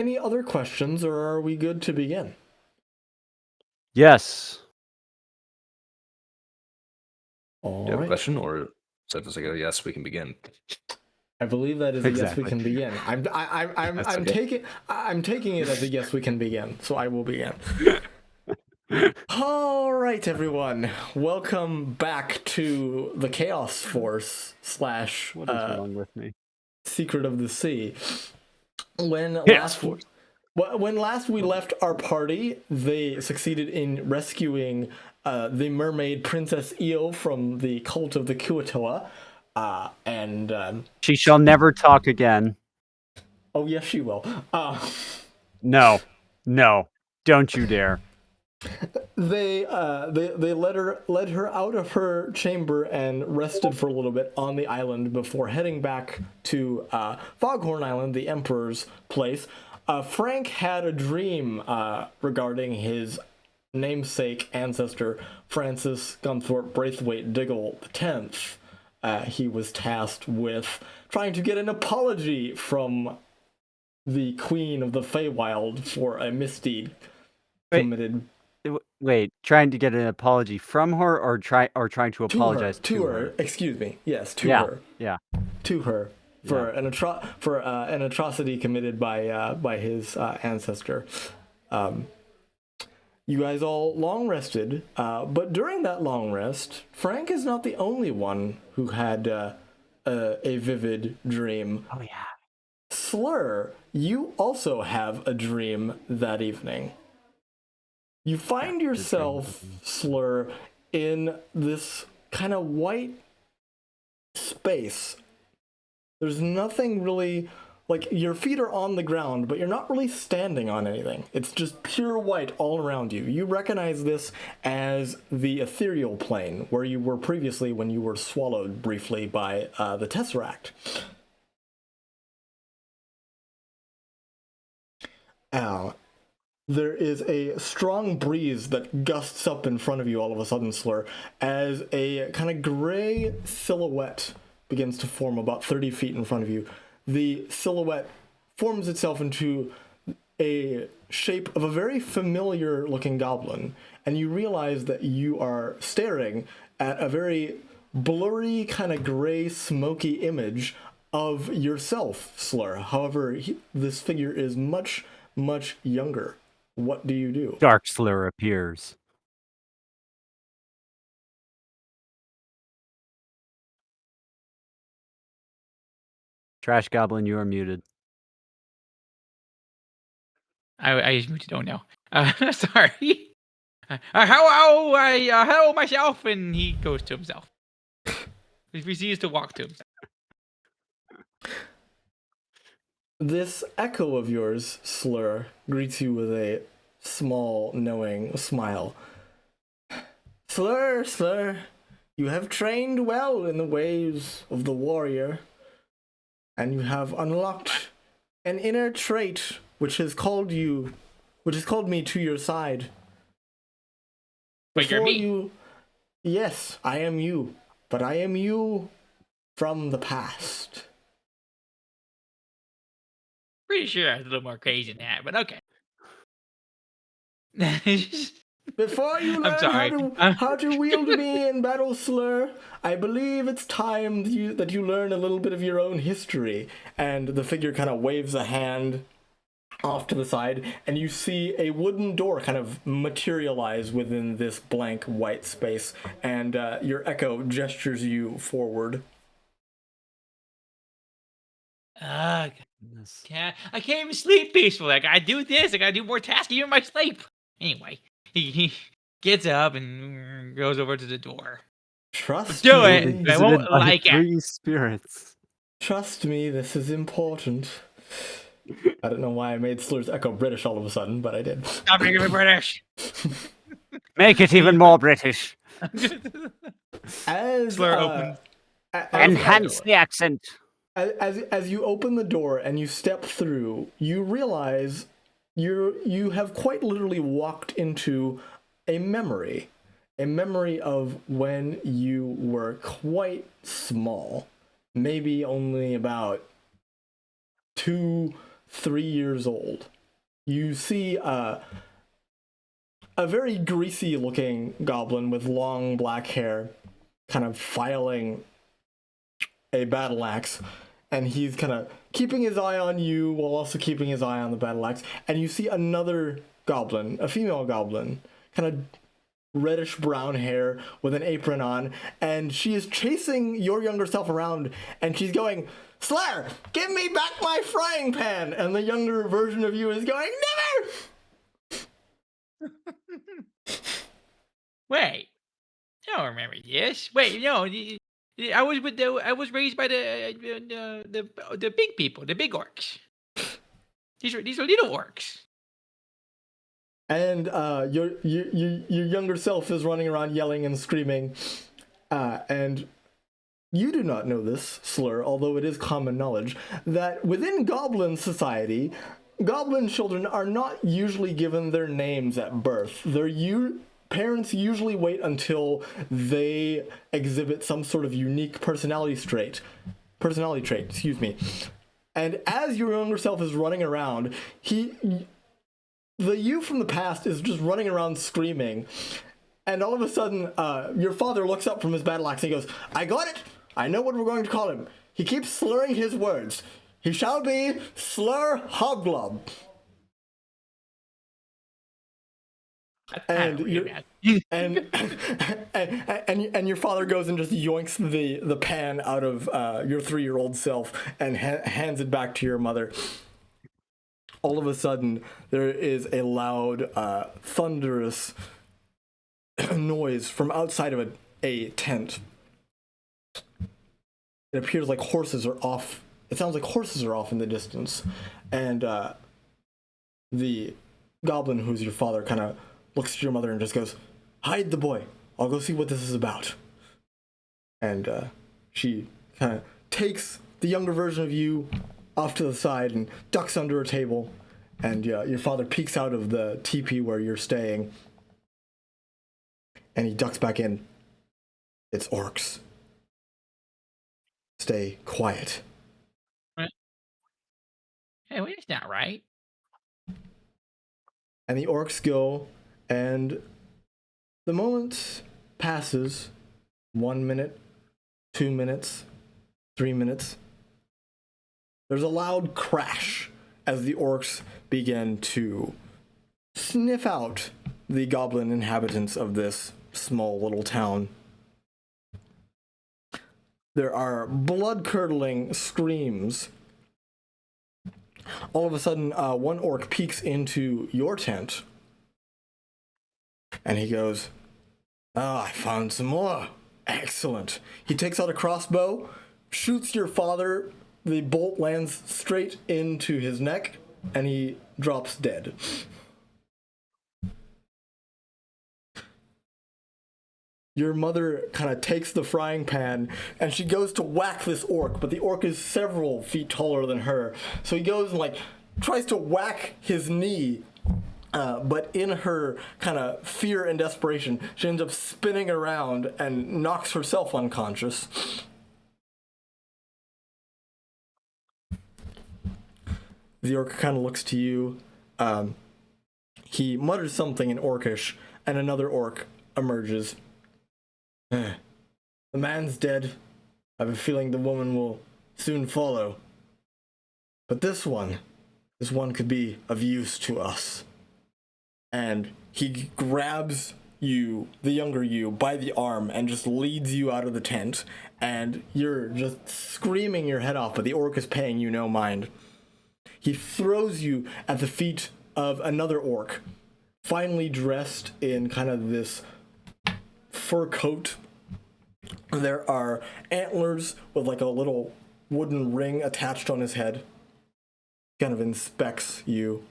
Any other questions, or are we good to begin? Yes. All Do you have right. a question, or is that just like a yes, we can begin? I believe that is a yes, we Exactly. can begin. I'm taking it as a yes, we can begin. So I will begin. All right, everyone. Welcome back to the Chaos Force / What is wrong with me? Secret of the Sea. When Yes. last we left our party, they succeeded in rescuing the mermaid Princess Eeo from the cult of the Kuatoa. She shall never talk again. Oh yes, she will. No, don't you dare. They led her out of her chamber and rested for a little bit on the island before heading back to Foghorn Island, the Emperor's place. Frank had a dream regarding his namesake ancestor, Francis Gunthorpe Braithwaite Diggle X. He was tasked with trying to get an apology from the Queen of the Feywild for a misdeed committed. Wait, trying to get an apology from her, or trying to apologize to her. Excuse me. Yes, to her. Yeah. To her for an atrocity committed by his ancestor. You guys all long rested, but during that long rest, Frank is not the only one who had a vivid dream. Oh yeah. Slur, you also have a dream that evening. You find yourself, Slur, in this kind of white space. There's nothing really, like, your feet are on the ground, but you're not really standing on anything. It's just pure white all around you. You recognize this as the ethereal plane, where you were previously when you were swallowed briefly by the Tesseract. There is a strong breeze that gusts up in front of you all of a sudden, Slur, as a kind of gray silhouette begins to form about 30 feet in front of you. The silhouette forms itself into a shape of a very familiar looking goblin, and you realize that you are staring at a very blurry, kind of gray, smoky image of yourself, Slur. However, this figure is much, much younger. What do you do? Dark Slur appears. Trash Goblin, you are muted. I muted. Oh no. Sorry. Hello myself, and he goes to himself. He proceeds to walk to himself. This echo of yours, Slur, greets you with a small, knowing smile. Slur, you have trained well in the ways of the warrior, and you have unlocked an inner trait which has called me to your side. But you're me. Yes, I am you, but I am you from the past. Pretty sure I was a little more crazy than that, but okay. Before you learn how to wield me in battle, Slur, I believe it's time that you learn a little bit of your own history. And the figure kind of waves a hand off to the side, and you see a wooden door kind of materialize within this blank white space, and your echo gestures you forward. I can't even sleep peacefully. I gotta do this. I gotta do more tasks even in my sleep. Anyway, he gets up and goes over to the door. Trust do me. it. I won't like it. Spirits. Trust me, this is important. I don't know why I made Slur's echo British all of a sudden, but I did. Stop making me British. Make it even more British. As Slur opens. Enhance the accent. As you open the door and you step through, you realize you have quite literally walked into a memory of when you were quite small, maybe only about 2 3 years old. You see a very greasy looking goblin with long black hair kind of filing a battle axe, and he's kind of keeping his eye on you while also keeping his eye on the battle axe. And you see another goblin, a female goblin, kind of reddish brown hair with an apron on, and she is chasing your younger self around, and she's going, "Slur, give me back my frying pan!" And the younger version of you is going, "Never!" Wait, I don't remember this. Wait, no, I was raised by the big people, the big orcs. These are little orcs. And your younger self is running around yelling and screaming, and you do not know this, Slur, although it is common knowledge, that within goblin society, goblin children are not usually given their names at birth. Parents usually wait until they exhibit some sort of unique personality trait, And as your younger self is running around, the you from the past is just running around screaming, and all of a sudden, your father looks up from his battle axe and he goes, "I got it! I know what we're going to call him. He keeps slurring his words. He shall be Slur Hobglob." And your father goes and just yoinks the pan out of your 3-year-old self and hands it back to your mother. All of a sudden, there is a loud, thunderous noise from outside of a tent. It appears like horses are off. It sounds like horses are off in the distance. And the goblin, who's your father, kind of looks at your mother and just goes, "Hide the boy. I'll go see what this is about." And she kind of takes the younger version of you off to the side and ducks under a table, and your father peeks out of the teepee where you're staying, and he ducks back in. "It's orcs. Stay quiet." Hey, wait, it's not right. And the orcs go, and the moment passes. 1 minute, 2 minutes, 3 minutes. There's a loud crash as the orcs begin to sniff out the goblin inhabitants of this small little town. There are blood-curdling screams. All of a sudden, one orc peeks into your tent, and he goes, "Ah, I found some more. Excellent." He takes out a crossbow, shoots your father. The bolt lands straight into his neck, and he drops dead. Your mother kind of takes the frying pan, and she goes to whack this orc, but the orc is several feet taller than her. So he goes and tries to whack his knee, but in her kind of fear and desperation, she ends up spinning around and knocks herself unconscious. The orc kind of looks to you. He mutters something in Orcish, and another orc emerges. "The man's dead. I have a feeling the woman will soon follow. But this one could be of use to us." And he grabs you, the younger you, by the arm and just leads you out of the tent, and you're just screaming your head off, but the orc is paying you no mind. He throws you at the feet of another orc, finely dressed in kind of this fur coat. There are antlers with a little wooden ring attached on his head. Kind of inspects you.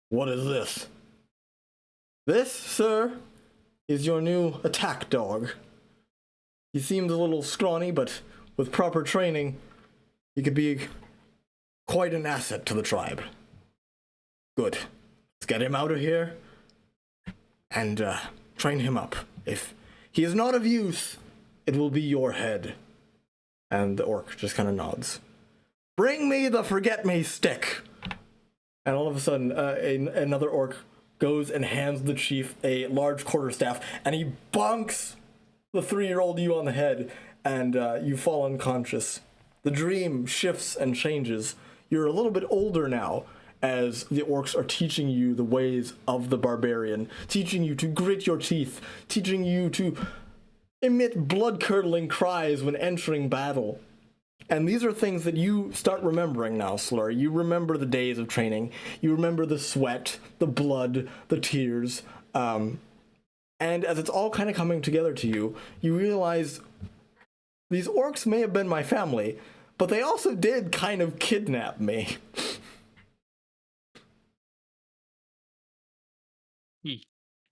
"What is this?" "This, sir, is your new attack dog. He seems a little scrawny, but with proper training, he could be quite an asset to the tribe." "Good. Let's get him out of here and train him up. If he is not of use, it will be your head." And the orc just kind of nods. Bring me the forget-me stick. And all of a sudden, another orc goes and hands the chief a large quarterstaff, and he bonks the 3-year-old you on the head, and you fall unconscious. The dream shifts and changes. You're a little bit older now, as the orcs are teaching you the ways of the barbarian, teaching you to grit your teeth, teaching you to emit blood-curdling cries when entering battle. And these are things that you start remembering now, Slur. You remember the days of training. You remember the sweat, the blood, the tears. And as it's all kind of coming together to you, you realize these orcs may have been my family, but they also did kind of kidnap me. He's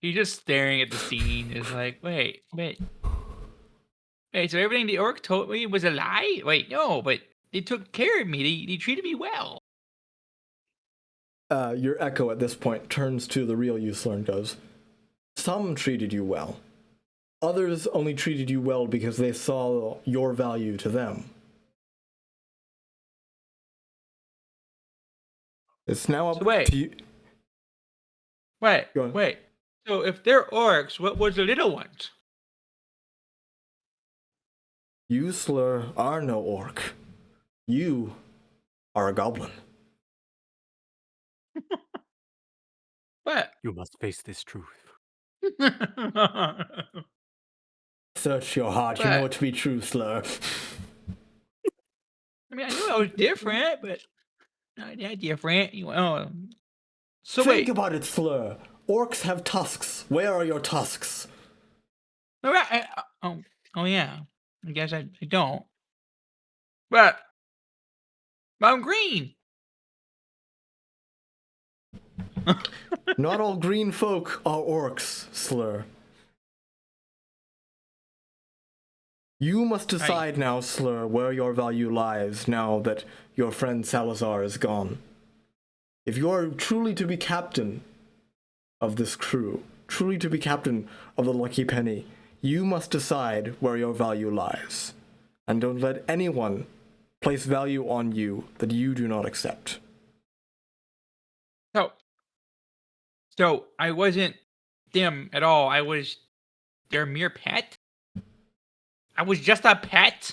just staring at the scene. Is like, wait. So everything the orc told me was a lie? Wait, no, but they took care of me. They treated me well. Your echo at this point turns to the real you, Slur, and goes, some treated you well. Others only treated you well because they saw your value to them. It's now up to you. Wait. So if they're orcs, what was the little ones? You, Slur, are no orc. You are a goblin. What? You must face this truth. Search your heart. You know it to be true, Slur. I mean, I knew I was different, but not that different. So Think about it, Slur. Orcs have tusks. Where are your tusks? All right. Oh yeah. I guess I don't. But I'm green. Not all green folk are orcs, Slur. You must decide now, Slur, where your value lies now that your friend Salazar is gone. If you are truly to be captain of this crew, truly to be captain of the Lucky Penny, you must decide where your value lies. And don't let anyone place value on you that you do not accept. So I wasn't them at all. I was their mere pet? I was just a pet?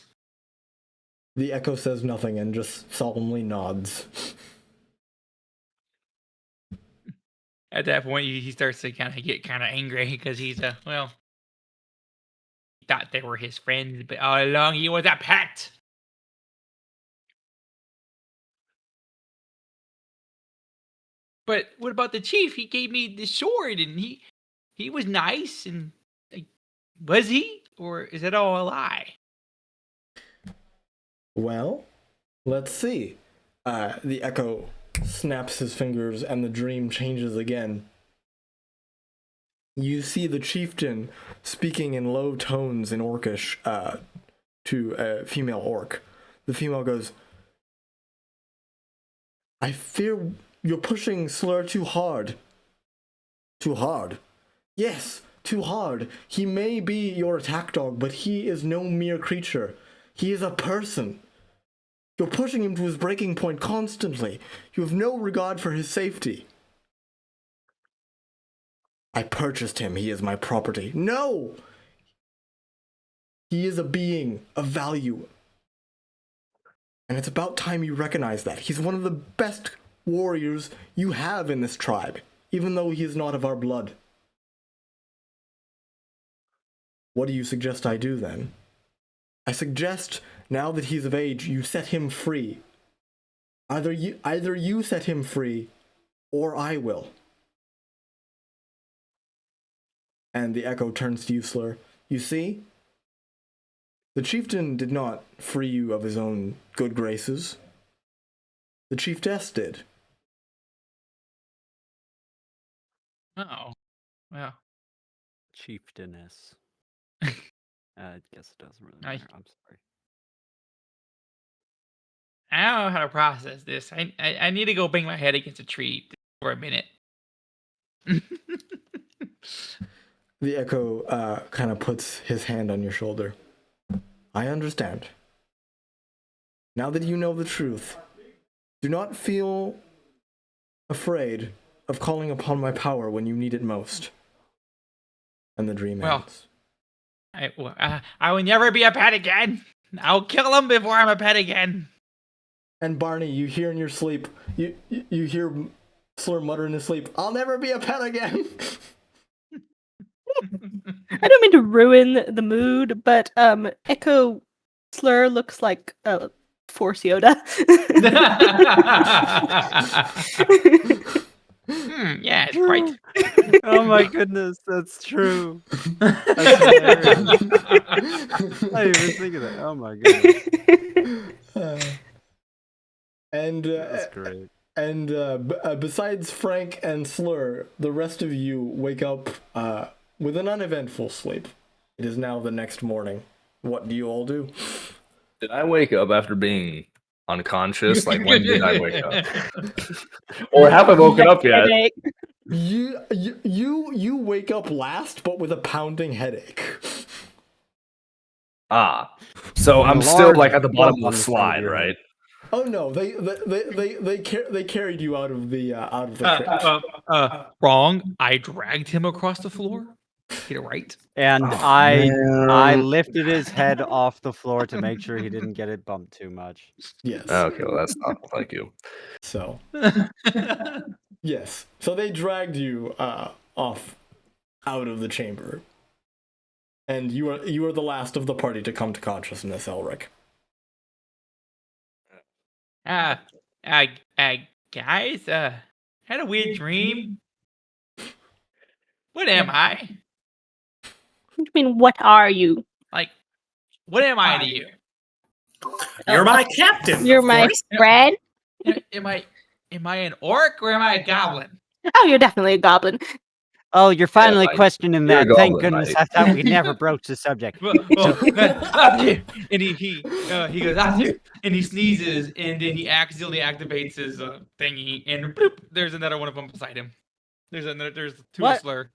The echo says nothing and just solemnly nods. At that point, he starts to get kind of angry because he's he thought they were his friends, but all along he was a pet. But what about the chief? He gave me the sword, and he was nice, and was he, or is that all a lie? Well, let's see. The echo snaps his fingers, and the dream changes again. You see the chieftain speaking in low tones in Orcish to a female orc. The female goes, I fear you're pushing Slur too hard. Too hard? Yes, too hard. He may be your attack dog, but he is no mere creature. He is a person. You're pushing him to his breaking point constantly. You have no regard for his safety. I purchased him. He is my property. No! He is a being of value. And it's about time you recognize that. He's one of the best warriors you have in this tribe, even though he is not of our blood. What do you suggest I do then? I suggest, now that he's of age, you set him free. Either you set him free, or I will. And the echo turns to you, Slur. You see? The chieftain did not free you of his own good graces. The chiefess did. Oh, well. Chieftainess. I guess it doesn't really matter. I'm sorry. I don't know how to process this. I need to go bang my head against a tree for a minute. The echo kind of puts his hand on your shoulder. I understand. Now that you know the truth, Do not feel afraid of calling upon my power when you need it most. And the dream ends. I will never be a pet again. I'll kill him before I'm a pet again. And Barney, you hear in your sleep, you hear Slur mutter in his sleep, I'll never be a pet again. I don't mean to ruin the mood, but Echo Slur looks like a Force Yoda. Yeah, it's right. Oh my goodness, that's true. That's hilarious. I didn't even think of that. Oh my goodness. That's great. And besides Frank and Slur, the rest of you wake up with an uneventful sleep. It is now the next morning. What do you all do? Did I wake up after being unconscious? Like, when did I wake up? Or have I woken up yet? You wake up last, but with a pounding headache. So I'm still like at the bottom of the slide, right? Oh no, they carried you out of the crypt. Wrong. I dragged him across the floor. Get it right. And I lifted his head off the floor to make sure he didn't get it bumped too much. Yes. Okay, well that's not like you. So yes. So they dragged you off out of the chamber. And you are the last of the party to come to consciousness, Elerich. Guys, had a weird dream. What am I? What do you mean, what are you? Like, what am I to you? You're my captain. You're my friend? Am I an orc or am I a goblin? Oh, you're definitely a goblin. Oh, you're finally questioning that. Thank goblin, goodness. mate. I thought we never broached the subject. And he goes and he sneezes and then he accidentally activates his thingy and bloop, there's another one of them beside him. There's two What? Slur.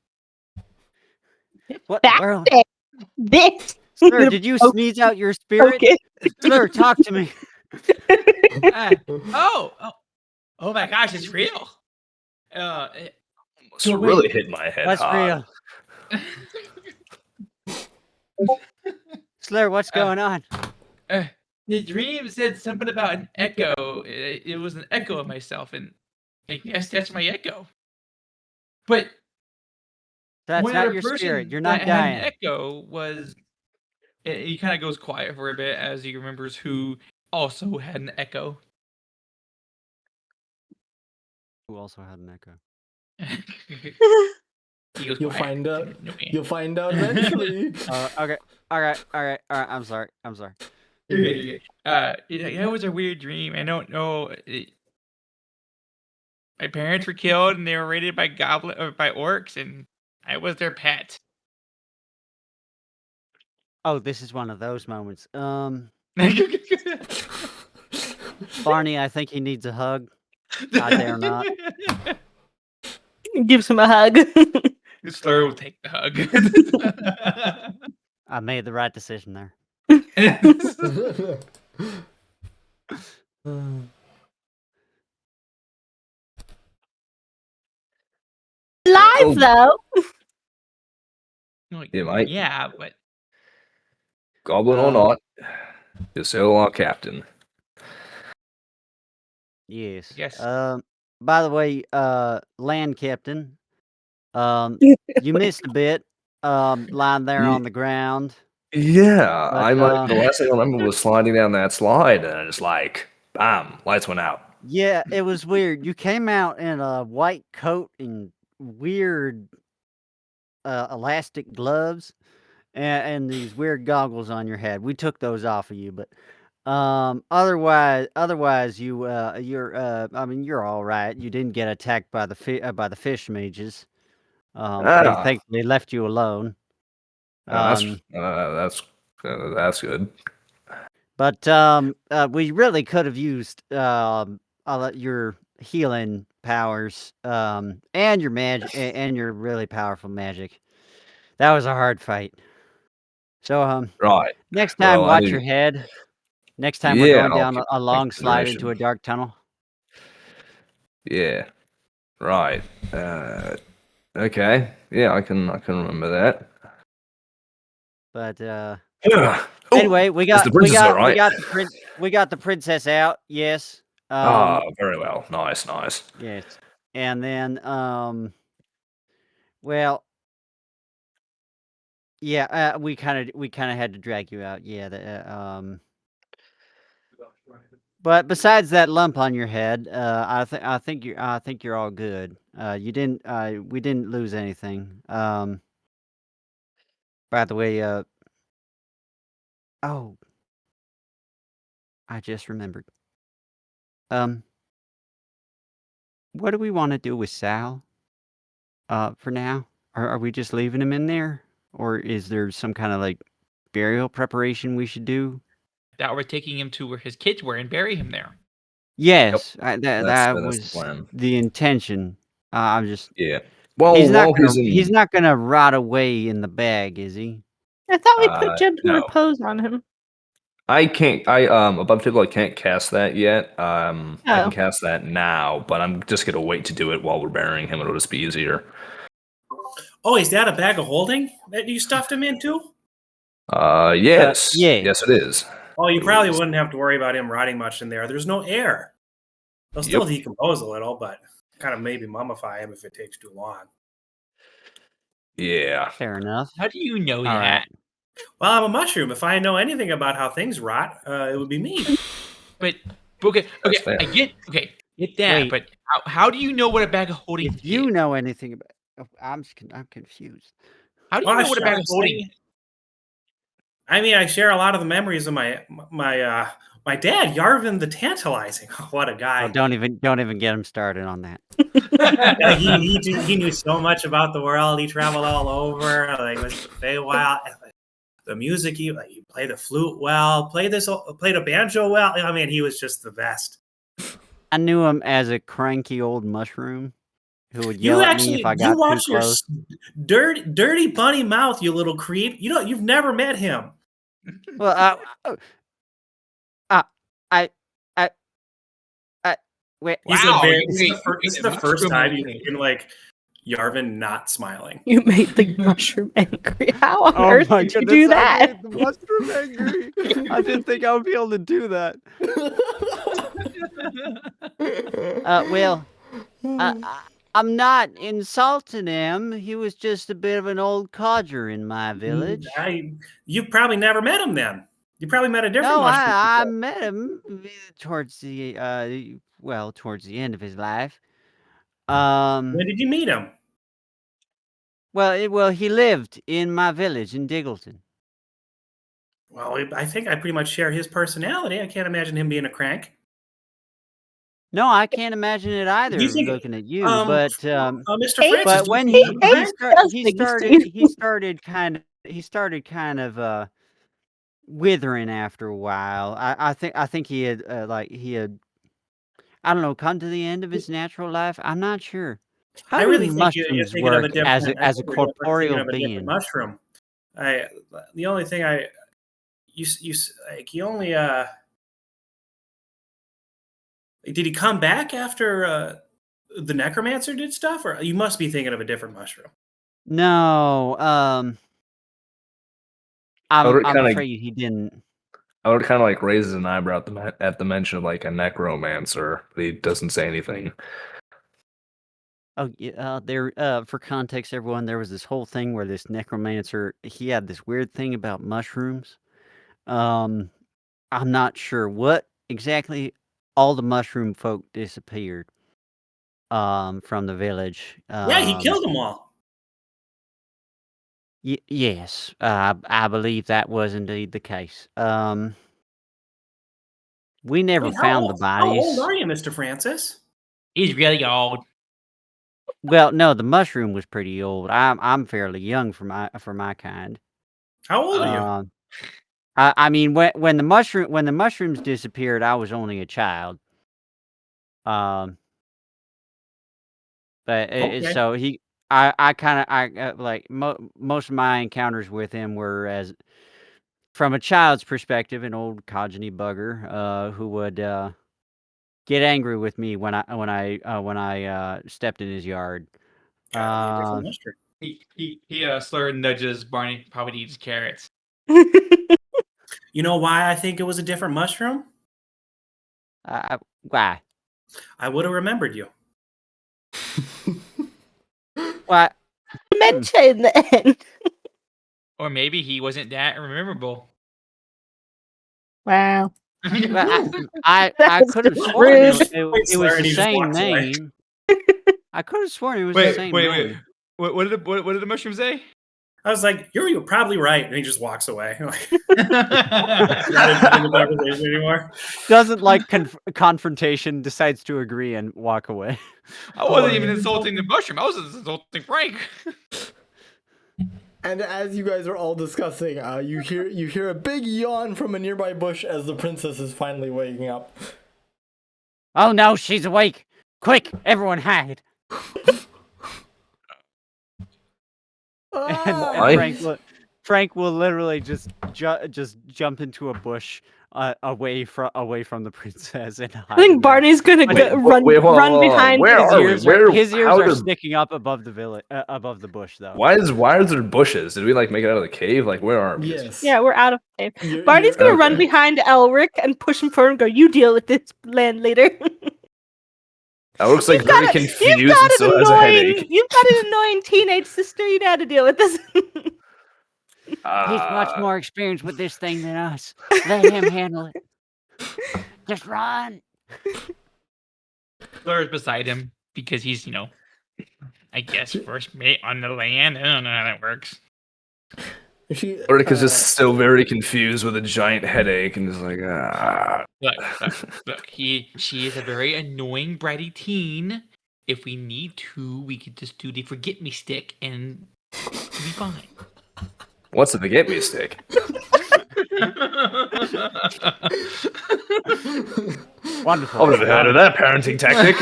What? That's it. This. Slur, did you sneeze out your spirit? Okay. Slur, talk to me. Oh my gosh, it's real. It's really hit my head What's hard. real? Slur, what's going on? The dream said something about an echo. It was an echo of myself, and I guess that's my echo. But That's one not other your person spirit. You're not that had dying. an echo was. He kind of goes quiet for a bit as he remembers who also had an echo. Who also had an echo? He goes You'll quiet. find out. No, You'll find out eventually. Okay. All right. I'm sorry. You're good. It was a weird dream. I don't know. My parents were killed, and they were raided by orcs, and I was their pet. Oh, this is one of those moments. Barney, I think he needs a hug. I dare not. Gives him a hug. Slur will take the hug. I made the right decision there. Live though. Yeah, mate. Yeah, but Goblin or not, you're still our captain. Yes. Yes. By the way, land captain, you missed a bit. Lying there on the ground. Yeah, But, the last thing I remember was sliding down that slide, and it's like, bam, lights went out. Yeah, it was weird. You came out in a white coat and weird elastic gloves and these weird goggles on your head. We took those off of you, but otherwise you're all right. You didn't get attacked by the fish mages. They thankfully left you alone. That's good. But we really could have used your healing powers and your magic and your really powerful magic. That was a hard fight. So Right. next time, Well, watch your head. Next time we're going down a long slide into a dark tunnel. Yeah. Right. Okay. Yeah, I can remember that. But Oh, anyway, we is got the princess all right? we got the princess out. Yes. Very well. Nice. Yes. And then well, yeah, we kind of had to drag you out. Yeah, but besides that lump on your head, I think you're all good. We didn't lose anything. By the way, oh, I just remembered. What do we want to do with Sal? For now, are we just leaving him in there, or is there some kind of like burial preparation we should do? That we're taking him to where his kids were and bury him there. Yes, That's that the was plan. the intention. I'm just Yeah. Well, he's not while he's not gonna rot away in the bag, is he? I thought we put gentle no. repose on him. I can't. Above table, I can't cast that yet. I Oh. can cast that now, but I'm just gonna wait to do it while we're burying him. It'll just be easier. Oh, is that a bag of holding that you stuffed him into? Yes. Yeah. Yes, it is. Oh, you probably wouldn't have to worry about him rotting much in there. There's no air. They'll still decompose a little, but kind of maybe mummify him if it takes too long. Yeah. Fair enough. How do you know All that? right. Well, I'm a mushroom. If I know anything about how things rot, it would be me. But okay, fair. I get that. Wait. But how do you know what a bag of holding If is? you know anything about, I'm confused. How do you know what a bag of holding is? I mean, I share a lot of the memories of my dad, Yarvin the Tantalizing. Oh, what a guy! Oh, don't even get him started on that. Yeah, he knew so much about the world. He traveled all over. Like was Feywild. The music, he played the flute well, played a banjo well. I mean, he was just the best. I knew him as a cranky old mushroom who would yell at me if I got too close. Dirty bunny mouth, you little creep. You've never met him. Well, wait. Wow, This is the first time you've seen like Yarvin not smiling. You made the mushroom angry. How on Oh earth my did you goodness, do that? I made the mushroom angry. I didn't think I would be able to do that. Well, I'm not insulting him. He was just a bit of an old codger in my village. You probably never met him then. You probably met a different No, mushroom. I met him towards the towards the end of his life. When did you meet him? Well, he lived in my village in Diggleton. Well, I think I pretty much share his personality. I can't imagine him being a crank. No, I can't imagine it either. Do you think- Looking at you, Mr. Francis, but do when you he started kind of withering after a while. I think he had I don't know, come to the end of his natural life. I'm not sure. How I do really think you're mushrooms thinking of work a different as a I think you're corporeal thinking of a different being? mushroom. The only thing you like he only did he come back after the necromancer did stuff, or you must be thinking of a different mushroom? No, I'm afraid he didn't. I would kind of like raises an eyebrow at the mention of like a necromancer. But he doesn't say anything. Oh, yeah, for context, everyone, there was this whole thing where this necromancer, he had this weird thing about mushrooms. I'm not sure what exactly. All the mushroom folk disappeared from the village. Yeah, he killed them all. Yes, I believe that was indeed the case. We never Wait, found the How old bodies. are you, Mr. Francis? He's really old. Well, no, the mushroom was pretty old. I'm fairly young for my kind. How old are you? I mean, when the mushrooms disappeared, I was only a child. But Okay. so I kind of like most of my encounters with him were as from a child's perspective, an old codgeny bugger who would get angry with me when I stepped in his yard. Gotta be a different mushroom. Slur nudges Barney. Probably eats carrots. You know why I think it was a different mushroom? Why? I would have remembered you. What? Dementia in the end. Or maybe he wasn't that memorable. Wow. Well, I That's could have rude. sworn it was Slur, and the he just same walks away. name. I could have sworn it was the same name. What did the mushroom say? I was like, you're probably right. And he just walks away. Not interested in the conversation anymore. Doesn't like confrontation, decides to agree and walk away. I wasn't even insulting the mushroom. I was insulting Frank. And as you guys are all discussing, you hear a big yawn from a nearby bush as the princess is finally waking up. Oh no, she's awake! Quick, everyone hide! And Frank will literally just jump into a bush away from the princess and hide. I think Barney's gonna run behind. Where are we? His ears how are did- sticking up above the bush though. Why are there bushes? Did we like make it out of the cave? Like where are we? Yes. Yeah, we're out of cave. You're- Barney's you're- gonna run behind Elric and push him forward and go, "You deal with this land later." That looks like very confused and still has a headache. You've got an annoying teenage sister. You know how to deal with this. He's much more experienced with this thing than us. Let him handle it. Just run. Slur's beside him because he's, I guess first mate on the land. I don't know how that works. Elerich is just still very confused with a giant headache and is like, Look. She is a very annoying, bratty teen. If we need to, we could just do the forget me stick and be fine. What's the get me stick? Wonderful. I've never heard of that parenting tactic.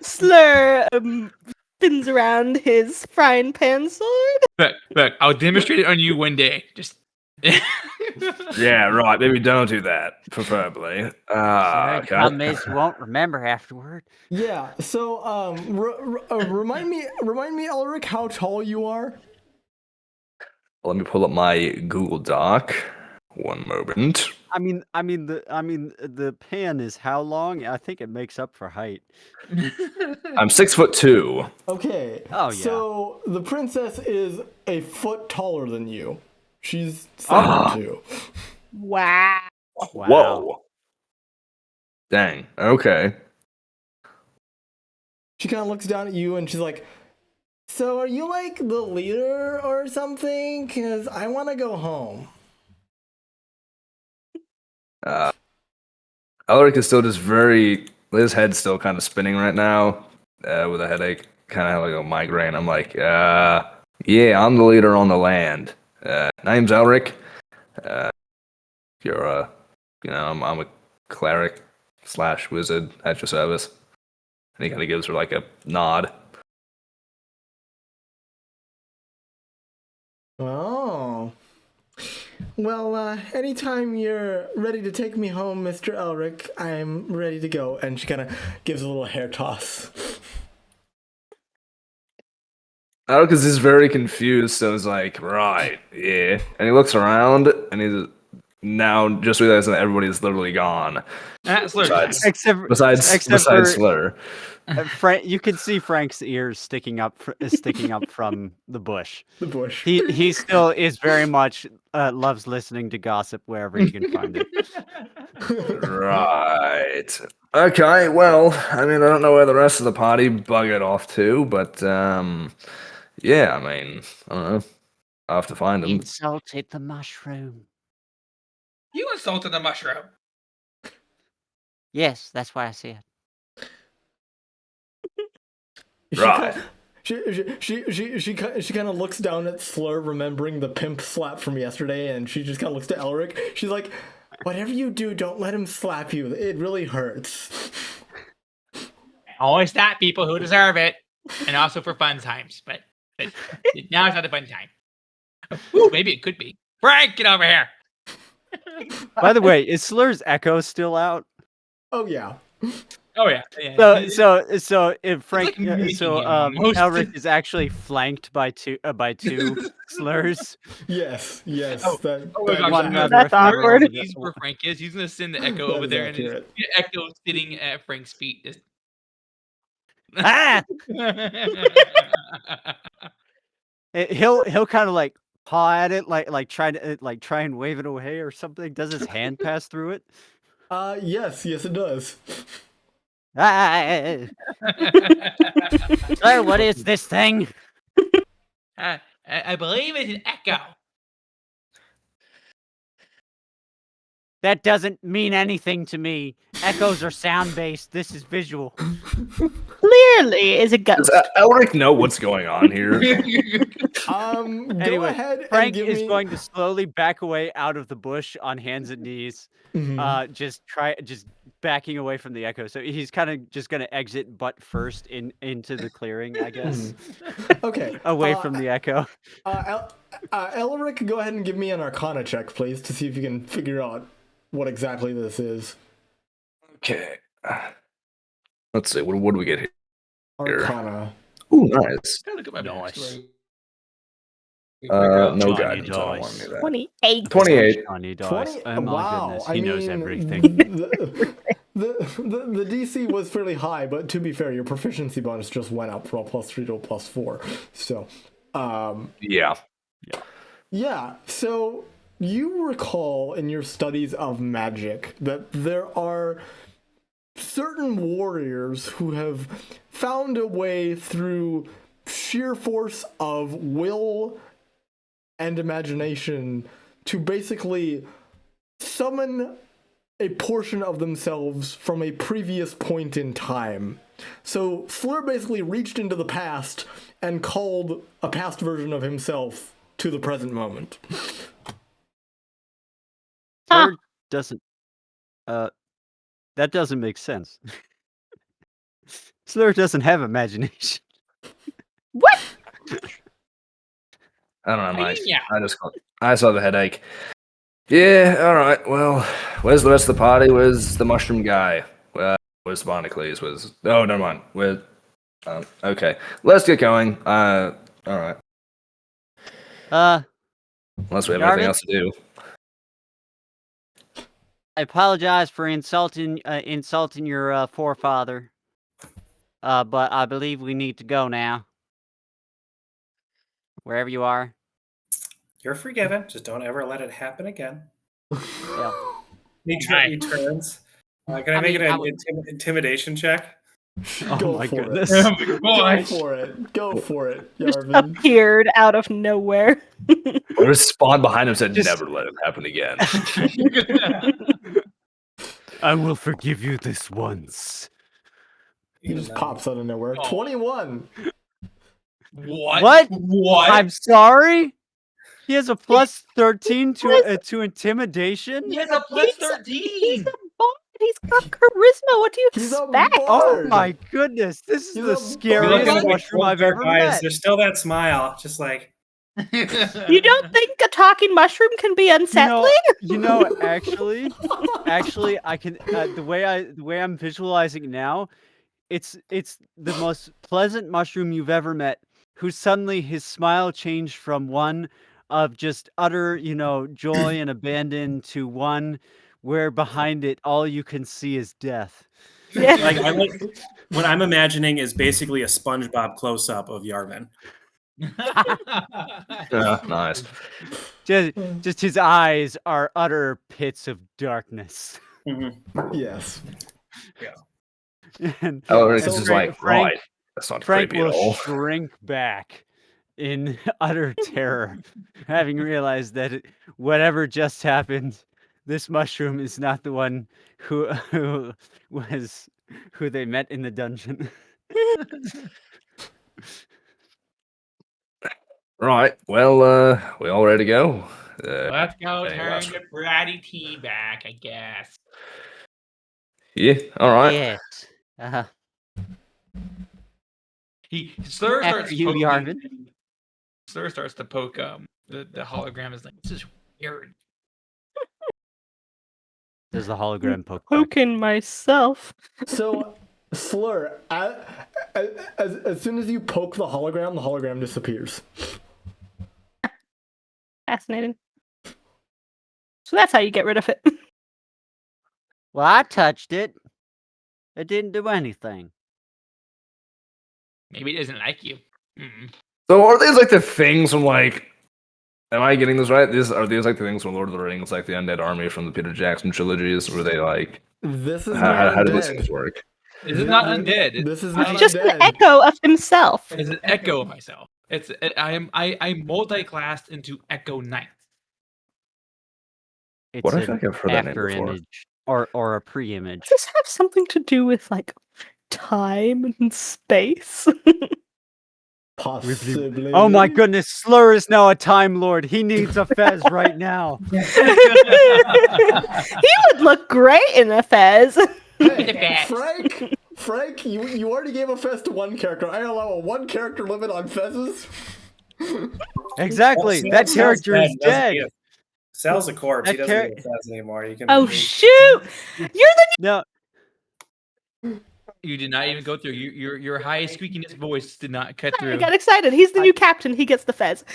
Slur spins around his frying pan sword. Look, I'll demonstrate it on you one day. Just Yeah, right. Maybe don't do that, preferably. Okay. Problem is, you won't remember afterward. Yeah. So, remind me, Elerich, how tall you are. Let me pull up my Google Doc. One moment. I mean, the pan is how long? I think it makes up for height. I'm 6'2". Okay. Oh, yeah. So the princess is a foot taller than you. She's 7'2". Wow. Wow. Whoa. Dang. Okay. She kind of looks down at you and she's like, "So are you like the leader or something? Because I want to go home." Elerich is still just his head's still kind of spinning right now with a headache, kind of have like a migraine. I'm like, yeah, I'm the leader on the land. Name's Elerich. You're I'm a cleric / wizard at your service. And he kind of gives her like a nod. Oh. Well, anytime you're ready to take me home, Mr. Elerich, I'm ready to go. And she kind of gives a little hair toss. Elerich is just very confused, so he's like, right, yeah. And he looks around, and he's now just realizing that everybody is literally gone. Slur. Besides Slur. Frank, you can see Frank's ears sticking up from the bush. The bush. He still is very much loves listening to gossip wherever he can find it. Right. Okay, well, I mean, I don't know where the rest of the party buggered off to, but, yeah, I mean, I don't know. I'll have to find them. Insulted the mushroom. You insulted the mushroom. Yes, that's why I said. Right. She kind of looks down at Slur, remembering the pimp slap from yesterday, and she just kind of looks to Elerich. She's like, "Whatever you do, don't let him slap you. It really hurts." Always slap people who deserve it, and also for fun times. But now it's not a fun time. Ooh, maybe it could be. Frank, get over here. By the way, is Slur's echo still out? Oh yeah. Oh yeah. Yeah. So if Frank, like mimicking him almost. Elric is actually flanked by two slurs. Yes. Oh, That, oh my that gosh, is One accurate. another That's awkward. effect. He's where Frank is. He's gonna send the Echo That over is there, and accurate. the Echo sitting at Frank's feet. Just... Ah! He'll kind of like paw at it, like try and wave it away or something. Does his hand pass through it? Yes, it does. Ah! Sir, what is this thing? I believe it's an Echo. That doesn't mean anything to me. Echoes are sound-based. This is visual. Clearly is a ghost. Does Elric know what's going on here? Go Anyway, ahead and Frank give is me... going to slowly back away out of the bush on hands and knees. Just backing away from the Echo. So he's kind of just going to exit butt first into the clearing, I guess. Okay. Away from the Echo. Elerich, go ahead and give me an Arcana check, please, to see if you can figure out what exactly this is. Okay. Let's see. What do we get here? Arcana. Ooh, nice. Gotta look at my Nice. backstory. No Johnny guidance. I don't want dice. to do that. 28. 28. Johnny dice. 20? Oh my Wow. goodness, I he knows mean, everything. The DC was fairly high, but to be fair, your proficiency bonus just went up from a +3 to a +4. So, yeah. So you recall in your studies of magic that there are certain warriors who have found a way through sheer force of will and imagination to basically summon a portion of themselves from a previous point in time. So Slur basically reached into the past and called a past version of himself to the present moment. Slur doesn't. That doesn't make sense. Slur doesn't have imagination. What? I don't know, Mike. Yeah. I saw the headache. Yeah, all right. Well, where's the rest of the party? Where's the mushroom guy? Where's Barnacles? Oh, never mind. Okay. Let's get going. All right. Unless we have anything Yarvin? else to do. I apologize for insulting your forefather. But I believe we need to go now. Wherever you are. You're forgiven. Just don't ever let it happen again. Yeah. He turns. Can I make an intimidation check? Oh Go my for goodness. it. Oh my gosh. Go for it, Just Yarvin. appeared out of nowhere. Or his spawn behind him said, never let it happen again. I will forgive you this once. He just pops out of nowhere. 21. What? I'm sorry? He has a +13 to intimidation? He has a +13. He's a bard. He's got charisma. What do you He's a expect? bard. Oh my goodness. This is He's the a scariest bard. mushroom I've ever met. There's still that smile. Just like, You don't think a talking mushroom can be unsettling? Actually, I can. The way I'm visualizing it now, it's the most pleasant mushroom you've ever met. Who suddenly his smile changed from one of just utter, joy and abandon to one where behind it all you can see is death. Yeah. what I'm imagining is basically a SpongeBob close-up of Yarvin. Nice. Just his eyes are utter pits of darkness. Yes. And Elric is just like, Frank- right. That's not Frank creepy at will all. shrink back in utter terror, having realized that whatever just happened, this mushroom is not the one who they met in the dungeon. Right. Well, we all ready to go? Let's go Okay, turn last the bratty tea back, I guess. Yeah. All right. Yes. Slur After starts you, poking. Yarvin. Slur starts to poke the hologram is like, this is weird. Does the hologram poke back? Poking myself. So, Slur, as soon as you poke the hologram disappears. Fascinating. So that's how you get rid of it. Well, I touched it. It didn't do anything. Maybe it doesn't like you. Mm. So are these like the things from like? Am I getting this right? Are these like the things from Lord of the Rings, like the undead army from the Peter Jackson trilogies? Were they like? This is How not do these undead. things work? This is not undead. This is I- not Just undead. an echo of himself. It's an echo of myself. I multi-classed into Echo Knight. It's What I an feel like I've heard that name after before. image or a pre-image. Does this have something to do with like time and space? Possibly. Oh my goodness, Slur is now a Time Lord. He needs a fez right now. He would look great in a fez. Hey, Frank, you already gave a fez to one character. I allow a one character limit on fezes. Exactly. That character is dead. Sal's a corpse. He That doesn't need a fez anymore. You can. Oh shoot! You're the No, You did not even go through. Your high squeakiness voice did not cut I through. got excited. He's the new captain. He gets the fez.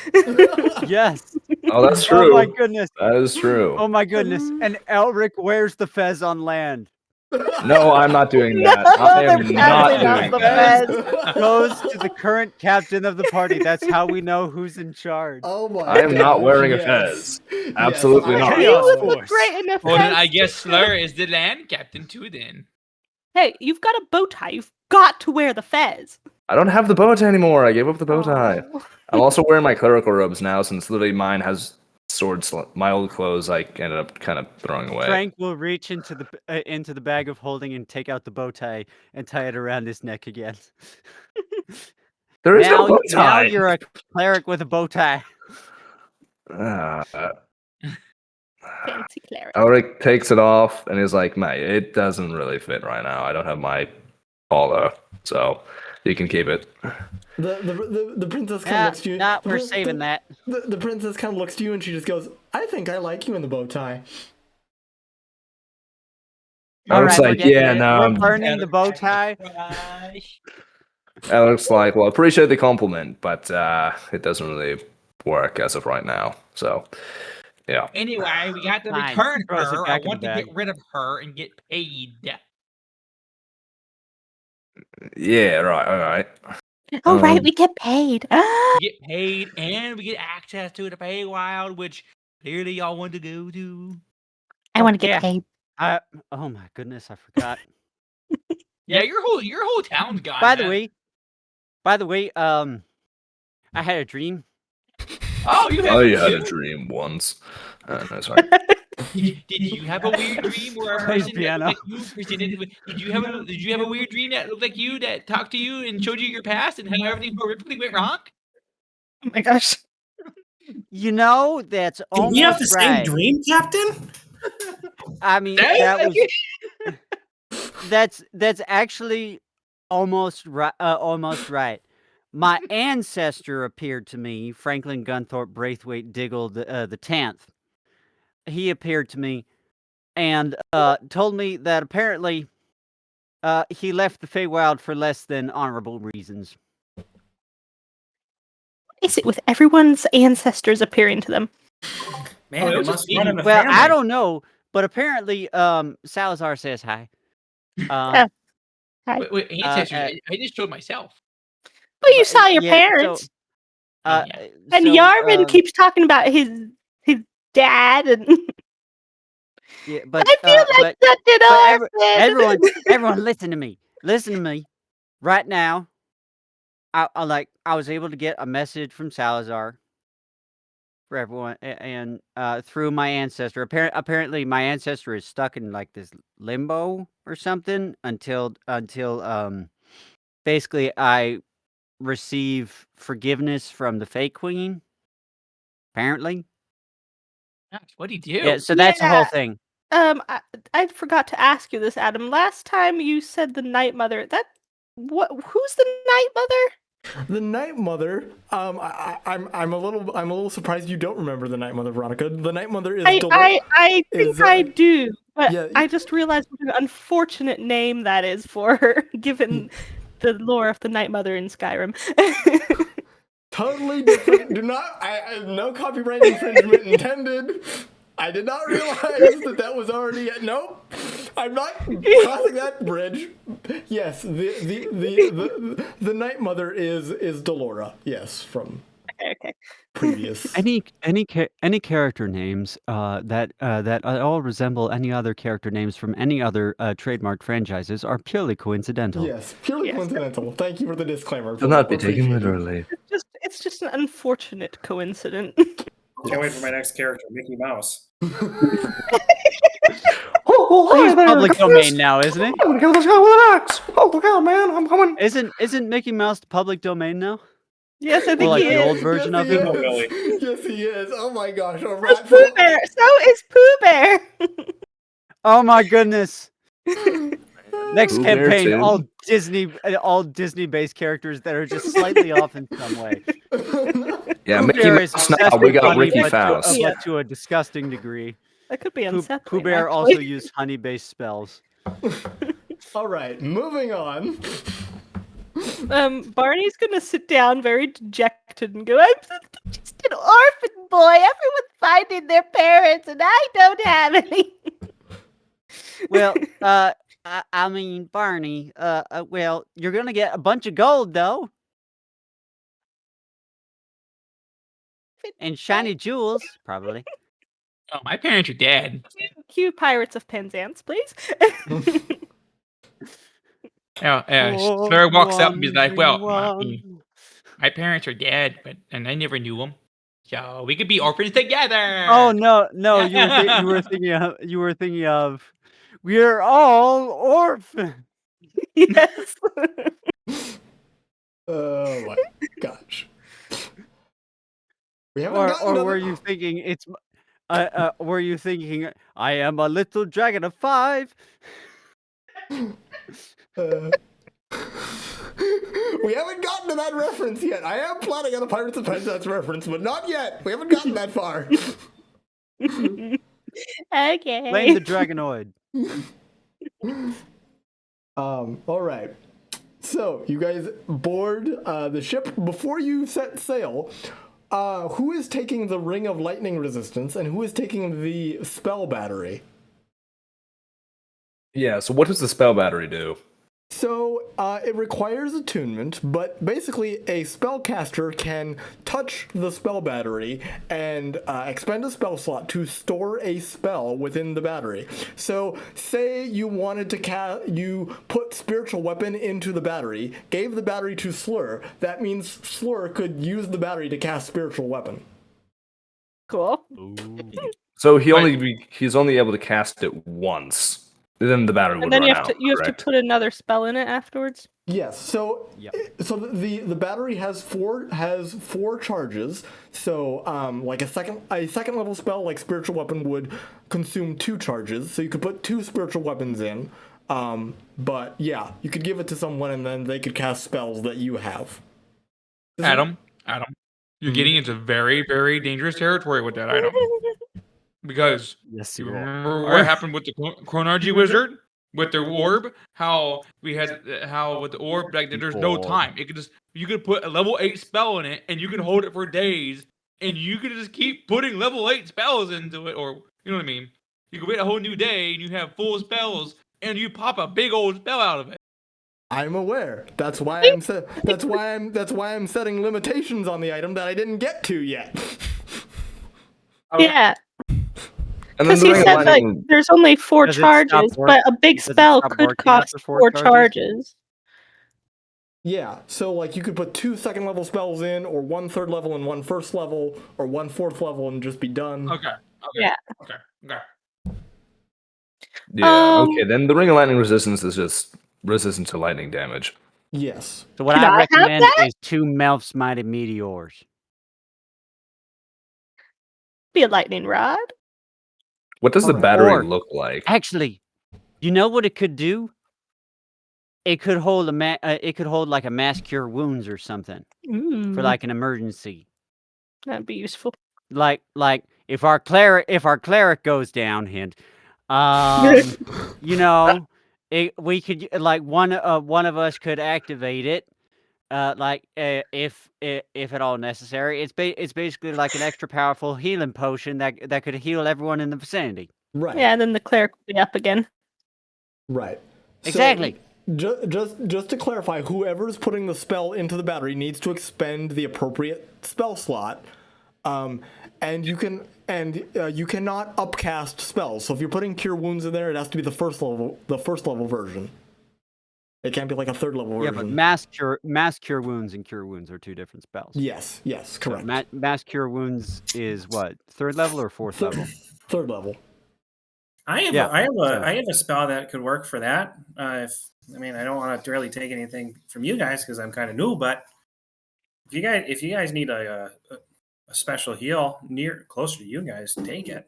yes. Oh, that's true. Oh my goodness. That is true. Oh my goodness. And Elric wears the fez on land. No, I'm not doing that. No, I they're am not passing doing out the that. fez. Goes to the current captain of the party. That's how we know who's in charge. Oh my I am not gosh, wearing a yes. fez. Absolutely Yes, not. He Chaos would look Force. great in a Well, then fez. I guess Slur is the land captain too. Then Hey, you've got a bow tie. You've got to wear the fez. I don't have the bow tie anymore. I gave up the bow tie. Oh. I'm also wearing my clerical robes now, since literally mine has swords. My old clothes I ended up kind of throwing away. Frank will reach into the bag of holding and take out the bow tie and tie it around his neck again. There is no bow Now tie. you're a cleric with a bow tie. Fancy cleric. Elric takes it off and is like, mate, it doesn't really fit right now. I don't have my collar, so you can keep it. The princess kind of looks to you. We're saving that. The princess kind of looks to you and she just goes, "I think I like you in the bow tie." Elric's we're like, getting yeah, it. no. We're burning the bow tie. Elric's like, well, appreciate the compliment, but it doesn't really work as of right now. So, yeah. anyway, we got to Fine. return Throws it her. I back in want the to bag. get rid of her and get paid. Yeah, right, all right. Oh, right, Um, we get paid. We get paid and we get access to the Feywild, which clearly y'all want to go to. I want to get yeah. paid. Oh my goodness, I forgot. Yeah, your whole town's gone. By man. the way, I had a dream. Oh, you had, I had a dream once. No, sorry. Did you have a weird dream where a Plays person that piano. looked like you presented with? Did you have a weird dream that looked like you that talked to you and showed you your past and how everything horrifically went wrong? Oh my gosh. You know, that's Do almost we have the same right. dream, Captain? I mean, that was that's actually almost right. Almost right. My ancestor appeared to me, Franklin Gunthorpe Braithwaite Diggle the 10th. He appeared to me and told me that apparently he left the Feywild for less than honorable reasons. What is it with everyone's ancestors appearing to them? Man, Oh, it it was must just run me. in the Well, family. I don't know, but apparently Salazar says hi. Hi. Wait, ancestry. I just showed myself. Well, you saw your yeah, parents. So, Yeah. And so, Yarvin keeps talking about his dad, and yeah, but I feel like such an but orphan. everyone, listen to me. Listen to me. Right now, I was able to get a message from Salazar for everyone, and through my ancestor. Apparently, my ancestor is stuck in like this limbo or something until basically I receive forgiveness from the Fey Queen. Apparently, Gosh, what'd he do? yeah. So that's the whole Yeah. thing. I forgot to ask you this, Adam. Last time you said the Night Mother. Who's the Night Mother? The Night Mother. I'm a little surprised you don't remember the Night Mother, Veronica. The Night Mother is I think is, I do, but yeah. I just realized what an unfortunate name that is for her, given the lore of the Night Mother in Skyrim. Totally different. Do not. No copyright infringement intended. I did not realize that was already. Nope. I'm not crossing that bridge. Yes, the Night Mother is Delora. Yes, from Okay. previous. Any character names that all resemble any other character names from any other trademark franchises are purely coincidental. Yes, purely Yes. coincidental. Thank you for the disclaimer. Do not be taken Appreciate it. literally. It's just an unfortunate coincidence. Can't wait for my next character, Mickey Mouse. He's public domain now, isn't he? I'm gonna kill this guy with an axe. Oh my god, man, I'm coming. Isn't Mickey Mouse public domain now? Yes, I Or think like he the is. old version Yes, of he it? is. Yes, he is. Oh my gosh, a So is rat Pooh Bear. So is Pooh Bear. Oh my goodness! Next Pooh Bear campaign, too. all Disney-based characters that are just slightly off in some way. Yeah, Pooh Mickey Bear is Mouse now. obsessed We with got honey, Ricky but Faust. Yeah. to a disgusting degree. That could be Pooh unsettling. Bear actually. also used honey-based spells. All right, moving on. Barney's gonna sit down very dejected and go, I'm just an orphan boy. Everyone's finding their parents, and I don't have any. Well, I mean, Barney, well, you're gonna get a bunch of gold, though. And shiny jewels, probably. Oh, my parents are dead. Cue Pirates of Penzance, please. Slur walks up and he's like, "Well, One. my parents are dead, and I never knew them, so we could be orphans together." Oh no, you were thinking of we're all orphans. Yes. Oh my gosh. We haven't gotten Or to were the- you thinking were you thinking I am a little dragon of 5? Uh, we haven't gotten to that reference yet. I am planning on a Pirates of Penzance reference, but not yet. We haven't gotten that far. Blame Okay. the dragonoid. All right. So, you guys board the ship. Before you set sail, who is taking the Ring of Lightning Resistance and who is taking the Spell Battery? Yeah, so what does the spell battery do? So, it requires attunement, but basically a spellcaster can touch the spell battery and expend a spell slot to store a spell within the battery. So, say you wanted to you put Spiritual Weapon into the battery, gave the battery to Slur, that means Slur could use the battery to cast Spiritual Weapon. Cool. So he's only able to cast it once. Then the battery would And then run you have out. to correct? put another spell in it afterwards. Yes. So, Yep. so the battery has four charges. So, like a second level spell like Spiritual Weapon would consume 2 charges. So you could put 2 spiritual weapons in. But yeah, you could give it to someone and then they could cast spells that you have. Adam, you're getting into very, very dangerous territory with that item. Because Yes, you you are. remember what happened with the Chronargy wizard with their orb? How we had with the orb, like there's no time. You could put a level 8 spell in it and you could hold it for days and you could just keep putting level 8 spells into it, or you know what I mean? You could wait a whole new day and you have full spells and you pop a big old spell out of it. I'm aware. That's why I'm setting limitations on the item that I didn't get to yet. Yeah, And then because the he Ring of said like Lightning. there's only 4 Does it stop charges, work- but a big does it spell stop could working after cost 4 4 charges? charges. Yeah, so like you could put 2 second level spells in, or 1 third level and 1 first level, or 1 fourth level and just be done. Okay. Yeah. Okay. Yeah, Um, okay. Then the Ring of Lightning Resistance is just resistant to lightning damage. Yes. So what Can I I have recommend that? is 2 Melf's Mighty Meteors. Be a lightning rod. What does the Or- battery or- look like? Actually, you know what it could do? it could hold it could hold like a mass cure wounds or something for like an emergency. That'd be useful. Like if our cleric goes down, hint, you know, we could like one of us could activate it, if at all necessary. It's basically like an extra powerful healing potion that could heal everyone in the vicinity. Right. Yeah, and then the cleric will be up again. Right. Exactly. So, just to clarify, whoever's putting the spell into the battery needs to expend the appropriate spell slot. And you cannot upcast spells. So if you're putting Cure Wounds in there, it has to be the first level version. It can't be like a third level version. Yeah, but mass cure wounds and cure wounds are two different spells. Yes, correct. So mass cure wounds is what, 3rd level or 4th level? 3rd level. I have a spell that could work for that. I don't want to really take anything from you guys because I'm kind of new, but if you guys need a special heal closer to you guys, take it.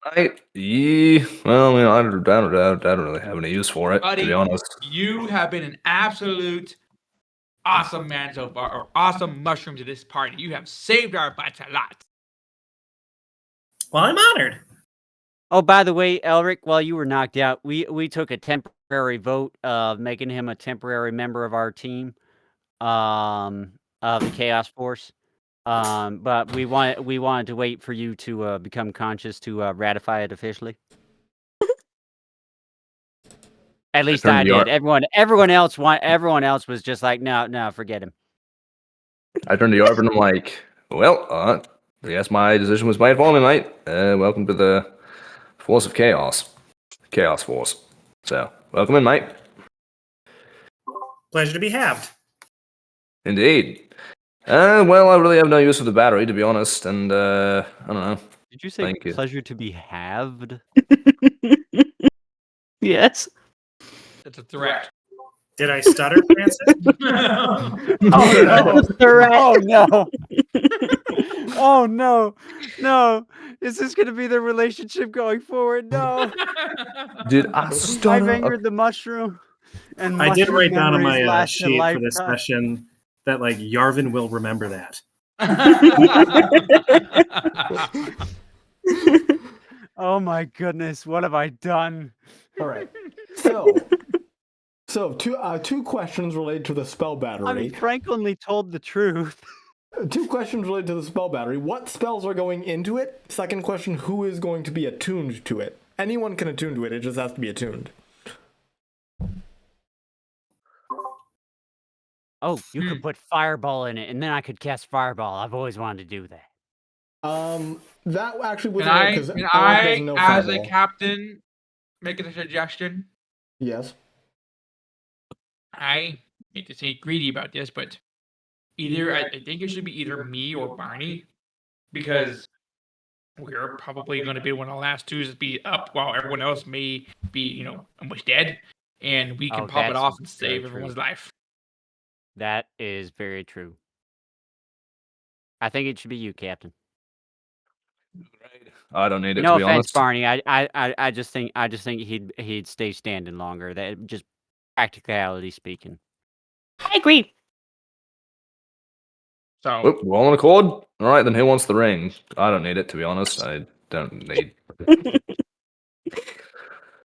I don't really have any use for it, Buddy, to be honest. You have been an absolute awesome man so far, or awesome mushroom to this party. You have saved our butts a lot. Well, I'm honored. Oh, by the way, Elerich, while you were knocked out, we took a temporary vote of making him a temporary member of our team, of the Chaos Force. But we wanted to wait for you to become conscious to ratify it officially. At least I did. Everyone else was just like, no, forget him. I turned to Yarvin and I'm like, well, I guess my decision was made for me, mate. Welcome to the Force of Chaos. Chaos Force. So, welcome in, mate. Pleasure to be halved. Indeed. Well, I really have no use for the battery, to be honest, and, I don't know. Did you say Thank you. pleasure to be halved? Yes. That's a threat. Did I stutter, Francis? Oh, no. Oh, no. Is this going to be the relationship going forward? No. Did I I've stutter? angered the mushroom. And I did mushroom write down on memories my last a sheet for this lifetime. session that like Yarvin will remember that. Oh my goodness, what have I done? All right. So two questions related to the spell battery. I mean, Frank only told the truth. 2 questions related to the spell battery. What spells are going into it? Second question, who is going to be attuned to it? Anyone can attune to it, it just has to be attuned. Oh, you could put Fireball in it, and then I could cast Fireball. I've always wanted to do that. That actually was Can I, as a captain, make a suggestion? Yes. I hate to say greedy about this, but I think it should be either me or Barney, because we're probably going to be one of the last two to be up while everyone else may be, almost dead, and we can pop it off and save everyone's life. That is very true. I think it should be you, Captain. I don't need it, No to be offense, honest. Barney. I just think he'd stay standing longer. That just practicality speaking. I agree. So Whoop, we're all on accord? All right, then who wants the ring? I don't need it, to be honest. I don't need.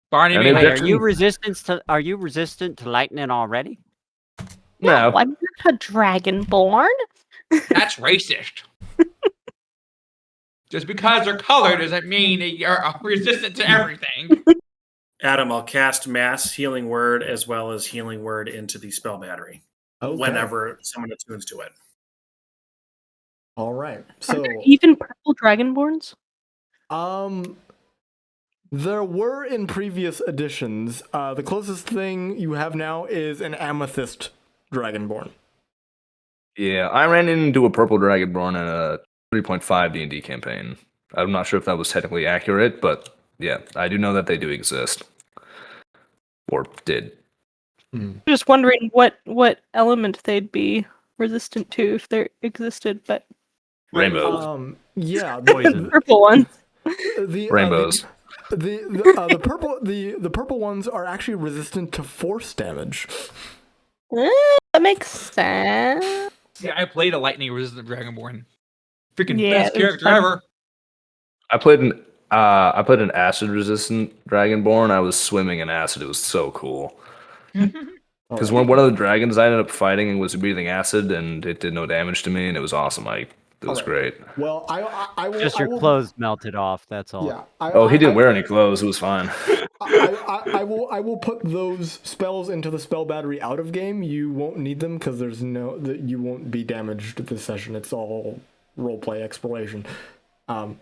Barney, Any Wait, objection? are you resistant to lightning already? No. I'm not a dragonborn. that's racist. Just because they're colored doesn't mean that you're resistant to everything. Adam, I'll cast Mass Healing Word as well as Healing Word into the spell battery whenever someone attunes to it. All right. Are So there even purple dragonborns? there were in previous editions. The closest thing you have now is an amethyst dragonborn. Yeah, I ran into a purple dragonborn in a 3.5 D&D campaign. I'm not sure if that was technically accurate, but yeah, I do know that they do exist. Or did. Just wondering what element they'd be resistant to if they existed, but Rainbows. Yeah, Poison. purple ones. The Rainbows. The purple ones are actually resistant to force damage. That makes sense. Yeah, I played a lightning resistant Dragonborn. Freaking Yeah, best it was character fun. ever. I played an acid resistant dragonborn. I was swimming in acid. It was so cool. Because Alright. one of the dragons I ended up fighting was breathing acid, and it did no damage to me, and it was awesome. It was Alright. great. Well, I will. Just I your will, clothes melted off. That's all. Yeah. Oh, he didn't wear any clothes. It was fine. I will put those spells into the spell battery out of game. You won't need them because you won't be damaged this session. It's all roleplay exploration. Well,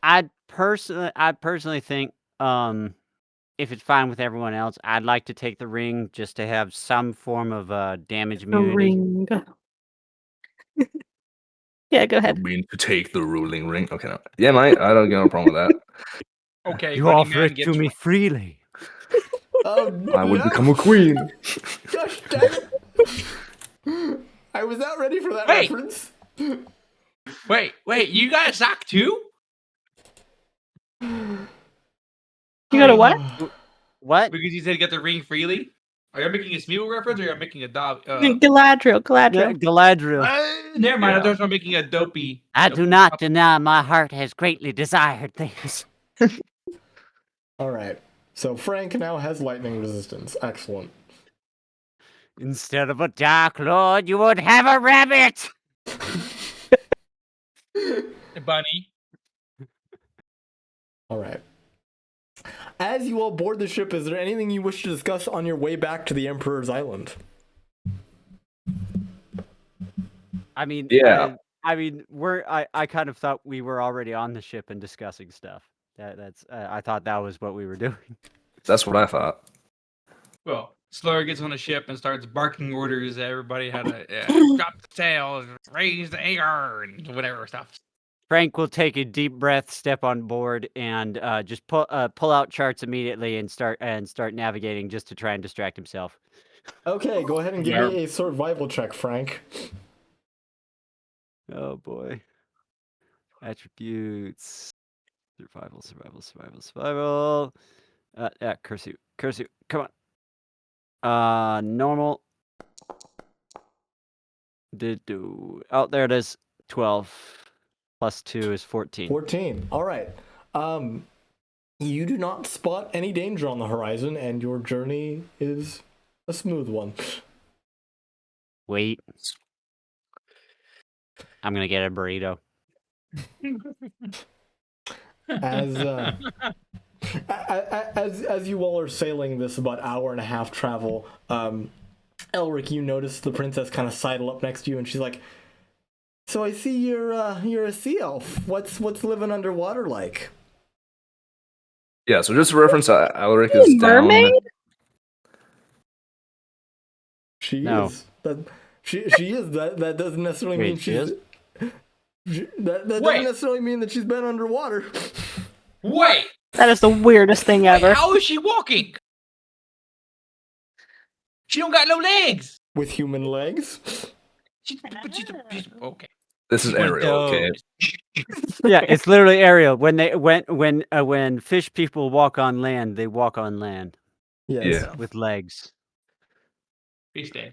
I'd personally think, if it's fine with everyone else, I'd like to take the ring just to have some form of damage The immunity. ring. Yeah, go You ahead. mean to take the ruling ring? Okay, no. Yeah, mate. I don't get no problem with that. Okay, You buddy offer man it gets to me freely. Oh, I would no. become a queen. Gosh dang it! I was not ready for that Wait. reference. Wait, you got a sock too? You got a what? What? Because you said you get the ring freely? Are you making a Smeagol reference or are you making a dog? Galadriel. Galadriel. Never mind, I Yeah. thought you were making a dopey. I do not deny my heart has greatly desired things. All right. So Frank now has lightning resistance. Excellent. Instead of a Dark Lord, you would have a rabbit. Bunny. All right. As you all board the ship, is there anything you wish to discuss on your way back to the Emperor's Island? I mean, Yeah. I kind of thought we were already on the ship and discussing stuff. I thought that was what we were doing. That's what I thought. Well, Slur gets on a ship and starts barking orders. Everybody had to drop the sails, raise the anchor, and whatever stuff. Frank will take a deep breath, step on board, and just pull out charts immediately and start navigating just to try and distract himself. Okay, go ahead and give me a survival check, Frank. Oh boy. Attributes. Survival. Curse you. Come on. Normal. Oh, there it is. 12. Plus 2 is 14. 14. All right. You do not spot any danger on the horizon, and your journey is a smooth one. Wait. I'm gonna get a burrito. As you all are sailing this about hour and a half travel, Elerich, you notice the princess kind of sidle up next to you, and she's like, "So I see you're a sea elf. What's living underwater like?" Yeah, so just a reference, Elerich is Mermaid? down. She No. is. She is. That doesn't necessarily mean Wait, she she's. is? That doesn't Wait. necessarily mean that she's been underwater. Wait, That is the weirdest thing ever. how is she walking? She don't got no legs. With human legs. She's okay. This is She's one of Ariel, okay? those. Yeah, it's literally Ariel. When fish people walk on land, they walk on land Yes. Yeah. with legs. Feast day.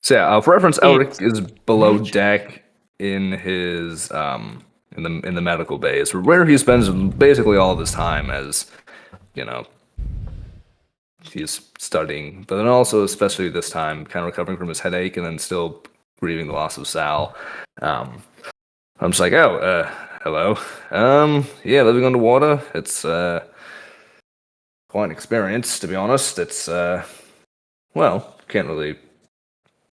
So yeah, for reference, Elerich It's is below nature. deck in his in the medical bays, where he spends basically all of his time as, you know, he's studying, but then also especially this time, kind of recovering from his headache and then still grieving the loss of Sal. I'm just like, hello. Yeah, living underwater, it's quite an experience, to be honest. It's well, can't really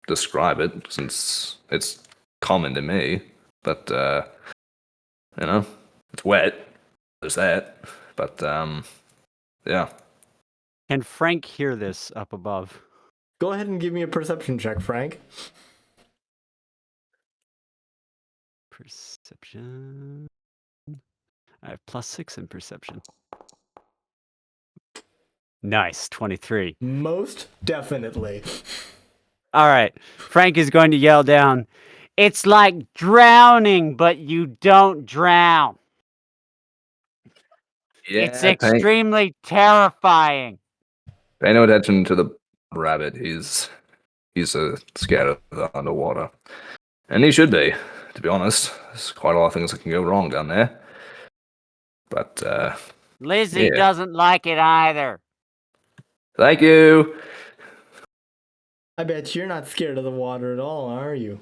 describe it since it's common to me, but you know, it's wet. There's that, but yeah. Can Frank hear this up above? Go ahead and give me a perception check, Frank. Perception. I have +6 in perception. Nice, 23. Most definitely. All right, Frank is going to yell down, "It's like drowning, but you don't drown." Yeah, It's extremely terrifying. pay no attention to the rabbit. He's scared of the underwater, and he should be. To be honest, there's quite a lot of things that can go wrong down there. But Lizzie yeah. doesn't like it either. Thank you. I bet you're not scared of the water at all, are you?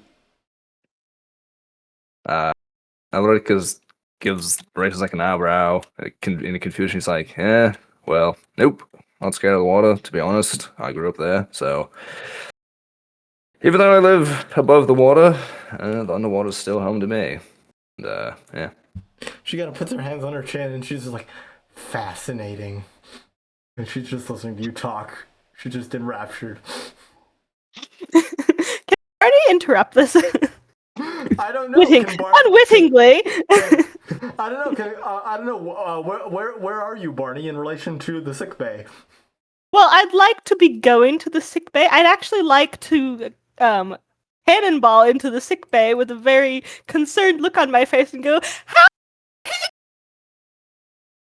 Elerich gives raises like an eyebrow in confusion. He's like, well, nope, not scared of the water. To be honest, I grew up there, so even though I live above the water, the underwater's still home to me. And yeah. She kind of puts her hands on her chin and she's just like, fascinating. And she's just listening to you talk. She's just enraptured. Can I already interrupt this? I don't know. Unwittingly. I don't know. I don't know. Where are you, Barney, in relation to the sick bay? Well, I'd like to be going to the sick bay. I'd actually like to cannonball into the sick bay with a very concerned look on my face and go, "How?"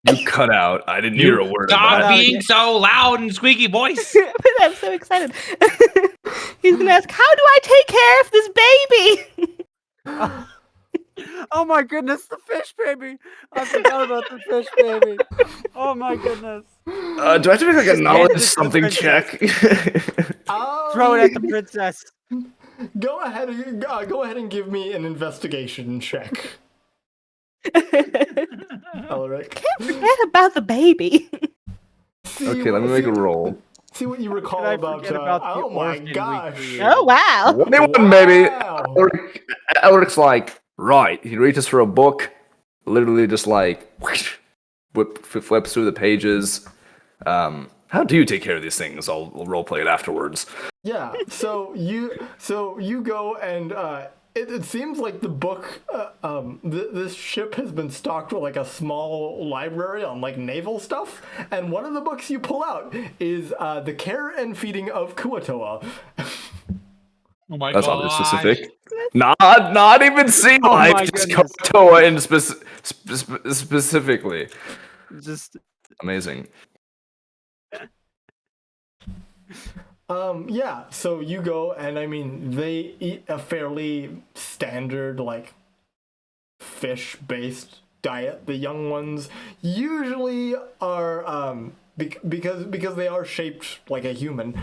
You cut out. I didn't hear a word of Stop that. being so loud and squeaky voice. I'm so excited. He's gonna ask, "How do I take care of this baby?" Oh my goodness, the fish baby! I forgot about the fish baby. Oh my goodness. Do I have to make like a knowledge something check? Throw it at the princess. Go ahead and give me an investigation check, Elerich. Can't forget about the baby. Okay, let me make a roll. See what you recall Did I about. forget about the Oh my orphan we gosh! created? Oh wow. 21, baby. Wow. Elrich's like, right. He reaches for a book, literally just like flips through the pages. How do you take care of these things? I'll role play it afterwards. Yeah. So you go and it seems like the book. This ship has been stocked with like a small library on like naval stuff, and one of the books you pull out is The Care and Feeding of Kuatoa. Oh my That's god. oddly specific. Not even sea Oh my life, just goodness. Kotoa in specifically. Just Amazing. Yeah, so you go, and I mean, they eat a fairly standard, like, fish-based diet. The young ones usually are, because they are shaped like a human,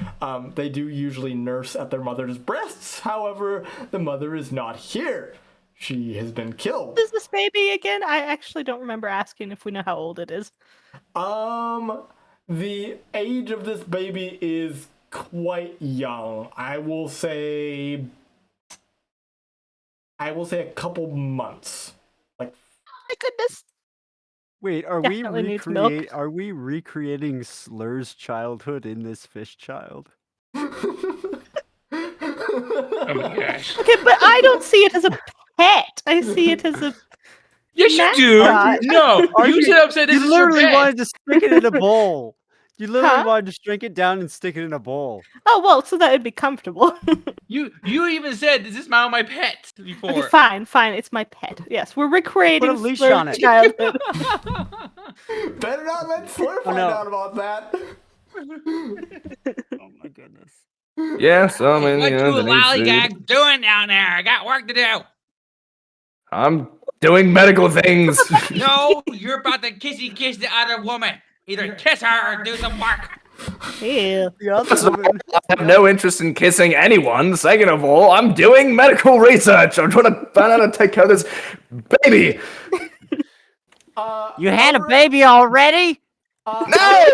they do usually nurse at their mother's breasts. However, the mother is not here. She has been killed. What is this baby again? I actually don't remember asking if we know how old it is. The age of this baby is quite young. I will say a couple months. Like, My goodness. wait, Definitely needs milk. are we recreating Slur's childhood in this fish child? Oh my gosh. Okay, but I don't see it as a pet. I see it as a Yes, you do. mascot. No, you said upset. This You is your literally pet. wanted to stick it in a bowl. You literally Huh? wanted to shrink it down and stick it in a bowl. Oh well, so that would be comfortable. You even said, "Is this my pet?" Before. Okay, fine. It's my pet. Yes, we're recreating Put a leash Slur's on it. childhood. better not let Slur find no. out about that. Oh my goodness. Yeah, so I mean, What you you know, they need food. lollygags doing down there? I got work to do. I'm doing medical things. No, you're about to kiss the other woman. Either kiss her or do some work. Ew. The other First of woman. all, I have no interest in kissing anyone. Second of all, I'm doing medical research. I'm trying to find out how to take care of this baby. You had a baby already? No!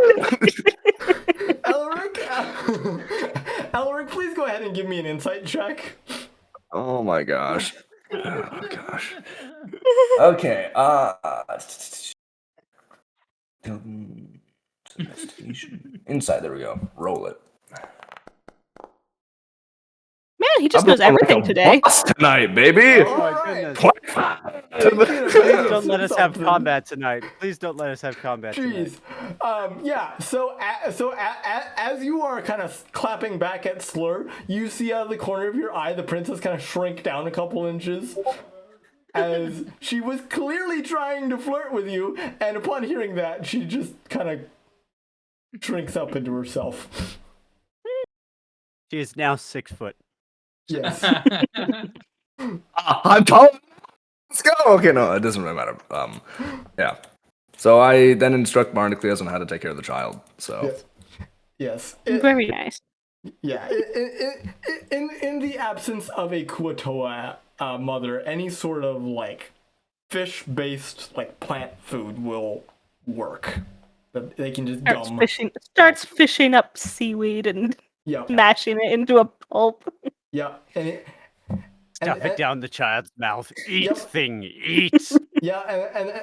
Elerich, please go ahead and give me an insight check. Oh my gosh. Oh gosh. Okay. Investigation. Inside. There we go. Roll it. Man, he just I'm knows looking like everything a today. boss tonight, baby. Oh my Alright. goodness. Please don't let us have combat tonight. Please don't let us have combat tonight. Jeez. Yeah. So as you are kind of clapping back at Slur, you see out of the corner of your eye the princess kind of shrink down a couple inches. as she was clearly trying to flirt with you, and upon hearing that, she just kind of shrinks up into herself. She is now 6 foot. Yes. I'm tall. Let's go. Okay, no, it doesn't really matter. Yeah. So I then instruct Barnacles on how to take care of the child. So Yes. Very nice. Yeah. In the absence of a Kuatoa mother, any sort of like fish-based like plant food will work. They can just gum. Starts fishing up seaweed and Yeah. mashing it into a pulp. Yeah. Stuff it down the child's mouth. Eat, Yep. thing, eat. Yeah,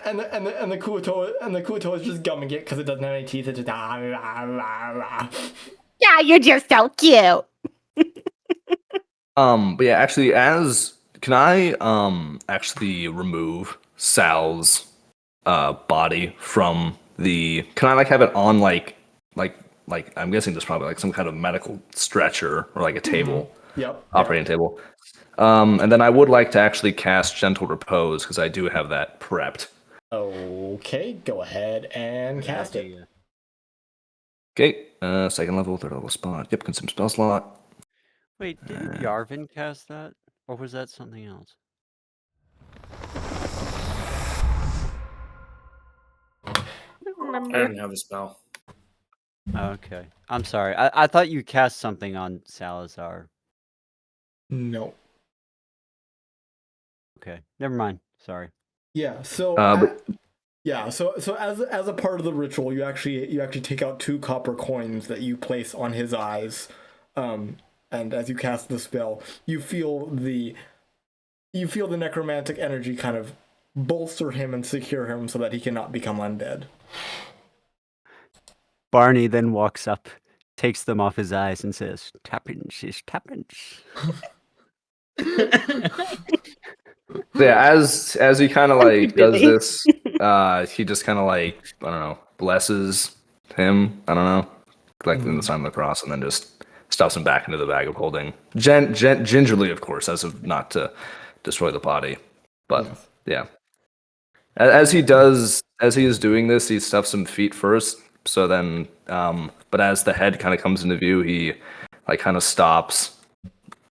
and the Kuatoa is just gumming it because it doesn't have any teeth. It's just Yeah, you're just so cute. But yeah, actually, can I actually remove Sal's body from the? Can I like have it on like I'm guessing there's probably like some kind of medical stretcher or like a table, Yep. operating table. And then I would like to actually cast Gentle Repose because I do have that prepped. Okay, go ahead and cast it. Okay, second level, third level spot. Yep, consume spell slot. Wait, didn't Yarvin cast that? Or was that something else? I didn't have a spell. Okay. I'm sorry. I thought you cast something on Salazar. No. Okay. Never mind. Sorry. Yeah. So. So as a part of the ritual, you actually take out 2 copper coins that you place on his eyes, and as you cast the spell, you feel the necromantic energy kind of bolster him and secure him so that he cannot become undead. Barney then walks up, takes them off his eyes, and says, "Tuppence is tuppence." Yeah, as he kind of like does this, he just kind of like, I don't know, blesses him. I don't know, collecting the sign of the cross, and then just stuffs him back into the bag of holding. Gingerly, of course, as of not to destroy the body. But yeah, as he is doing this, he stuffs some feet first. So then, but as the head kind of comes into view, he like kind of stops,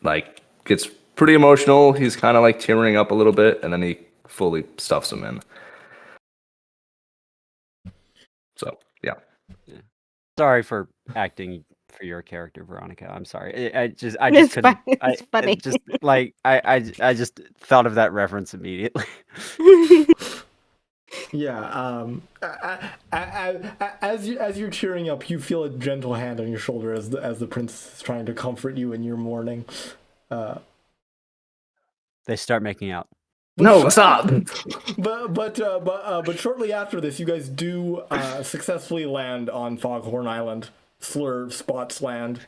like gets pretty emotional. He's kind of like tearing up a little bit, and then he fully stuffs him in. So yeah. Sorry for acting for your character, Veronica. I'm sorry. I just It's couldn't. It's funny. Just like I just thought of that reference immediately. Yeah. As you're cheering up, you feel a gentle hand on your shoulder as the prince is trying to comfort you in your mourning. They start making out. No, stop. But shortly after this, you guys do successfully land on Foghorn Island. Slur spots land.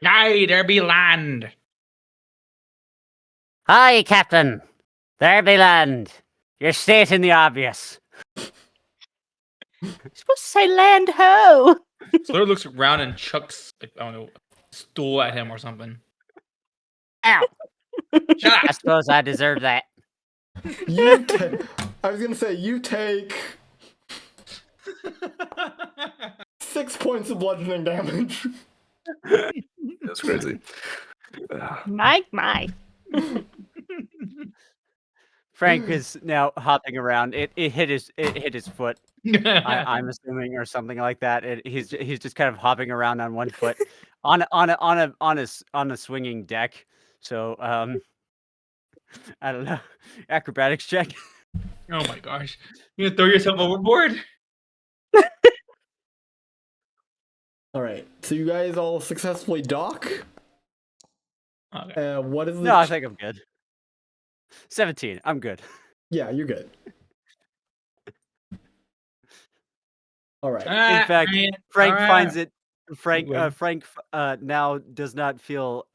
Aye, there be land. Hi, Captain. There be land. You're stating the obvious. You're supposed to say land ho. Slur looks around and chucks, like, I don't know, a stool at him or something. Ow. Shut I up. suppose I deserve that. I was gonna say you take 6 points of bludgeoning damage. That's crazy. My. Frank is now hopping around. It hit his foot. I'm assuming, or something like that. He's just kind of hopping around on one foot on a swinging deck. So I don't know. Acrobatics check. Oh my gosh. You gonna throw yourself overboard? All right, so you guys all successfully dock. Okay. What is the? No, I think I'm good. 17. I'm good. Yeah, you're good. All right. In fact, Frank finds it. Frank Wait. now does not feel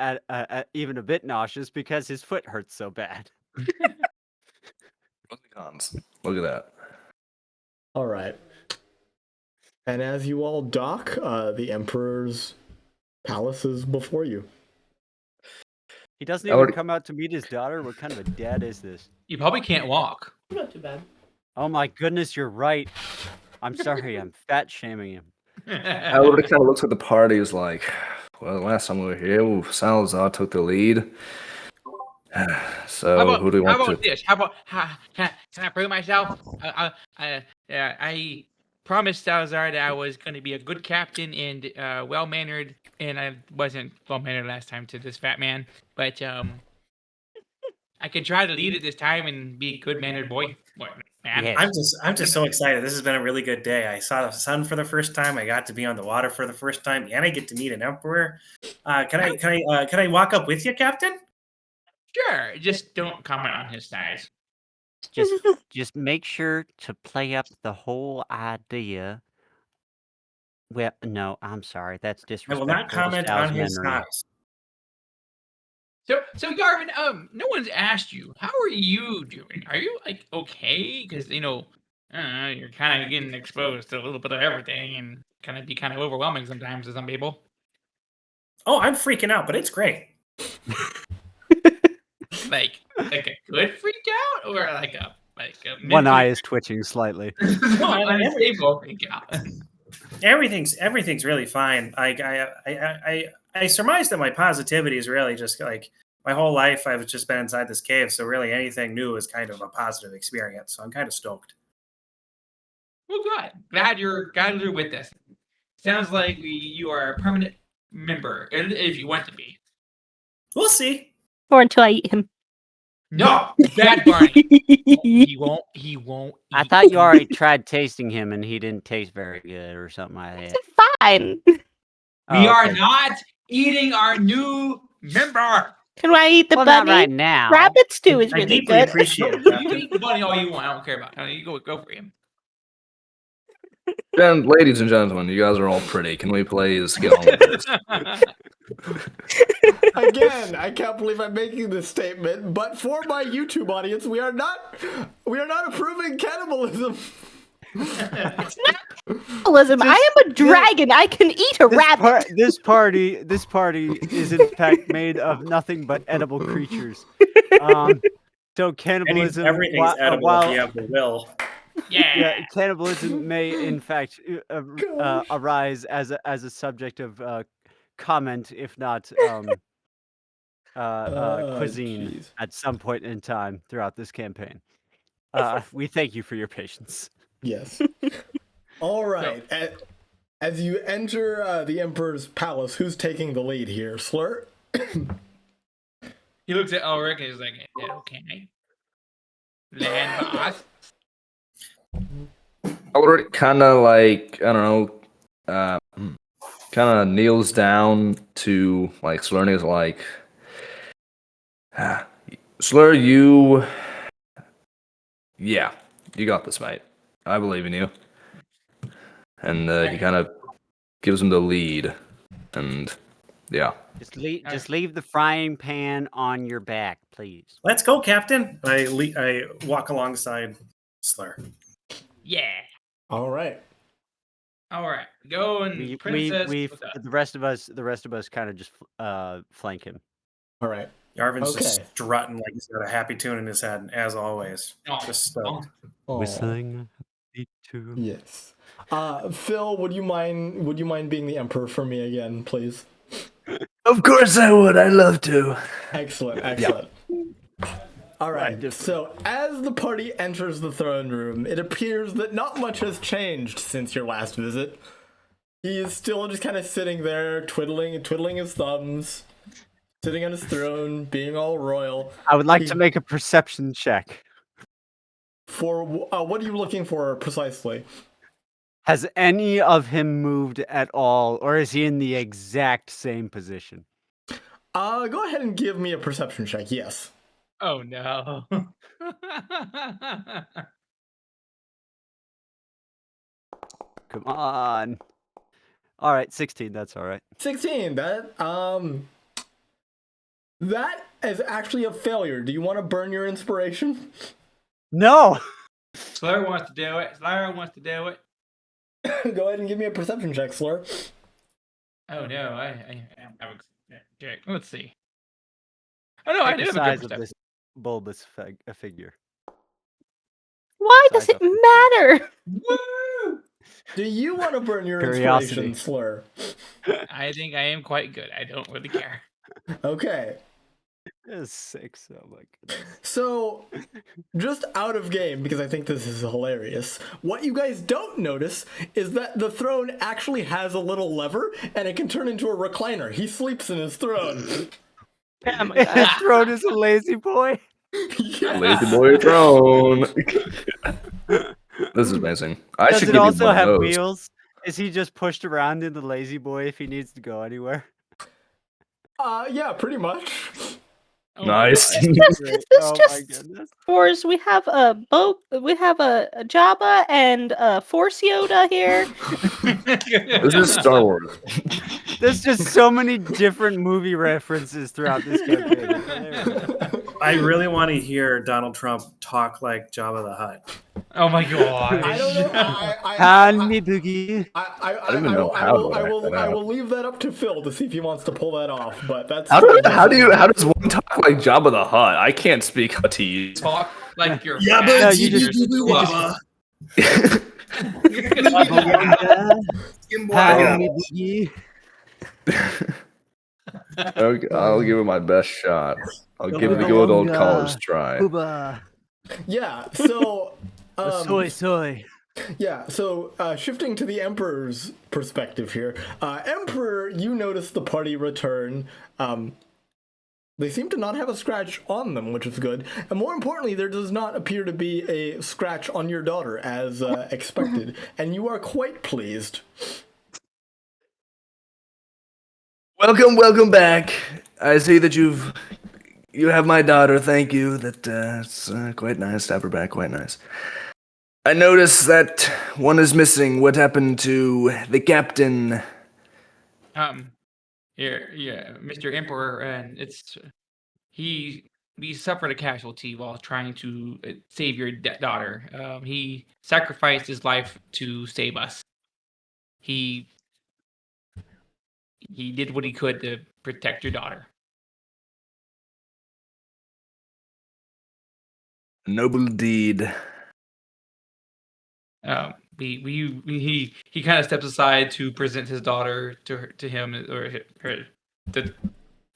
even a bit nauseous because his foot hurts so bad. Look at that. All right. And as you all dock, the Emperor's palace is before you. He doesn't I even would- come out to meet his daughter. What kind of a dad is this? You probably can't walk. Not too bad. Oh my goodness, you're right. I'm sorry, I'm fat shaming him. Alaric kind of looks at the party as like, well, last time we were here, Salazar took the lead. So who do we how want about to? this? Can I prove myself? I promised Salazar that I was going to be a good captain and well mannered, and I wasn't well mannered last time to this fat man. But I can try to lead it this time and be a good mannered boy. Man. Yes. I'm just so excited. This has been a really good day. I saw the sun for the first time. I got to be on the water for the first time, and I get to meet an emperor. Can I walk up with you, Captain? Sure, just don't comment on his size. Just make sure to play up the whole idea. Well, no, I'm sorry. That's I disrespectful. will not to comment Sal's on his memory. size. So Yarvin, no one's asked you. How are you doing? Are you like okay? Because you're kind of getting exposed to a little bit of everything, and be kind of overwhelming sometimes to some people. Oh, I'm freaking out, but it's great. Like a good freak out, or like a One eye is twitching slightly. unstable freak out. Everything's really fine. I surmise that my positivity is really just like my whole life I've just been inside this cave, so really anything new is kind of a positive experience. So I'm kind of stoked. Well, good. Glad you're with us. Sounds like you are a permanent member, if you want to be. We'll see. Or until I eat him. No, bad Barney. He won't. I eat thought you you. already tried tasting him and he didn't taste very good or something like that. It's fine. We Oh, are okay. not eating our new member. Can I eat the Well, not bunny? right now. Rabbit stew is I really deeply good. appreciate it, You Captain. eat the bunny all you want. I don't care about. You go for him. Then, ladies and gentlemen, you guys are all pretty. Can we please get on with this? Again, I can't believe I'm making this statement, but for my YouTube audience, we are not approving cannibalism. Cannibalism. I am a dragon. I can eat a rabbit. This party is in fact made of nothing but edible creatures. So cannibalism, Everything's edible while if you have the will. Yeah. cannibalism may in fact arise as a subject of comment, if not cuisine, Jeez. at some point in time throughout this campaign. We thank you for your patience. Yes. All right. As you enter the Emperor's palace, who's taking the lead here? Slur? He looks at Elerich and he's like, "Okay, land boss." Alaric kind of like, I don't know, kind of kneels down to like Slur and is like, Slur, yeah, you got this, mate. I believe in you. And he kind of gives him the lead, and yeah. Just leave the frying pan on your back, please. Let's go, Captain. I walk alongside Slur. Yeah. All right. Go and We princess. the rest of us kind of just flank him. All right. Yarvin's just Okay. strutting like he's got a happy tune in his head, as always. Oh, Just stoked. Aw. Whistling happy tune. Yes. Phil, would you mind being the Emperor for me again, please? Of course I would. I'd love to. Excellent. All right, so as the party enters the throne room, it appears that not much has changed since your last visit. He is still just kind of sitting there, twiddling his thumbs, sitting on his throne, being all royal. I would like to make a perception check. For what are you looking for precisely? Has any of him moved at all, or is he in the exact same position? Go ahead and give me a perception check. Yes. Oh no. Come on. All right, 16. That's all right. 16. That is actually a failure. Do you want to burn your inspiration? No. Slur wants to do it. Go ahead and give me a perception check, Slur. Oh no, I have a check. Let's see. Oh no, I Check do the have a good size of perception. this bulbous figure. Why does Size it up the matter? Woo! Do you want to burn your Curiosity. inspiration, Slur? I think I am quite good. I don't really care. Okay. It's 6. Oh my goodness. So, just out of game, because I think this is hilarious, what you guys don't notice is that the throne actually has a little lever, and it can turn into a recliner. He sleeps in his throne. Oh my His god. throne is a lazy boy. Yeah. Lazy boy throne. This is amazing. I Does should it give you also one of have those. wheels? Is he just pushed around in the lazy boy if he needs to go anywhere? Yeah, pretty much. Oh my Nice. God. Is this Oh my just goodness. Force? We have a we have a Jabba and a Force Yoda here. This is Star Wars. There's just so many different movie references throughout this campaign. It's hilarious. I really want to hear Donald Trump talk like Jabba the Hutt. Oh my God. I don't know. Hand me boogie. I don't even know how to act that I out. will leave that up to Phil to see if he wants to pull that off. But that's How does one talk like Jabba the Hutt? I can't speak Huttese. Talk like you're Yeah, No, but you just- Hand me boogie. Okay, I'll give it my best shot. I'll give it a good old college try. Booba. Yeah. So. Soy. Yeah, so shifting to the Emperor's perspective here. Emperor, you notice the party return. They seem to not have a scratch on them, which is good. And more importantly, there does not appear to be a scratch on your daughter, as expected. And you are quite pleased. Welcome back. I see that you have my daughter. Thank you. It's quite nice to have her back. Quite nice. I noticed that one is missing. What happened to the captain? Yeah, Mr. Emperor, and we suffered a casualty while trying to save your daughter. He sacrificed his life to save us. He did what he could to protect your daughter. Noble deed. He kind of steps aside to present his daughter to him, or the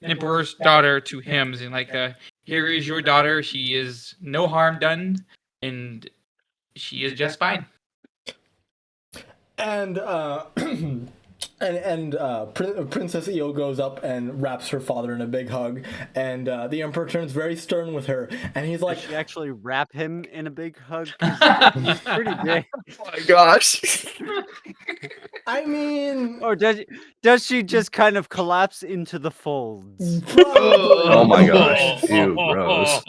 Emperor's daughter to him, and like, here is your daughter. She is no harm done, and she is just fine. And Princess Eeo goes up and wraps her father in a big hug, and the Emperor turns very stern with her, and he's like, Does she actually wrap him in a big hug? 'Cause he's pretty big. Oh my gosh. I mean, Or does she just kind of collapse into the folds? Oh my gosh. Ew, gross.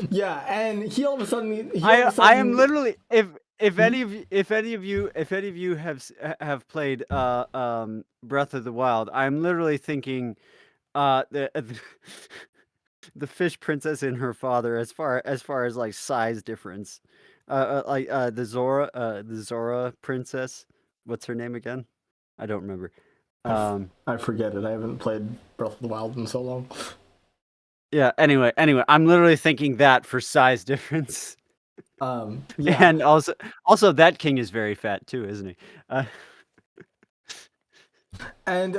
Yeah, and he all of a sudden, I am literally if any of you have played Breath of the Wild, I'm literally thinking the fish princess and her father as far as like size difference. Like the Zora princess. What's her name again? I don't remember. I forget it. I haven't played Breath of the Wild in so long. Yeah, anyway, I'm literally thinking that for size difference. Yeah. And also that king is very fat too, isn't he? And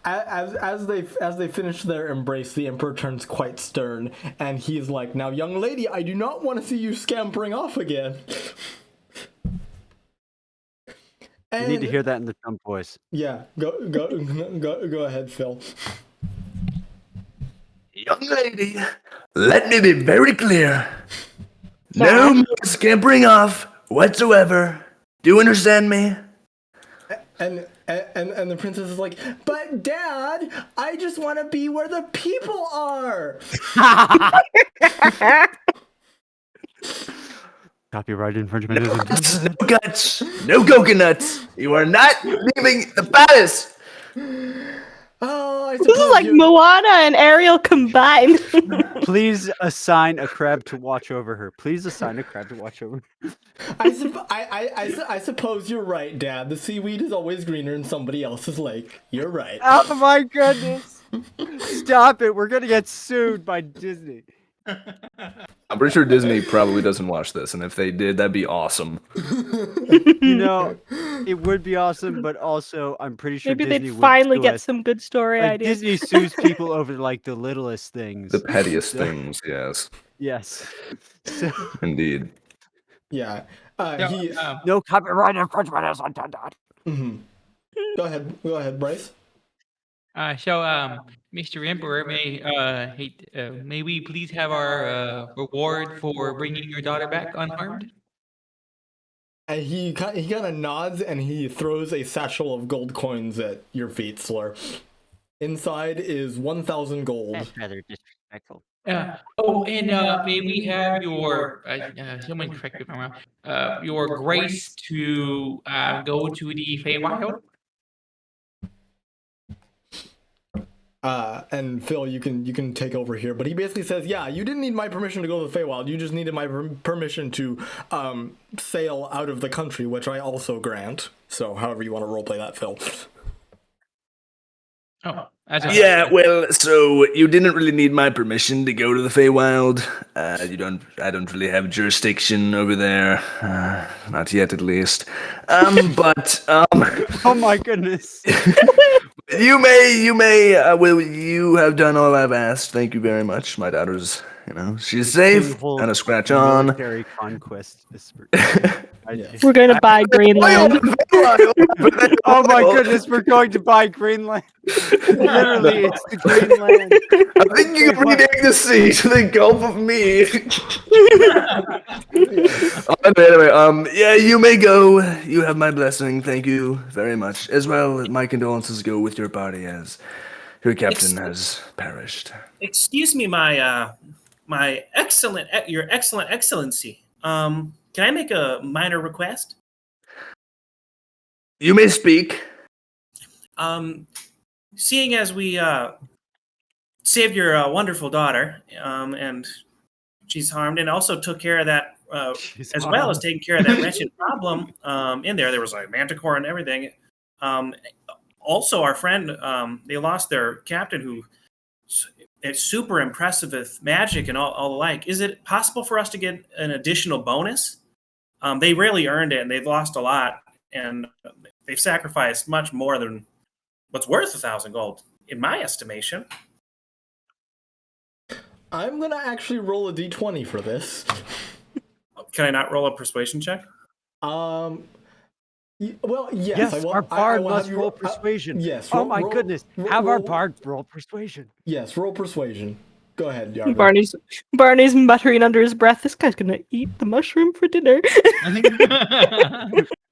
as they finish their embrace, the Emperor turns quite stern, and he's like, "Now, young lady, I do not want to see you scampering off again." You need to hear that in the Trump voice. Yeah, go ahead, Phil. Young lady, let me be very clear. No more scampering off whatsoever. Do you understand me? And the princess is like, "But Dad, I just want to be where the people are." Copyright infringement isn't. No guts, no coconuts. You are not leaving the palace. Oh, I This is like Moana and Ariel combined. Please assign a crab to watch over her. Please assign a crab to watch over her. I suppose you're right, Dad. The seaweed is always greener in somebody else's lake. You're right. Oh my goodness. Stop it. We're going to get sued by Disney. I'm pretty sure Disney probably doesn't watch this, and if they did, that'd be awesome. You know, it would be awesome, but also I'm pretty sure Maybe Disney they'd would finally sue get us. some good story Like, ideas. Disney sues people over like the littlest things. The pettiest So- things, yes, Yes. So indeed. Yeah. No, He. no copyright infringement is intended. Mhm. Go ahead, Bryce. Mr. Emperor, may we please have our reward for bringing your daughter back unharmed? And he kind of nods and he throws a satchel of gold coins at your feet, Slur. Inside is 1,000 gold. That's rather disrespectful. May we have your someone correct me if I'm wrong. Your grace to go to the Feywild. And Phil, you can take over here. But he basically says, yeah, you didn't need my permission to go to the Feywild. You just needed my permission to sail out of the country, which I also grant. So however you want to roleplay that, Phil. Oh, that's Yeah, well, so you didn't really need my permission to go to the Feywild. I don't really have jurisdiction over there, not yet, at least. Oh my goodness. You may. Well, you have done all I've asked. Thank you very much. My daughter's, she's safe. Painful Not a scratch on. military conquest. We're going to buy Greenland. Oh my goodness, we're going to buy Greenland. Literally, it's the Greenland. I think you can rename the sea to the Gulf of Me. Anyway, yeah, you may go. You have my blessing. Thank you very much. As well, my condolences go with your party as your captain has perished. Excuse me, your excellent excellency. Can I make a minor request? You may speak. Seeing as we saved your wonderful daughter, and she's harmed, and also took care of that, as well as taking care of that wretched problem in there. There was like manticore and everything. Also, our friend, they lost their captain, who is super impressive with magic and all the like. Is it possible for us to get an additional bonus? They really earned it, and they've lost a lot, and they've sacrificed much more than what's worth 1,000 gold, in my estimation. I'm gonna actually roll a d20 for this. Can I not roll a persuasion check? Well, yes. Yes, our bard must roll persuasion. persuasion. Yes. Oh my goodness. Have our bard roll persuasion. Yes, roll persuasion. Go ahead, Yarvin. Barney's muttering under his breath, this guy's going to eat the mushroom for dinner.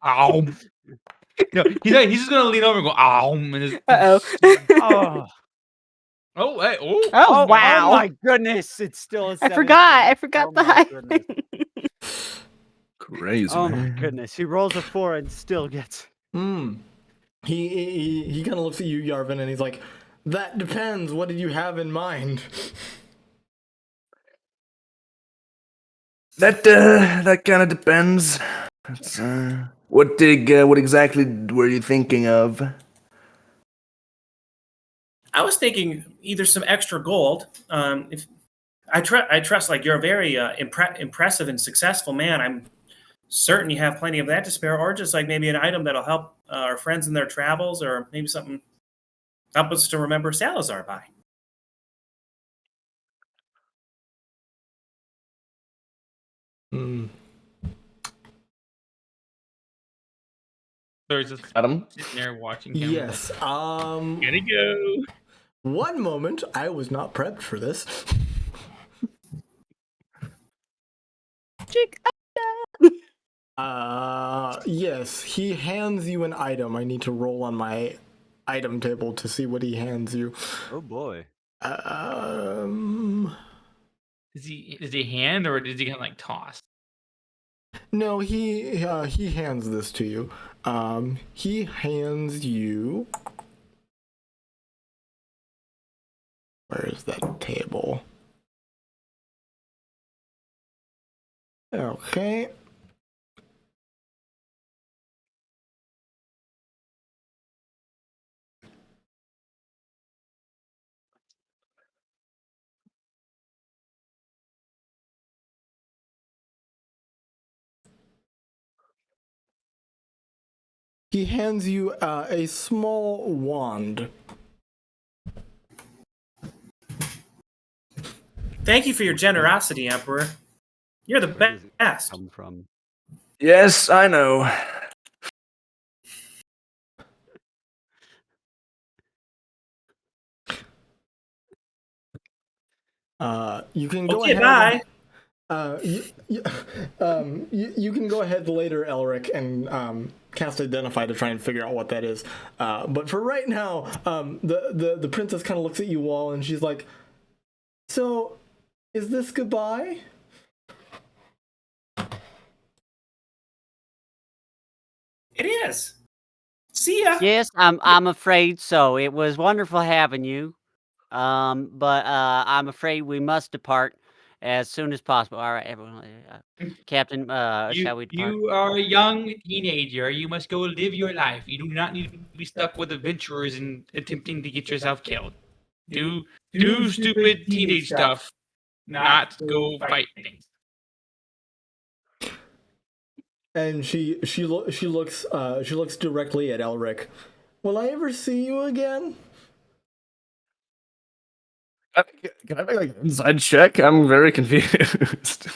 Ow. No, he's just gonna lean over and go ow. Uh-oh. Oh, hey, Oh, wow. Oh my goodness. It's still a 17. I forgot Oh the my high. goodness. Crazy. Oh my goodness. He rolls a 4 and still gets. He kind of looks at you, Yarvin, and he's like, "That depends. What did you have in mind?" That kind of depends. What exactly were you thinking of? I was thinking either some extra gold. If I trust, like, you're a very impressive and successful man. I'm certain you have plenty of that to spare, or just like maybe an item that'll help our friends in their travels, or maybe something help us to remember Salazar by. There's just Adam? sitting there watching him. Yes. Gotta go. One moment. I was not prepped for this. Yes. He hands you an item. I need to roll on my item table to see what he hands you. Oh boy. Is he hand or does he kind of like toss? No, he hands this to you. He hands you. Where is that table? Okay. He hands you a small wand. Thank you for your generosity, Emperor. You're the Where does it best. come from? Yes, I know. You can go Okay, ahead. bye. You can go ahead later, Elerich, and cast Identify to try and figure out what that is. But for right now, the princess kind of looks at you all, and she's like, "So, is this goodbye?" It is. See ya. Yes, I'm afraid so. It was wonderful having you. But I'm afraid we must depart as soon as possible. All right, everyone. Captain, shall we depart? You are a young teenager. You must go live your life. You do not need to be stuck with adventurers and attempting to get yourself killed. Do stupid teenage stuff, not go fight things. And she looks directly at Elerich. Will I ever see you again? Can I make like an inside check? I'm very confused.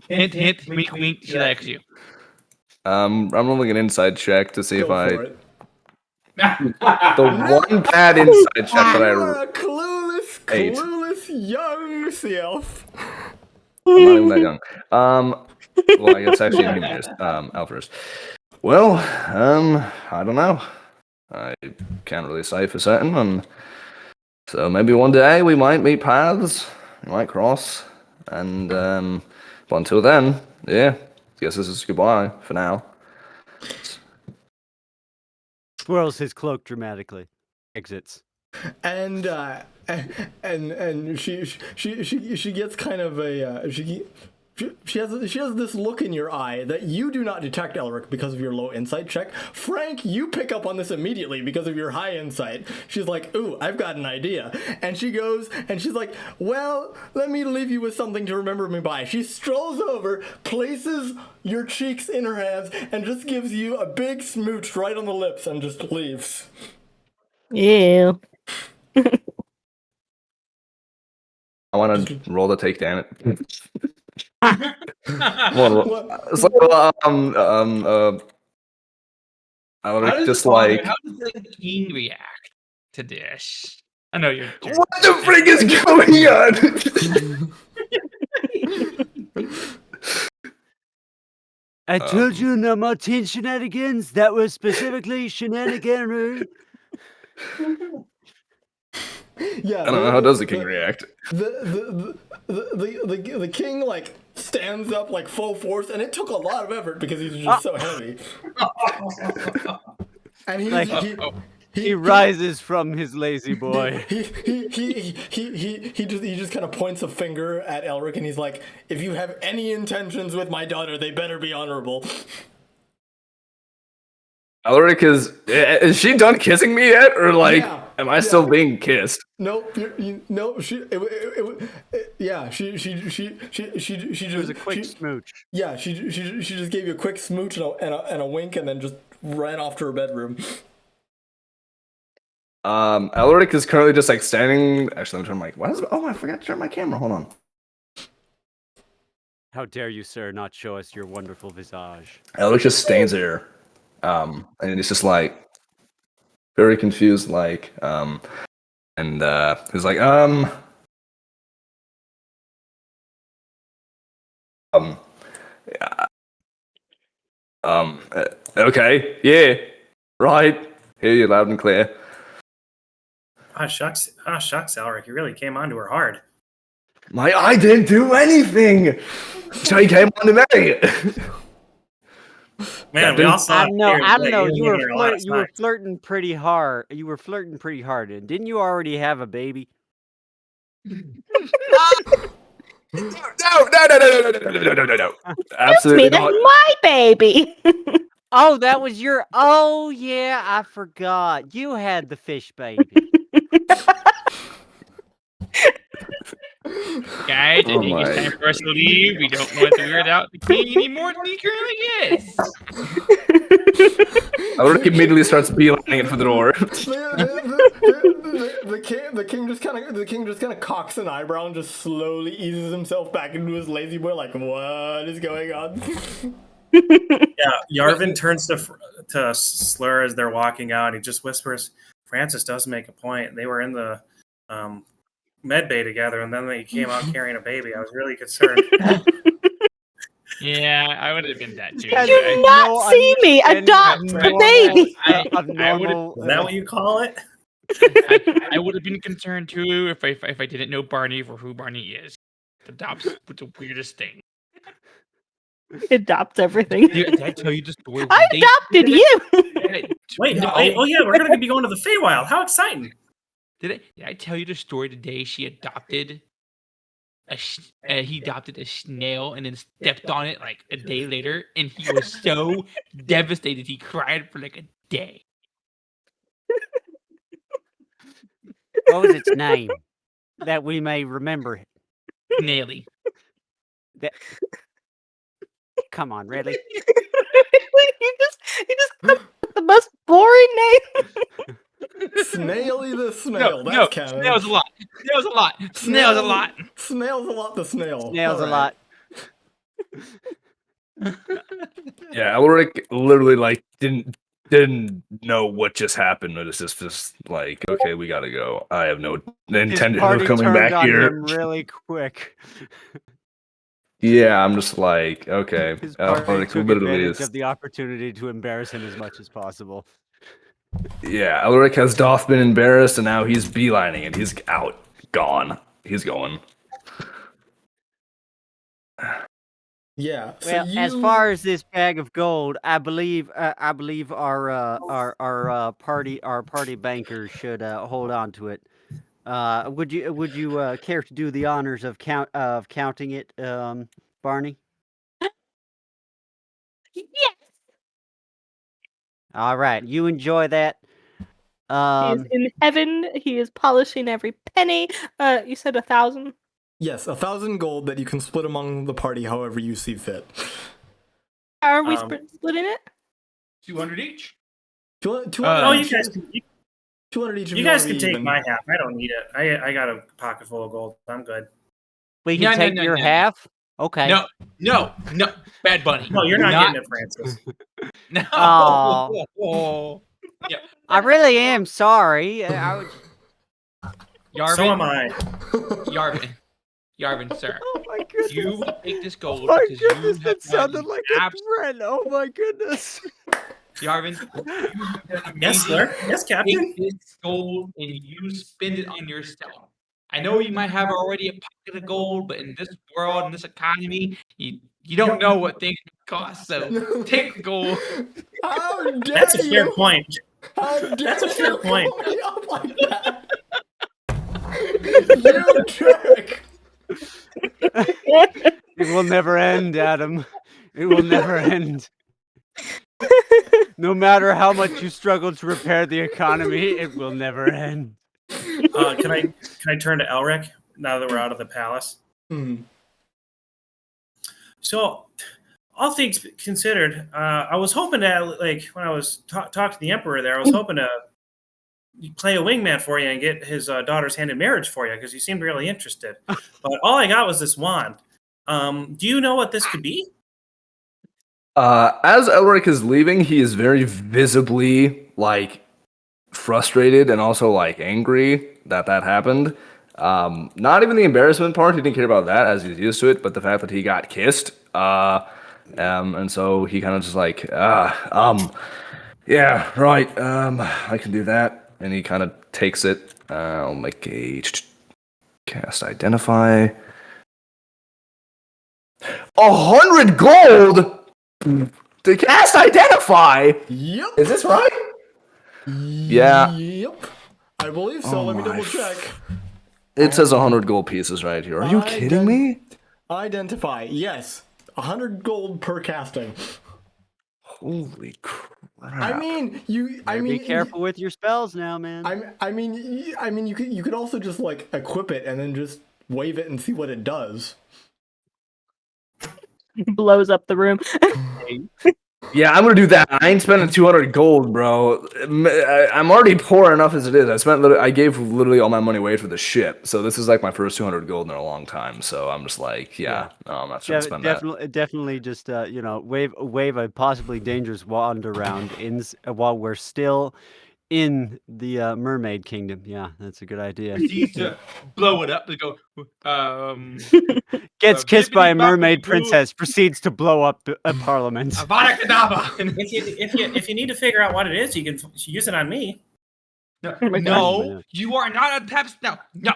Hint, hint, wink, wink. She likes you. I'm rolling an inside check to see Go if I. for it. The one bad inside check that You are I. a Eight. clueless young self. I'm not even that young. Well, I guess actually in human years. Alvarez. Well, I don't know. I can't really say for certain, and so maybe one day we might meet paths, we might cross, and but until then, yeah, I guess this is goodbye for now. Twirls his cloak dramatically. Exits. And she gets kind of a she has this look in your eye that you do not detect, Elerich, because of your low insight check. Frank, you pick up on this immediately because of your high insight. She's like, "Ooh, I've got an idea," and she goes and she's like, "Well, let me leave you with something to remember me by." She strolls over, places your cheeks in her hands, and just gives you a big smooch right on the lips, and just leaves. Yeah. I want to roll the take, damn it. What? It's like, Alaric just like. How does the king react to this? I know you're. What the frick is going on? I told you no more teen shenanigans. That was specifically shenaniganery. Yeah, I don't know, how does the king react? The king like stands up like full force, and it took a lot of effort because he's just so heavy. And he rises from his lazy boy. He just kind of points a finger at Elerich, and he's like, "If you have any intentions with my daughter, they better be honorable." Alaric is she done kissing me yet, or like, Yeah, am I still being kissed? Nope, no, she just It was a quick smooch. Yeah, she just gave you a quick smooch and a wink, and then just ran off to her bedroom. Alaric is currently just like standing. Actually, let me turn my. I forgot to turn my camera. Hold on. How dare you, sir, not show us your wonderful visage? Alaric just stands there, and he's just like very confused, like, and he's like, okay, yeah, right, hear you loud and clear. Ah, shucks, Alric, you really came onto her hard. I didn't do anything. She came on to me. Man, we all saw. I don't know. You were giving her a lot of signs. flirting pretty hard. You were flirting pretty hard, and didn't you already have a baby? No. Absolutely That's not. my baby. Oh, that was your. Oh yeah, I forgot. You had the fish baby. Guys, I Oh think it's my. time for us to leave. We don't want to weird out the king any more than he currently is. Elerich immediately starts beelining it for the door. The king just kind of cocks an eyebrow and just slowly eases himself back into his lazy boy, like, what is going on? Yeah, Yarvin turns to Slur as they're walking out. And he just whispers, "Francis does make a point. They were in the med bay together, and then they came out carrying a baby. I was really concerned." Yeah, I would have been that too. You do not see me adopt the baby. I would have. Is that what you call it? I would have been concerned too if I didn't know Barney for who Barney is. Adopts the weirdest thing. Adopts everything. Did I tell you the story? I adopted you. Wait, No. oh yeah, we're gonna be going to the Feywild. How exciting! Did I tell you the story today? She adopted he adopted a snail and then stepped on it like a day later, and he was so devastated he cried for like a day. What was its name? That we may remember it. Snaily. Come on, really? you just come up with the most boring name. Snaily the snail. No, That's canon. snail's a lot. Snail's a lot. Snail's a lot. Snail's a lot. The snail. Snails a lot. Yeah, Elerich literally like didn't know what just happened. It was just like, okay, we gotta go. I have no intention of coming turned back on here. him really quick. Yeah, I'm just like, okay. His party Elerich took literally advantage is. of the opportunity to embarrass him as much as possible. Yeah, Elerich has doth been embarrassed, and now he's beelining it. He's out, gone. He's going. Yeah. So Well, as far as this bag of gold, I believe our party banker should hold on to it. Would you care to do the honors of counting it, Barney? Yes. All right, you enjoy that. He is in heaven. He is polishing every penny. You said 1,000. Yes, 1,000 gold that you can split among the party however you see fit. How are we splitting it? 200 each. 200 Oh, each. you guys can. 200 each. If You wanna guys be can take even. my half. I don't need it. I got a pocket full of gold. I'm good. We can take your half. Okay. No, Bad Bunny. No, you're not getting it, Francis. No. Oh. Yeah. I really am sorry. Yarvin, So am I. Yarvin, sir. Oh my goodness. You take this gold My because goodness, you that have sounded like a abs- threat. Oh my goodness. Yarvin, Yes, sir. Yes, Captain. take this gold and you spend it on yourself. I know you might have already a pocket of gold, but in this world, in this economy, you don't know what things cost. So take the gold. How dare That's a fair you? point. How dare That's a fair you point. call me up like that? You jerk! It will never end, Adam. It will never end. No matter how much you struggle to repair the economy, it will never end. Can I turn to Elerich now that we're out of the palace? So, all things considered, I was hoping to, like, when I was talking to the Emperor there, I was hoping to play a wingman for you and get his daughter's hand in marriage for you because you seemed really interested. But all I got was this wand. Do you know what this could be? As Elerich is leaving, he is very visibly like frustrated and also like angry that happened. Not even the embarrassment part; he didn't care about that as he's used to it. But the fact that he got kissed, and so he kind of just like, yeah, right, I can do that, and he kind of takes it. I'll make a cast identify. 100 gold. To cast identify. Yep. Is this right? Yeah. Yep. I believe so. Let me double check. It says 100 gold pieces right here. Are you kidding me? Identify. Yes. 100 gold per casting. Holy crap. I mean, Be careful with your spells now, man. I mean, you could also just like equip it and then just wave it and see what it does. Blows up the room. Yeah, I'm gonna do that. I ain't spending 200 gold, bro. I'm already poor enough as it is. I gave literally all my money away for the ship. So this is like my first 200 gold in a long time. So I'm just like, no, I'm not trying to spend that. Definitely just wave a possibly dangerous wand around while we're still in the mermaid kingdom. Yeah, that's a good idea. Proceeds to blow it up to go. Gets kissed by a bippity mermaid boppity boo. princess, proceeds to blow up a parliament. Avada Kedavra. If you need to figure out what it is, you can use it on me. No, Oh my God. no, you are not a tap. No,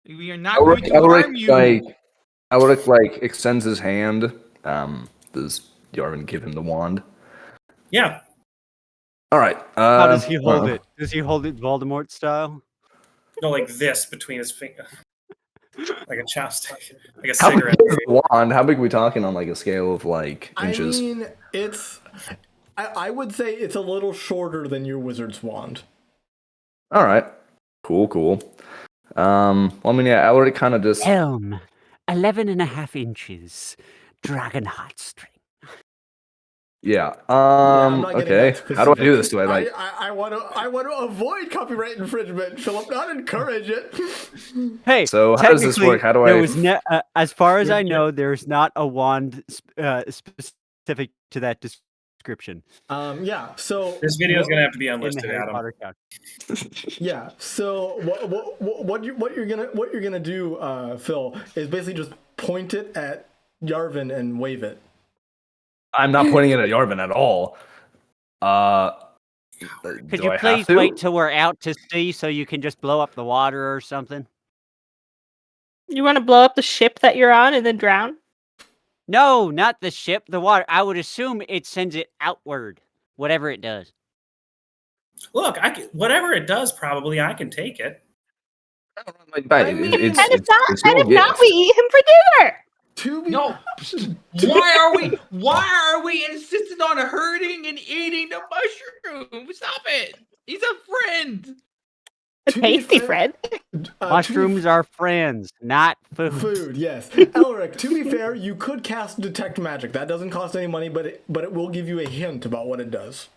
we are not going to harm you. Elerich like extends his hand. Does Yarvin give him the wand? Yeah. All right. How does he hold it? Does he hold it Voldemort style? No, like this between his fingers. Like a chopstick. Like a How big cigarette. is the wand? How big are we talking on like a scale of like inches? I mean, I would say it's a little shorter than your wizard's wand. All right. Cool. Well, I mean, yeah, Elerich kind of just. Helm, 11.5 inches, dragon heartstring. Yeah. I'm not getting Okay. that How do I do this? specific. Do I like? I want to avoid copyright infringement, Philip. Not encourage it. Hey, So how does this technically, work? How do there I? was as far as I know, there's not a wand specific to that description. Yeah. So This video is gonna have to be In the unlisted, Harry Adam. Potter couch. yeah. So what you're gonna do, Phil, is basically just point it at Yarvin and wave it. I'm not pointing it at Yarvin at all. Could do you I have please to? wait till we're out to sea so you can just blow up the water or something? You want to blow up the ship that you're on and then drown? No, not the ship, the water. I would assume it sends it outward, whatever it does. Look, whatever it does, probably I can take it. Like, I mean, it's And if not, it's your and if not, gift. we eat him for dinner. To be No. Why are we insisting on hurting and eating the mushroom? Stop it. He's a friend. A To be tasty fair- friend. Mushrooms are friends, not food. Food, yes. Elerich, to be fair, you could cast Detect Magic. That doesn't cost any money, but it will give you a hint about what it does.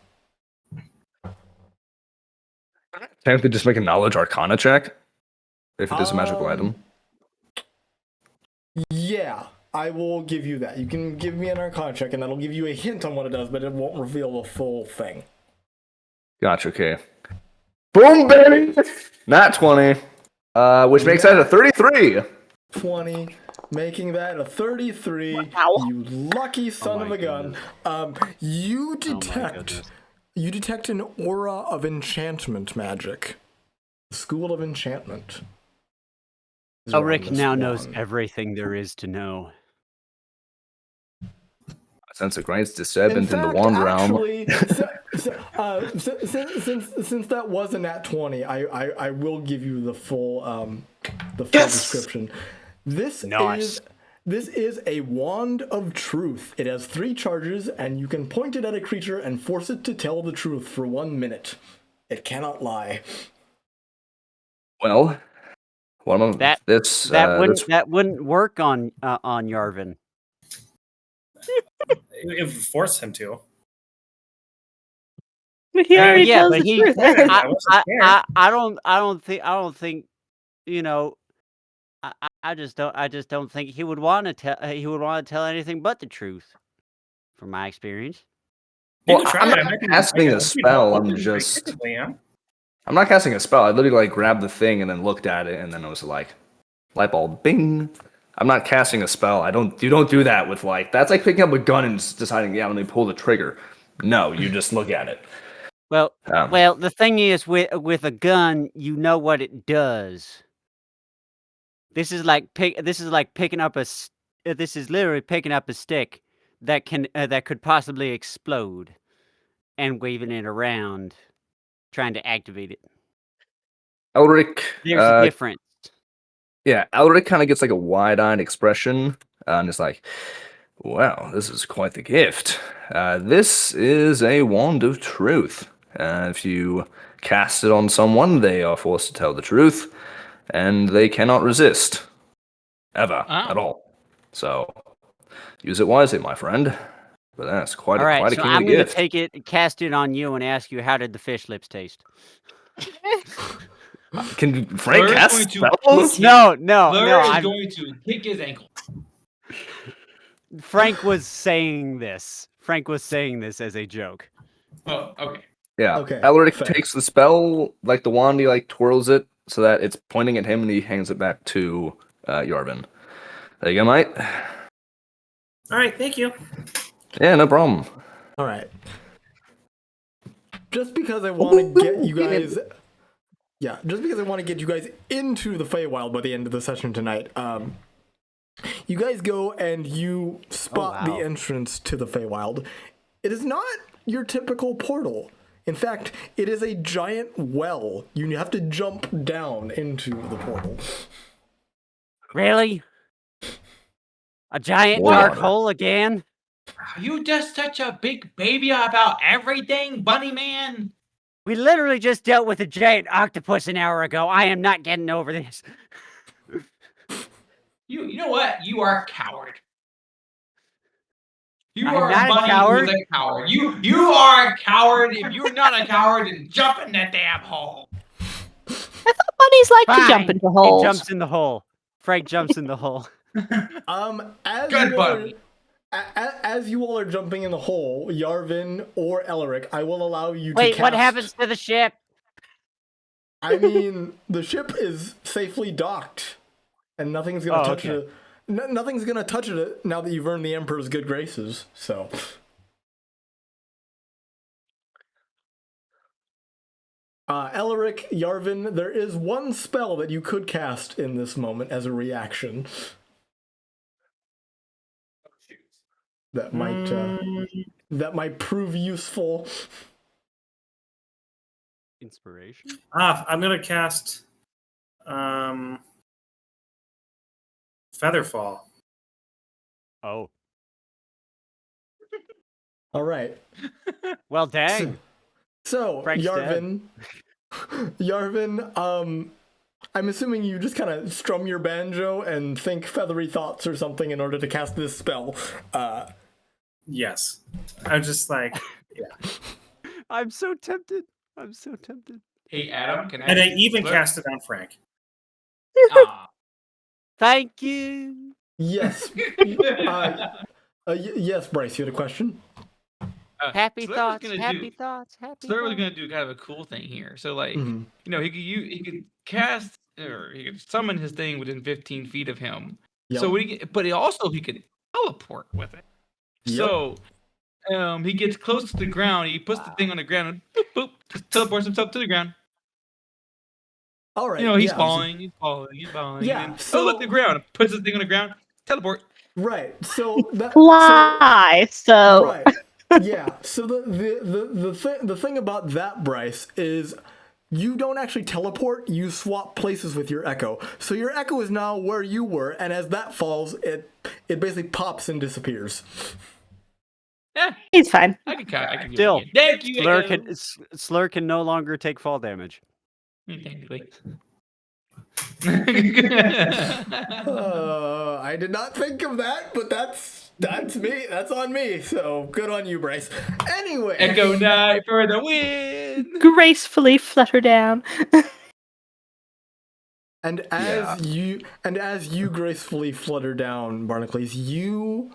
Technically, just make a knowledge arcana check if it is a magical Um, item. Yeah, I will give you that. You can give me an Arcana check, and that'll give you a hint on what it does, but it won't reveal the full thing. Gotcha. Okay. Boom, baby. Not 20. Which makes that a 33. 20, making that a 33. Wow. You lucky son my of a gun. You detect an aura of enchantment magic. School of Enchantment. is around Rick this now knows wand. everything there is to know. Sense of great disturbance in the fact, wand realm. actually, since that was a nat 20, I will give you the full description. This is a wand of truth. It has 3 charges, and you can point it at a creature and force it to tell the truth for 1 minute. It cannot lie. Well, one of That this that wouldn't work on Yarvin. It would force him to. But he already Yeah, tells but the he- truth. I wasn't scared. I don't think you know. I just don't think he would want to tell. He would want to tell anything but the truth, from my experience. You Well, could try I'm it. not I might be- casting I a might be spell, helpful I'm pretty just- quickly, yeah. I'm not casting a spell. I literally like grabbed the thing and then looked at it, and then it was like light bulb, bing. I'm not casting a spell. You don't do that with like that's like picking up a gun and deciding, yeah, let me pull the trigger. No, you just look at it. Well, the thing is, with a gun, you know what it does. This is picking up this is literally picking up a stick that could possibly explode, and waving it around, trying to activate it. Elerich, There's a difference. yeah, Elerich kind of gets like a wide-eyed expression, and it's like, wow, this is quite the gift. This is a wand of truth. If you cast it on someone, they are forced to tell the truth, and they cannot resist. Ever. Oh. At all. So, use it wisely, my friend. But that's quite All a right, quite a so kingly I'm going to gift. take it, cast it on you, and ask you, how did the fish lips taste? Can Frank Slur is cast going to spells? kick- No. Slur is I'm, going to kick his ankle. Frank was saying this. Frank was saying this as a joke. Oh, okay. Yeah. Okay, Elerich fair. takes the spell, like the wand, he like twirls it so that it's pointing at him, and he hands it back to Yarvin. There you go, mate. All right, thank you. Yeah, no problem. All right. Just because I want to get you guys, just because I want to get you guys into the Feywild by the end of the session tonight, you guys go and you spot the entrance to the Feywild. It is not your typical portal. In fact, it is a giant well. You have to jump down into the portal. Really? A giant Wow. dark hole again? Are you just such a big baby about everything, bunny man? We literally just dealt with a giant octopus an hour ago. I am not getting over this. You know what? You are a coward. You I'm are not a a bunny coward. who's a coward. You are a coward. If you're not a coward, then jump in that damn hole. I thought bunnies like to jump Fine. into holes. He jumps in the hole. Frank jumps in the hole. As Good you all are, bunny. as you all are jumping in the hole, Yarvin or Elerich, I will allow you to Wait, cast... what happens to the ship? I mean, the ship is safely docked, and nothing's gonna touch it. Nothing's gonna touch it now that you've earned the Emperor's good graces. So, Elerich, Yarvin, there is one spell that you could cast in this moment as a reaction that might prove useful. Inspiration? I'm gonna cast Featherfall. Oh. All right. Well, dang. So, Frank's Yarvin, I'm assuming you just kind of strum your banjo and think feathery thoughts or something in order to cast this spell. Yes. I'm just like, I'm so tempted. Hey, Adam, can I? and I even Slur? cast it on Frank. Ah. Thank you. Yes. Yes, Bryce, you had a question? Happy Slur was thoughts. gonna Happy do- thoughts. Happy Slur was thoughts. gonna do kind of a cool thing here. So, like, Mhm. you know, he could cast or he could summon his thing within 15 feet of him. Yep. So he could teleport with it. Yep. So he gets close to the ground. He puts the thing on the ground and boop, boop, just teleports himself to the ground. All right. You know, he's yeah, falling. Yeah, And then, so- look, the ground. Puts the thing on the ground. Teleport. Right. So that. Fly. So Right. Yeah. So the thing about that, Bryce, is you don't actually teleport. You swap places with your echo. So your echo is now where you were, and as that falls, it basically pops and disappears. Yeah, he's fine. I can do Still, it again. Thank you. Echo. Slur can no longer take fall damage. Technically. I did not think of that, but that's me. That's on me. So good on you, Bryce. Anyway. Echo Knight for the win. Gracefully flutter down. And as you gracefully flutter down, Barnacles, you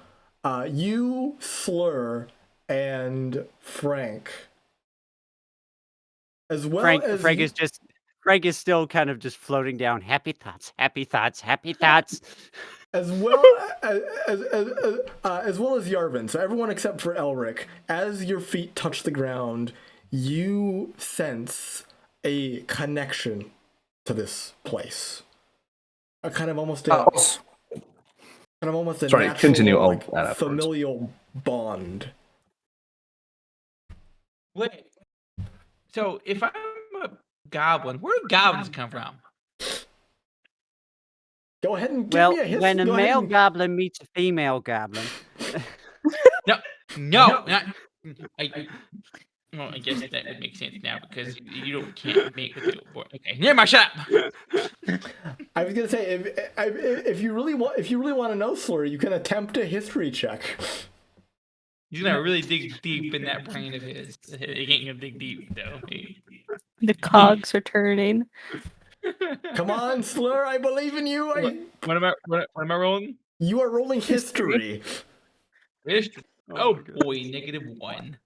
Slur and Frank, as well as Frank is still kind of just floating down. Happy thoughts. Happy thoughts. Happy thoughts. as well as Yarvin. So everyone except for Elerich, as your feet touch the ground, you sense a connection to this place. A kind of almost a Sorry, natural, continue. I'll like, add afterwards. familial bond. Wait. So if I'm a goblin, where do goblins come from? Go ahead and give Well, me a history. when a male goblin meets a female goblin. No, not. Well, I guess that would make sense now because you can't make it. Okay, never mind. Shut up. I was gonna say if you really want to know, Slur, you can attempt a history check. He's gonna really dig deep in that brain of his. He ain't gonna dig deep though. The cogs are turning. Come on, Slur, I believe in you. What am I rolling? You are rolling history. History. Oh boy, -1.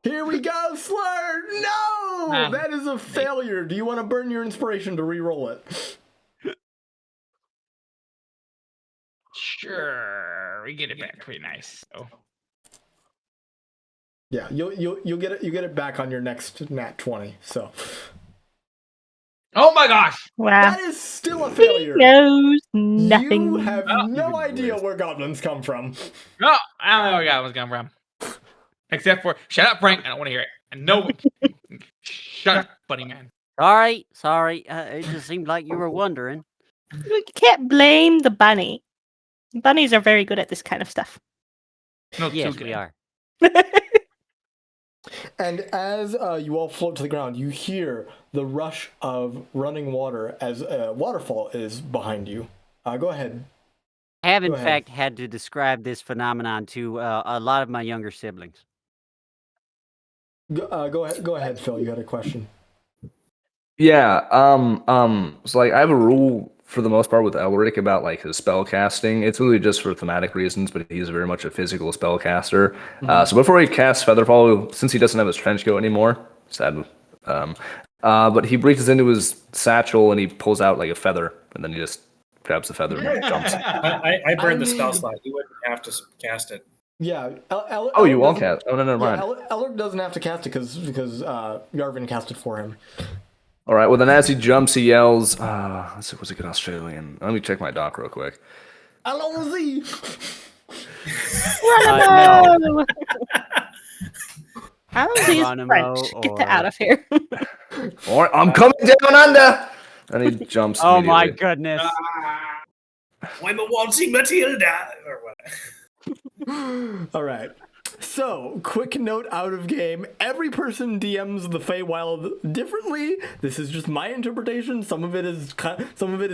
Here we go, Slur! No! That is a failure. Do you want to burn your inspiration to re-roll it? Sure, we get it back pretty nice. So. Yeah, you'll get it back on your next nat 20. So. Oh my gosh! Wow. That is still a failure. He knows nothing. You have no idea where goblins come from. No, I don't know where goblins come from. Except for shut up, Frank. I don't want to hear it. And no, shut up, buddy man. Sorry. It just seemed like you were wondering. You can't blame the bunny. Bunnies are very good at this kind of stuff. No, Yes, we are. And as you all float to the ground, you hear the rush of running water as a waterfall is behind you. Go ahead. I have, in Go ahead. fact, had to describe this phenomenon to a lot of my younger siblings. Go ahead, Phil. You had a question. Yeah. So like I have a rule for the most part with Elerich about like his spell casting. It's really just for thematic reasons, but he's very much a physical spellcaster. So before he casts Featherfall, since he doesn't have his trench coat anymore, sad. But he reaches into his satchel and he pulls out like a feather, and then he just grabs the feather and jumps. I burned the spell slot. You wouldn't have to cast it. Yeah. Oh, you won't cast? Oh, no, never mind. Elerich doesn't have to cast it because Yarvin cast it for him. All right. Well, then as he jumps, he yells, let's see, what's a good Australian? Let me check my doc real quick. Alonzi! Geronimo! Alonzi is Geronimo French. Get that out of here. Or I'm coming down under! And he jumps Oh my immediately. goodness. I'm a waltzing Matilda! Or what? All right. So, quick note out of game. Every person DMs the Feywild differently. This is just my interpretation. Some of it is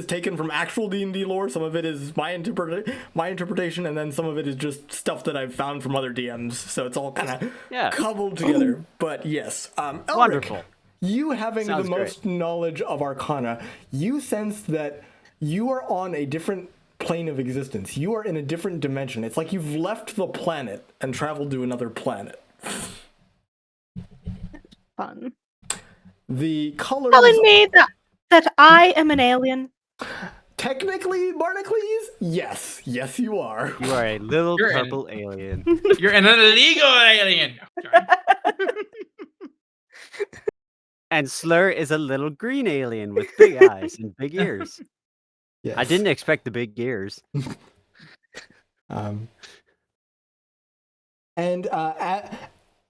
taken from actual D&D lore. Some of it is my interpretation, and then some of it is just stuff that I've found from other DMs. So it's all kind of cobbled together. But yes, Elerich, Wonderful. You having Sounds the most knowledge of Arcana, you sense that you are on a different plane of existence. You are in a different dimension. It's like you've left the planet and traveled to another planet. Fun. The colors... Telling me that I am an alien. Technically, Barnacles, yes. Yes, you are. You are a little You're purple alien. You're an illegal alien. And Slur is a little green alien with big eyes and big ears. Yes. I didn't expect the big ears. And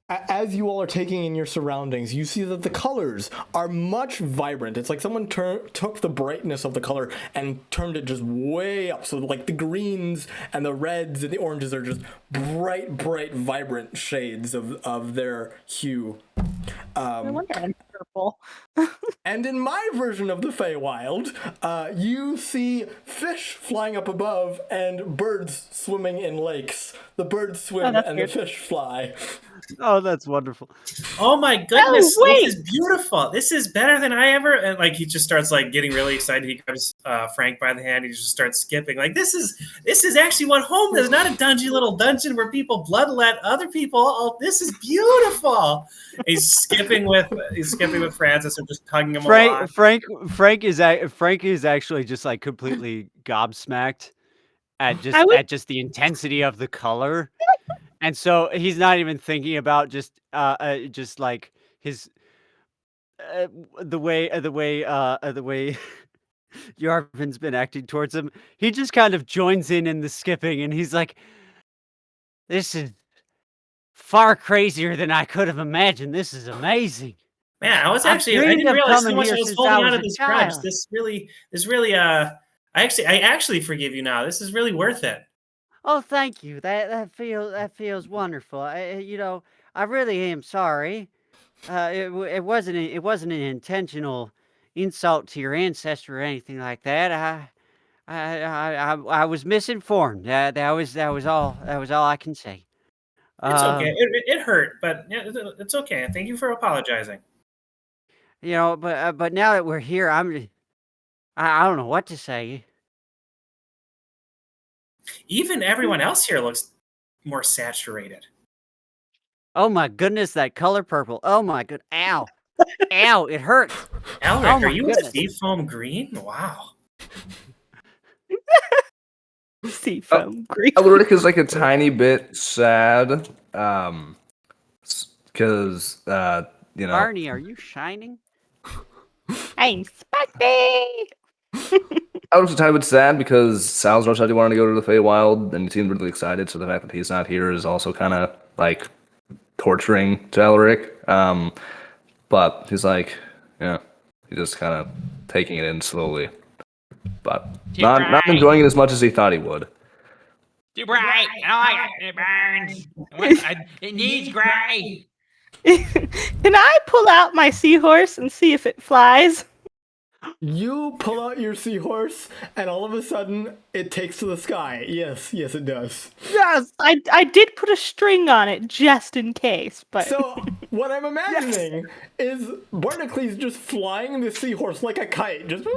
as you all are taking in your surroundings, you see that the colors are much vibrant. It's like someone took the brightness of the color and turned it just way up. So like the greens and the reds and the oranges are just bright, vibrant shades of their hue. No wonder I'm purple. And in my version of the Feywild, you see fish flying up above and birds swimming in lakes. The birds swim and the fish fly. Oh, that's wonderful. Oh my goodness, Oh, wait. this is beautiful. This is better than I ever. And like he just starts like getting really excited. He grabs Frank by the hand. He just starts skipping. Like this is actually what home is. Not a little dungeon where people bloodlet other people. Oh, this is beautiful. He's skipping with Francis and just hugging him along. Frank is actually just like completely gobsmacked at just the intensity of the color. And so he's not even thinking about just like his the way Yarvin's been acting towards him. He just kind of joins in the skipping, and he's like, "This is far crazier than I could have imagined. This is amazing." Man, I didn't realize how much I was holding on to this grudge. This really I actually forgive you now. This is really worth it. Oh, thank you. That feels wonderful. I really am sorry. It wasn't an intentional insult to your ancestor or anything like that. I was misinformed. That was all I can say. It's okay. It hurt, but it's okay. Thank you for apologizing. But now that we're here, I don't know what to say. Even everyone else here looks more saturated. Oh my goodness, that color purple. Oh my good. Ow. Ow, it hurts. Elerich, Oh are my you goodness. a seafoam green? Wow. Seafoam green. Elerich is like a tiny bit sad, because Barney, are you shining? I'm spicy. I was a tiny bit sad because Salazar said he wanted to go to the Feywild, and he seemed really excited. So the fact that he's not here is also kind of like torturing to Elerich. But he's like, he's just kind of taking it in slowly, but not enjoying it as much as he thought he would. Too bright. I don't like it. It burns. It needs gray. Can I pull out my seahorse and see if it flies? You pull out your seahorse, and all of a sudden, it takes to the sky. Yes, it does. Yes. I did put a string on it just in case, but So, what I'm imagining is Barnacles just flying the seahorse like a kite. Just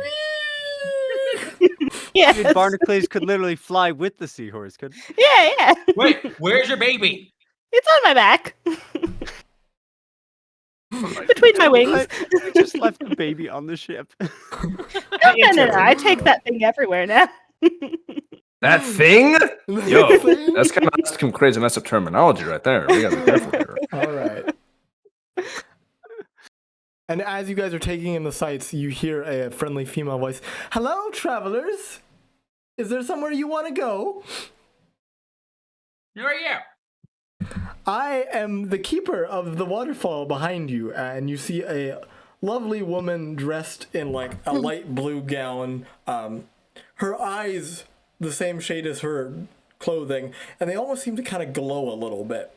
yes. Dude, Barnacles could literally fly with the seahorse, couldn't he? Yeah. Wait, where's your baby? It's on my back. Between my wings. I just left the baby on the ship. No. I take that thing everywhere now. That thing? Yo, Thing? that's some crazy messed up terminology right there. We gotta be careful here. All right. And as you guys are taking in the sights, you hear a friendly female voice. Hello, travelers. Is there somewhere you want to go? Who are you? I am the keeper of the waterfall behind you, and you see a lovely woman dressed in like a light blue gown. Her eyes the same shade as her clothing, and they almost seem to kind of glow a little bit.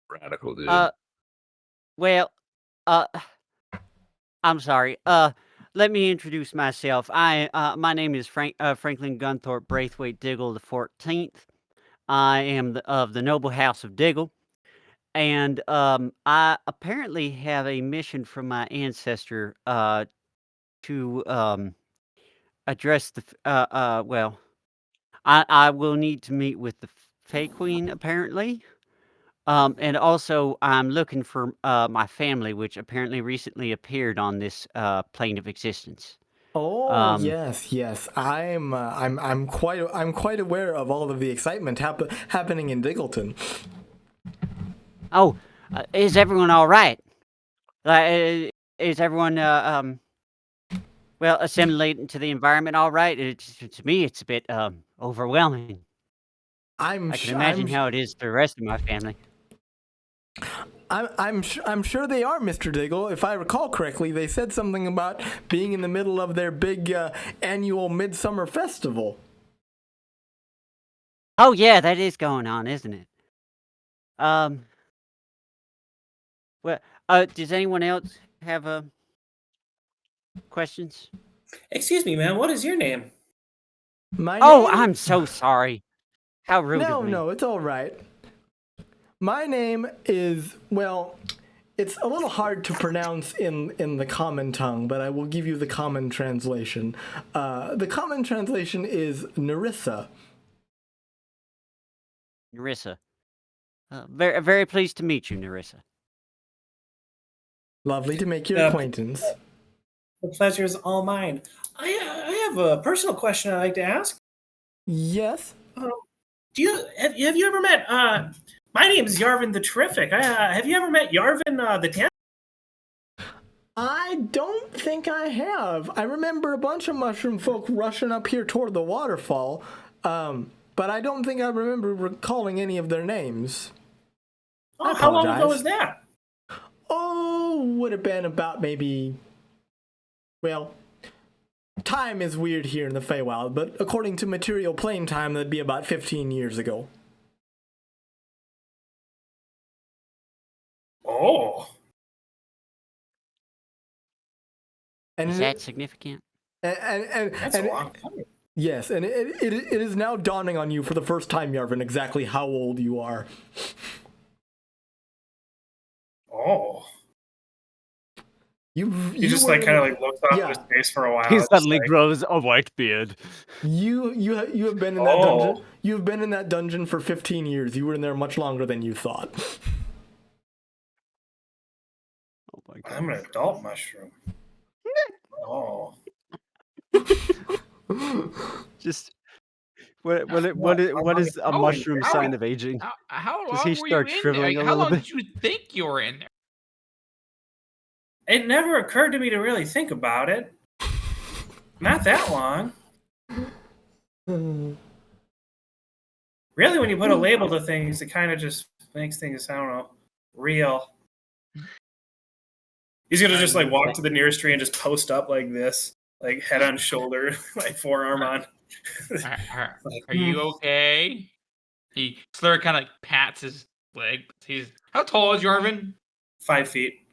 Radical, dude. Well, I'm sorry. Let me introduce myself. My name is Franklin Gunthorpe Braithwaite Diggle the 14th. I am of the noble house of Diggle, and I apparently have a mission from my ancestor to address the. Well, I will need to meet with the Fey Queen apparently. And also, I'm looking for my family, which apparently recently appeared on this plane of existence. Oh yes. I'm quite aware of all of the excitement happening in Diggleton. Oh, is everyone all right? Is everyone assimilating to the environment all right? To me, it's a bit overwhelming. I can imagine how it is to the rest of my family. I'm sure they are, Mr. Diggle. If I recall correctly, they said something about being in the middle of their big annual midsummer festival. Oh yeah, that is going on, isn't it? Does anyone else have questions? Excuse me, man. What is your name? My Oh, name? I'm so sorry. How rude of me. No, it's all right. My name is, well, it's a little hard to pronounce in the common tongue, but I will give you the common translation. The common translation is Nerissa. Nerissa. Very, very pleased to meet you, Nerissa. Lovely to make your Yeah. acquaintance. The pleasure is all mine. I have a personal question I'd like to ask. Yes? Have you ever met? My name is Yarvin the Terrific. Have you ever met Yarvin the Tan? I don't think I have. I remember a bunch of mushroom folk rushing up here toward the waterfall, but I don't think I remember recalling any of their names. Oh, how long ago was that? Oh, would have been about maybe... Well, time is weird here in the Feywild, but according to material plane time, that'd be about 15 years ago. Oh. And Is that significant? and That's a long time. Yes, and it is now dawning on you for the first time, Yarvin, exactly how old you are. Oh. He He just like kind of like looks off his face for a while. He just suddenly like, grows a white beard. You have been in that dungeon. You've been in that dungeon for 15 years. You were in there much longer than you thought. Oh my god. I'm an adult mushroom. Oh. Just what is a mushroom sign of aging? How long Does he were start you in shriveling there? a How little long bit? did you think you were in there? It never occurred to me to really think about it. Not that long. Really, when you put a label to things, it kind of just makes things, I don't know, real. He's gonna just like walk to the nearest tree and just post up like this, like head on shoulder, like forearm on. Are you okay? Slur kind of like pats his leg. How tall is Yarvin? 5 feet.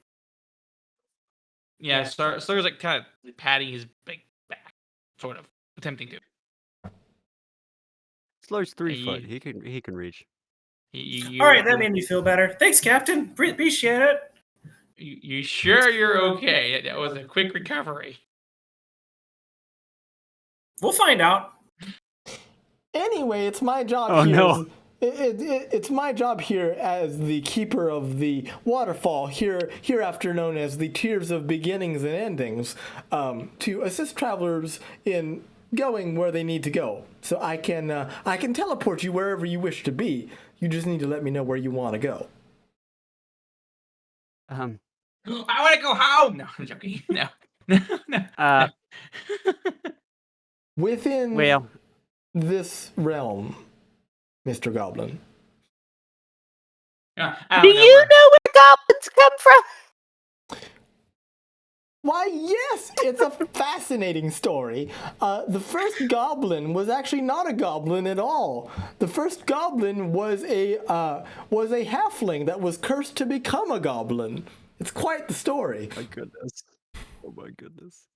Yeah, Slur's like kind of patting his big back, sort of attempting to. Slur's 3 Hey, foot. He can reach. All right, that made me feel better. Thanks, Captain. Appreciate it. You sure you're okay? That was a quick recovery. We'll find out. Anyway, it's my job Oh, here. no. It's my job here as the keeper of the waterfall, hereafter known as the Tears of Beginnings and Endings, to assist travelers in going where they need to go. So I can teleport you wherever you wish to be. You just need to let me know where you want to go. I want to go home. No, I'm joking. No. Within this realm, Mr. Goblin. Do you know where goblins come from? Why, yes, it's a fascinating story. The first goblin was actually not a goblin at all. The first goblin was a halfling that was cursed to become a goblin. It's quite the story. My goodness. Oh my goodness.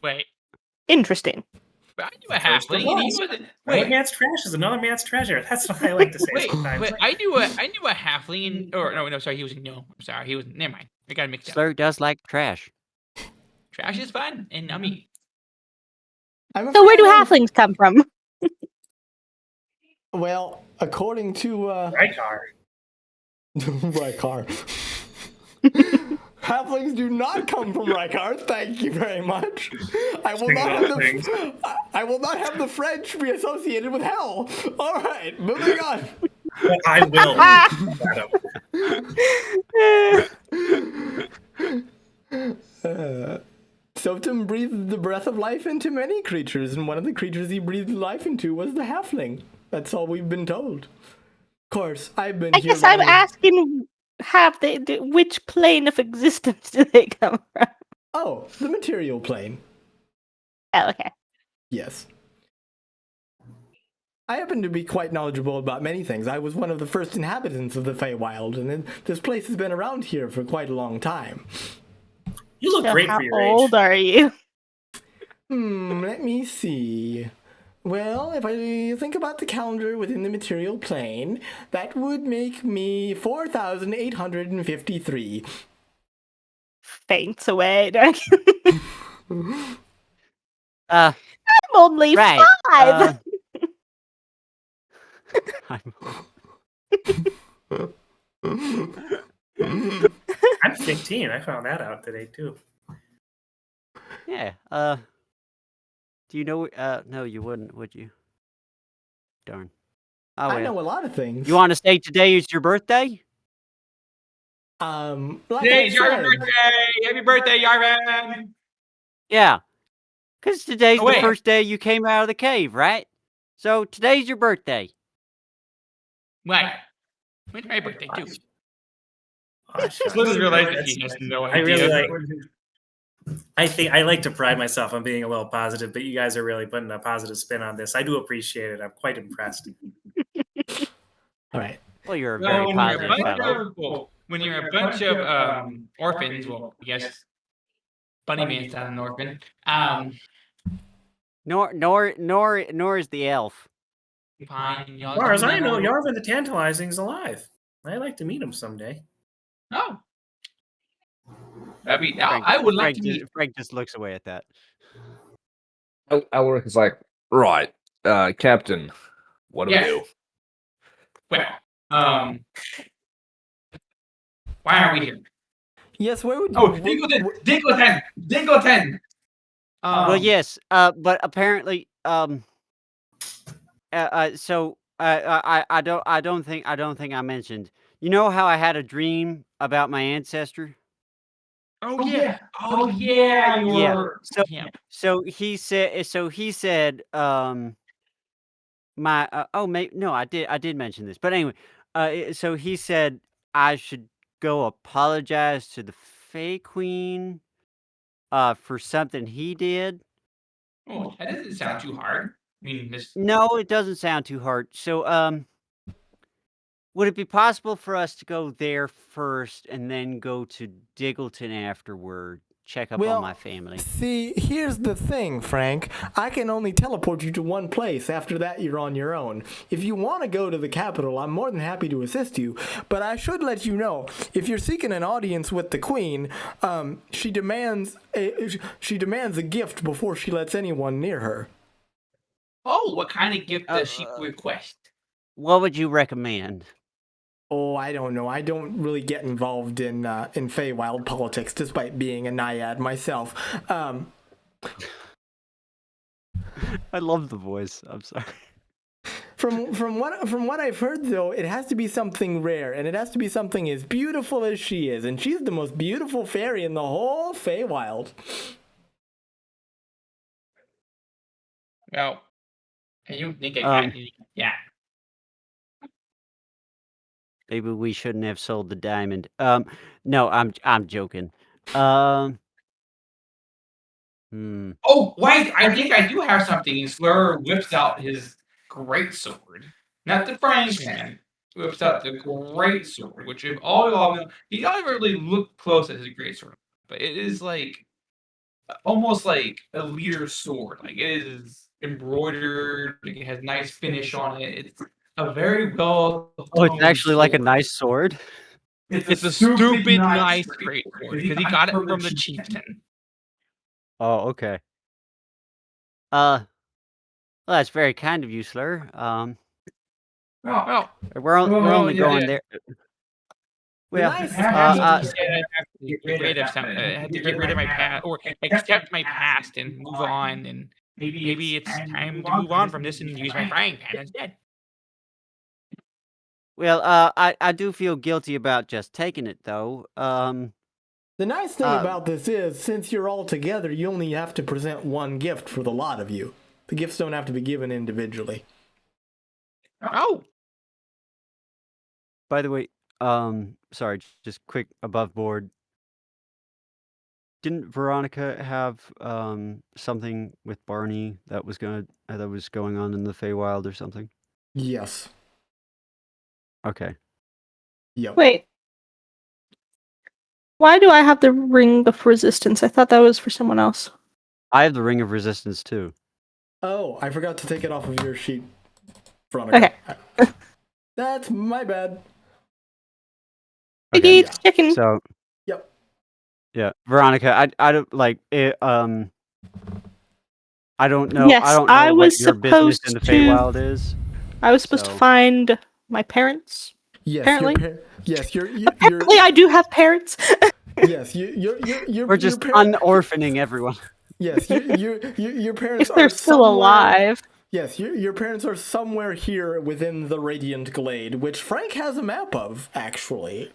Wait. Interesting. I knew a halfling. And he wasn't. One man's trash is another man's treasure. That's what I like to say sometimes. Wait, I knew a halfling. Or no, sorry, he was no. I'm sorry, he was. Never mind. I got mixed up. Slur does like trash. Trash is fun, and I mean. So where do halflings come from? Well, according to Rykar. Rykar. Halflings do not come from Rykar. Thank you very much. I will not have the French be associated with hell. All right, moving on. But I will. Sotum breathed the breath of life into many creatures, and one of the creatures he breathed life into was the halfling. That's all we've been told. Of course, I've been I here. guess I'm asking, which plane of existence do they come from? Oh, the material plane. Oh, okay. Yes. I happen to be quite knowledgeable about many things. I was one of the first inhabitants of the Feywild, and this place has been around here for quite a long time. You look great for your age. How old are you? Let me see. Well, if I think about the calendar within the material plane, that would make me 4,853. Faints away. I'm I'm only right. 5. I'm 15. I found that out today too. Yeah. Do you know? No, you wouldn't, would you? Darn. Oh, I know a lot of things. You want to say today is your birthday? Like Today's I Yarvin's said, birthday! Happy birthday, Yarvin! Yeah. Because today's the wait. first day you came out of the cave, right? So today's your birthday. Right. When's my birthday, too? Listen, realized he has no I idea. really like. I think I like to pride myself on being a little positive, but you guys are really putting a positive spin on this. I do appreciate it. I'm quite impressed. all right. Well, you're a very positive fellow. When you're a bunch of orphans, well, I guess Bunny Man's not an orphan. Nor is the elf. Fine. As far as I know, Yarvin the Tantalizing's alive. I'd like to meet him someday. Oh. I mean, Frank, I would like Frank to just, meet. Frank just looks away at that. Elerich is like, right, Captain, what do we do? Well, why are we here? Yes, where would you? Oh, Dingleton. Well, yes, but apparently, so I don't think I mentioned. You know how I had a dream about my ancestor? Oh yeah. Oh yeah. You Yeah. were. So he said, my no, I did mention this, but anyway, so he said I should go apologize to the Fey Queen, for something he did. Oh, that doesn't sound too hard. I mean, this. No, it doesn't sound too hard. So, would it be possible for us to go there first and then go to Diggleton afterward? Check up on my family. See, here's the thing, Frank. I can only teleport you to one place. After that, you're on your own. If you want to go to the capital, I'm more than happy to assist you. But I should let you know, if you're seeking an audience with the Queen, she demands a gift before she lets anyone near her. Oh, what kind of gift does she request? What would you recommend? Oh, I don't know. I don't really get involved in Feywild politics, despite being a naiad myself. I love the voice. I'm sorry. From what I've heard, though, it has to be something rare, and it has to be something as beautiful as she is, and she's the most beautiful fairy in the whole Feywild. Well, you think I got yeah. Maybe we shouldn't have sold the diamond. No, I'm joking. Oh, wait! I think I do have something. And Slur whips out his great sword, not the Frenchman. Whips out the great sword, which if all y'all know, he don't really look close at his great sword, but it is like almost like a leader's sword. Like it is embroidered. Like it has nice finish on it. It's a very well. Oh, it's actually like a nice sword. It's a stupid nice great sword because he got it from the chieftain. Oh, okay. Well, that's very kind of you, Slur. Well, we're only going there. Well, I had to get rid of something. I had to get rid of my past, or accept my past and move on. And maybe it's time to move on from this and use my frying pan instead. Well, I do feel guilty about just taking it, though. The nice thing about this is, since you're all together, you only have to present one gift for the lot of you. The gifts don't have to be given individually. Oh. By the way, sorry, just quick above board. Didn't Veronica have something with Barney that was going on in the Feywild or something? Yes. Okay. Yep. Wait. Why do I have the Ring of Resistance? I thought that was for someone else. I have the Ring of Resistance too. Oh, I forgot to take it off of your sheet, Veronica. Okay. That's my bad. Okay, chicken. So. Yep. Yeah, Veronica, I don't like it. I don't know. Yes, I don't know I was what your business in the supposed Feywild is. I was supposed to find my parents. Yes, apparently. You're apparently, I do have parents. Yes, you're. We're just unorphaning everyone. Yes, your parents if they're are still alive. Yes, your parents are somewhere here within the Radiant Glade, which Frank has a map of, actually.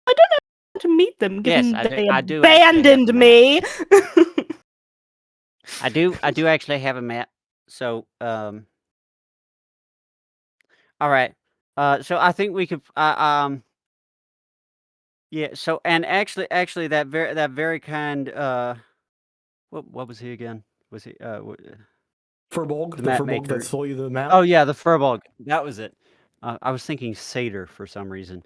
I don't know how to meet them, given Yes, they I do abandoned me. I do actually have a map. So, all right. So I think we could. Yeah. So, and actually, that very kind. What was he again? Was he Furbolg, the map Furbolg maker that stole you the map? Oh yeah, the Furbolg. That was it. I was thinking Satyr for some reason.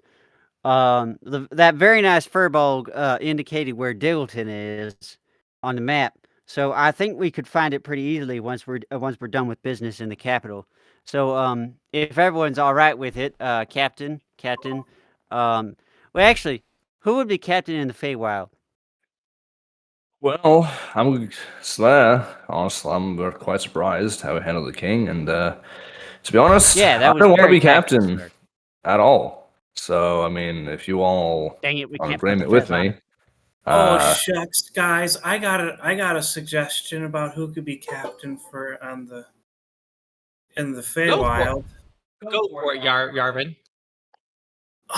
That very nice Furbolg indicated where Diggleton is on the map, So I think we could find it pretty easily once we're done with business in the capital. So if everyone's all right with it, Captain, well, actually, who would be captain in the Feywild? Well, I'm Slur. Honestly, I'm quite surprised how we handled the king, and to be honest, Yeah, that I was don't want to very be tactful, captain sir. at all. So, I mean, if you all Dang it, we are in can't put the agreement with fez on. me, Oh shucks, guys! I got a suggestion about who could be captain for in the Go for it. Feywild. Go for it, Yarvin.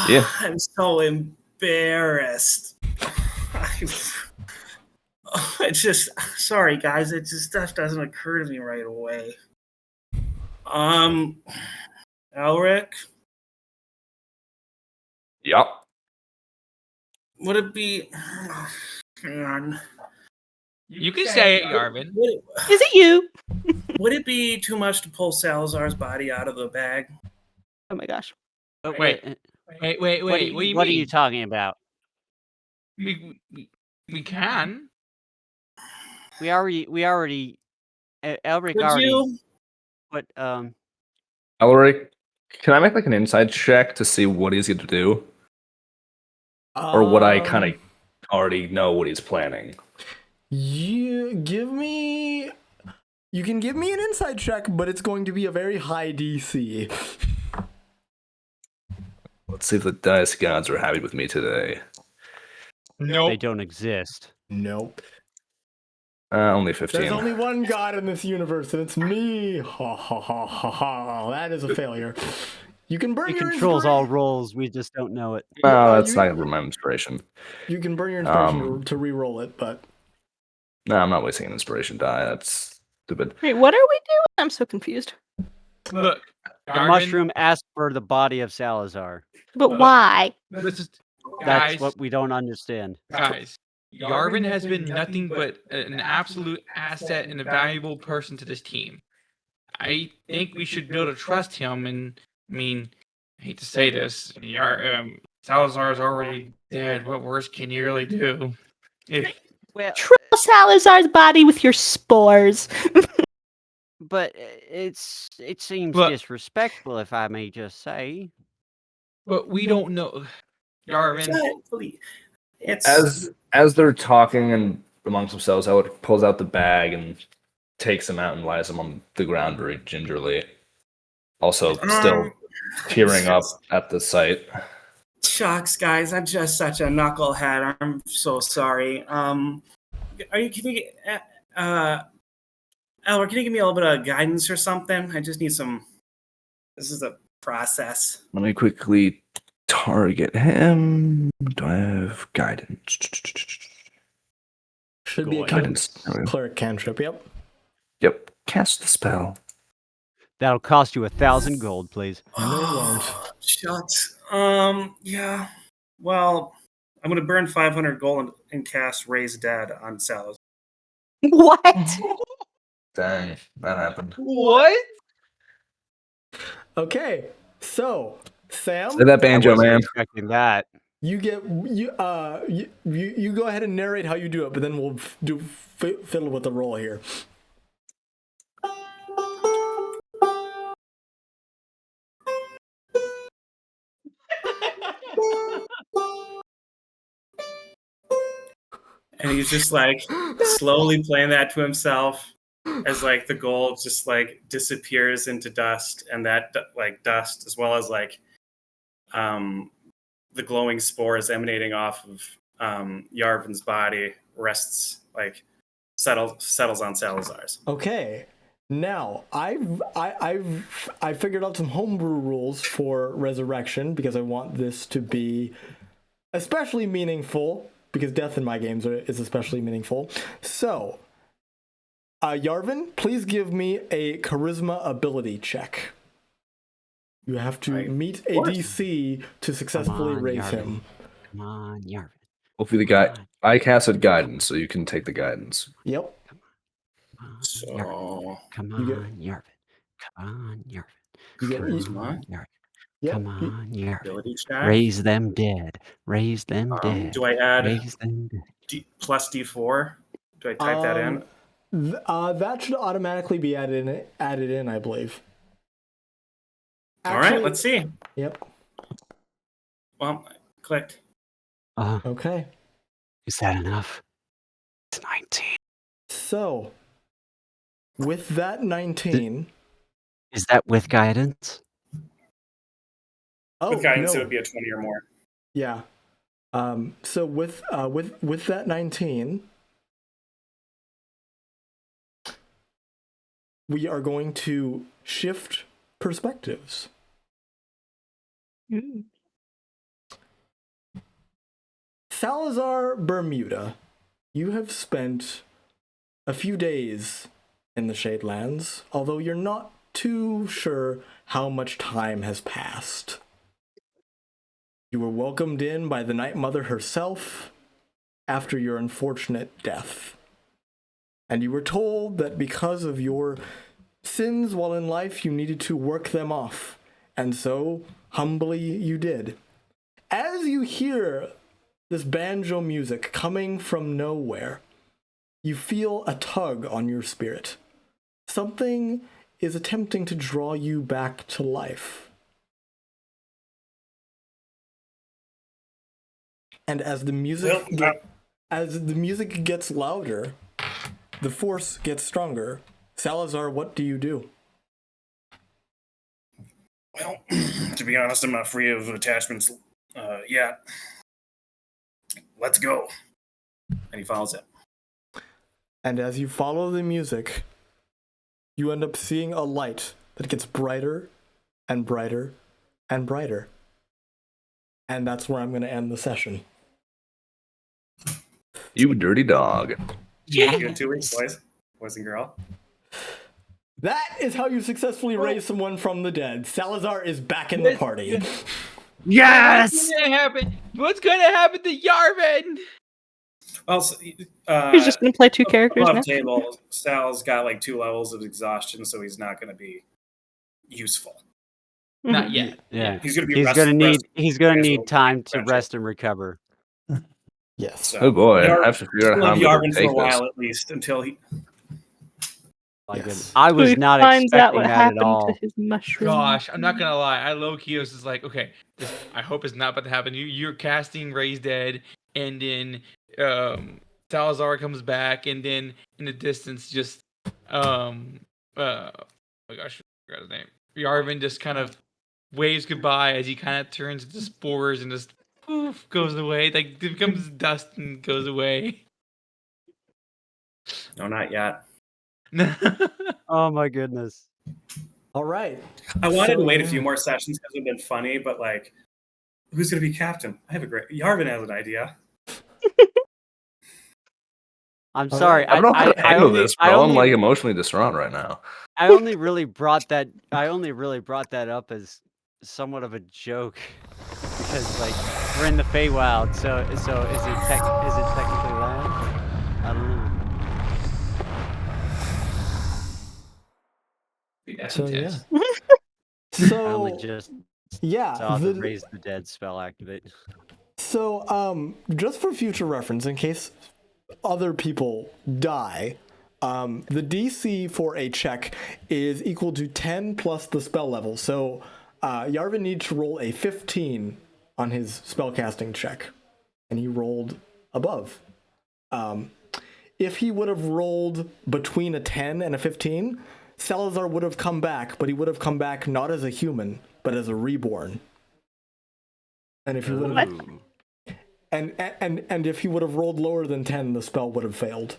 Yeah. I'm so embarrassed. It's just sorry, guys. It just stuff doesn't occur to me right away. Elerich, Yep. would it be? Hang on. You can say it, Yarvin. Is it you? Would it be too much to pull Salazar's body out of the bag? Oh my gosh. Wait. Wait. What do you mean? What are you talking about? We can. We already Elric Would already you? put Elerich, can I make like an inside check to see what he's going to do, or would I kind of already know what he's planning? You can give me an inside check, but it's going to be a very high DC. Let's see if the dice gods are happy with me today. Nope. they don't exist. Nope. Only 15. There's only one god in this universe, and it's me. Ha ha ha ha ha. That is a failure. You can burn He your controls all inspiration. roles, we just don't know it. No, that's not going to be my inspiration. You can burn your inspiration to re-roll it, but No, I'm not wasting an inspiration die. That's stupid. Wait, what are we doing? I'm so confused. Look, The Yarvin, mushroom asked for the body of Salazar. But why? This is That's guys. what we don't understand. Guys, Yarvin has been nothing but an absolute asset and a valuable person to this team. I think we should be able to trust him. And I mean, I hate to say this, Salazar's already dead. What worse can you really do? If Well, Trill Salazar's body with your spores. but it seems Look. disrespectful, if I may just say. but we don't know, Yarvin. Exactly. It's As they're talking and amongst themselves, Elerich pulls out the bag and takes him out and lies him on the ground very gingerly. Also, still tearing up at the sight. shucks, guys. I'm just such a knucklehead. I'm so sorry. Elerich, can you give me a little bit of guidance or something? I just need some. This is a process. Let me quickly target him. Do I have guidance? should be a Guidance. cleric cantrip. Yep. Yep. Cast the spell. That'll cost you 1,000 gold, please. No, it won't. Shucks. Yeah. Well, I'm gonna burn 500 gold and cast Raise Dead on Salazar. What? Dang, that happened. What? Okay, so Sam, Say that banjo, I wasn't man. expecting that. you go ahead and narrate how you do it, but then we'll fiddle with the roll here. And he's just like slowly playing that to himself as like the gold just like disappears into dust, and that like dust as well as like the glowing spores emanating off of Yarvin's body rests like settles on Salazar's. Okay, now I figured out some homebrew rules for resurrection because I want this to be especially meaningful, because death in my games is especially meaningful. So, Yarvin, please give me a charisma ability check. You have to meet a DC to successfully raise Yarvin. him. Come on, Yarvin. Hopefully I casted guidance, so you can take the guidance. Yep. So Come You on, get- Yarvin. Come on, Yarvin. You get, charisma Yarvin. yep. Come on, Yarvin. ability check. Raise them dead. Raise them dead. Do I add Raise them dead. plus D4 Do I type that in? That should automatically be added in, I believe. All right, let's see. Yep. Well, I clicked. Okay. Is that enough? It's 19. So, with that 19... Is that with guidance? Oh, With guidance, no. it would be a 20 or more. Yeah. So with that 19, we are going to shift perspectives. Mm. Salazar, Bermuda, you have spent a few days in the Shadelands, although you're not too sure how much time has passed. You were welcomed in by the Night Mother herself after your unfortunate death. And you were told that because of your sins while in life, you needed to work them off. And so, humbly, you did. As you hear this banjo music coming from nowhere, you feel a tug on your spirit. Something is attempting to draw you back to life. And as the music gets louder, the force gets stronger. Salazar, what do you do? Well, to be honest, I'm not free of attachments yet. Let's go. And he follows it. And as you follow the music, you end up seeing a light that gets brighter and brighter and brighter. And that's where I'm going to end the session. You dirty dog. Yeah. Good 2 weeks, boys and girl. That is how you successfully raise someone from the dead. Salazar is back in the party. Yes! What's gonna happen to Yarvin? Well, He's just gonna play 2 characters above now. table, Sal's got like 2 levels of exhaustion, so he's not going to be useful. Not yet. Yeah. He's going to be. He's gonna need time to rest and recover. Yes. So, Oh boy, I have to figure out how I'm going Yarvin to for take a this. while at least until he. My Yes. goodness. I was He not finds out expecting what that happened at all. to his mushroom. Gosh, I'm not gonna lie. I low key was just like, okay, I hope it's not about to happen. You're casting Raise Dead, and then Salazar comes back, and then in the distance, just oh my gosh, I forgot his name. Yarvin just kind of waves goodbye as he kind of turns into spores and just poof goes away. Like it becomes dust and goes away. No, not yet. Oh my goodness. All right. I wanted to wait a yeah. few more sessions because it'd been funny, but like, who's going to be captain? I have a great. Yarvin has an idea. I'm sorry. I don't know how to handle this, bro. I'm only- like emotionally distraught right now. I only really brought that up as somewhat of a joke because like we're in the Feywild, so is it technically land? I don't know. So yeah. I only So just yeah. saw the Raise the Dead spell activate. So just for future reference, in case other people die, the DC for a check is equal to 10 plus the spell level. So Yarvin needs to roll a 15 on his spellcasting check, and he rolled above. If he would have rolled between a 10 and a 15, Salazar would have come back, but he would have come back not as a human, but as a reborn. And if he would have, and if he would have rolled lower than 10, the spell would have failed.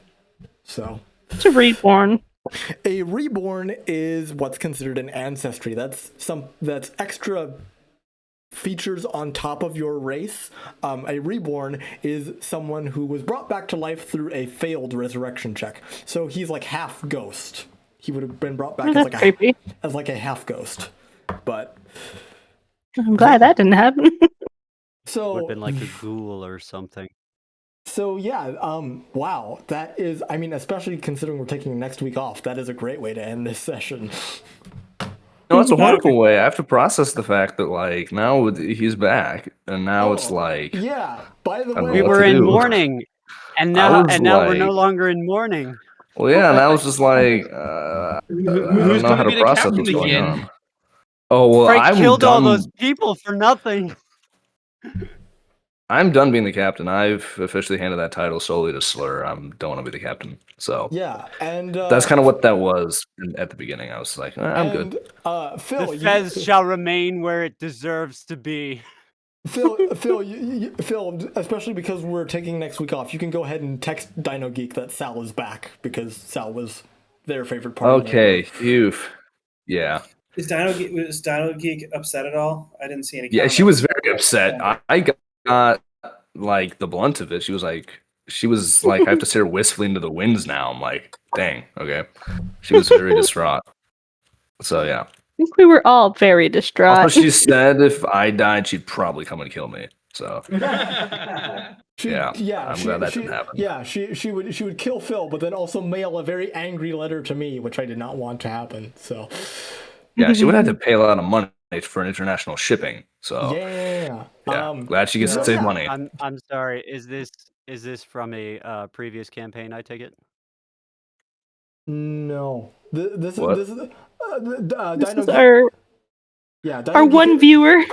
So It's a reborn. a reborn is what's considered an ancestry. That's extra features on top of your race. A reborn is someone who was brought back to life through a failed resurrection check. So he's like half ghost. He would have been brought back That's creepy. as like a half ghost. But I'm glad that didn't happen. so Would have been like a ghoul or something. So yeah, wow, that is, I mean, especially considering we're taking next week off, that is a great way to end this session. No, it's a wonderful way. I have to process the fact that like now he's back, and now it's like Yeah, by the I don't way, know We what were to in do. mourning. And I now, was we're no like- longer in mourning. Well, yeah, and I was just like, I Who's don't know gonna how to be the process captain what's going again? on. Oh well, Frank I'm killed all done. those people for nothing. I'm done being the captain. I've officially handed that title solely to Slur. I don't want to be the captain. So Yeah, and that's kind of what that was at the beginning. I was like, I'm good. Phil, The fez shall remain where it deserves to be. Phil, Phil, especially because we're taking next week off, you can go ahead and text Dino Geek that Sal is back because Sal was their favorite part. Okay, phew. Yeah. Was Dino Geek upset at all? I didn't see any. Yeah, she comments. was very upset. I got like the blunt of it. She was like, I have to stare wistfully into the winds now. I'm like, dang, okay. She was very distraught. So yeah. I think we were all very distraught. Also, she said if I died, she'd probably come and kill me. So I'm glad that didn't happen. Yeah, she would kill Phil, but then also mail a very angry letter to me, which I did not want to happen. So yeah, she would have to pay a lot of money for an international shipping. So yeah. Glad she gets to save money. I'm sorry. Is this from a previous campaign? I take it. No, this What? is This Dino is Geek. our Yeah, Dino our Geek one is, viewer.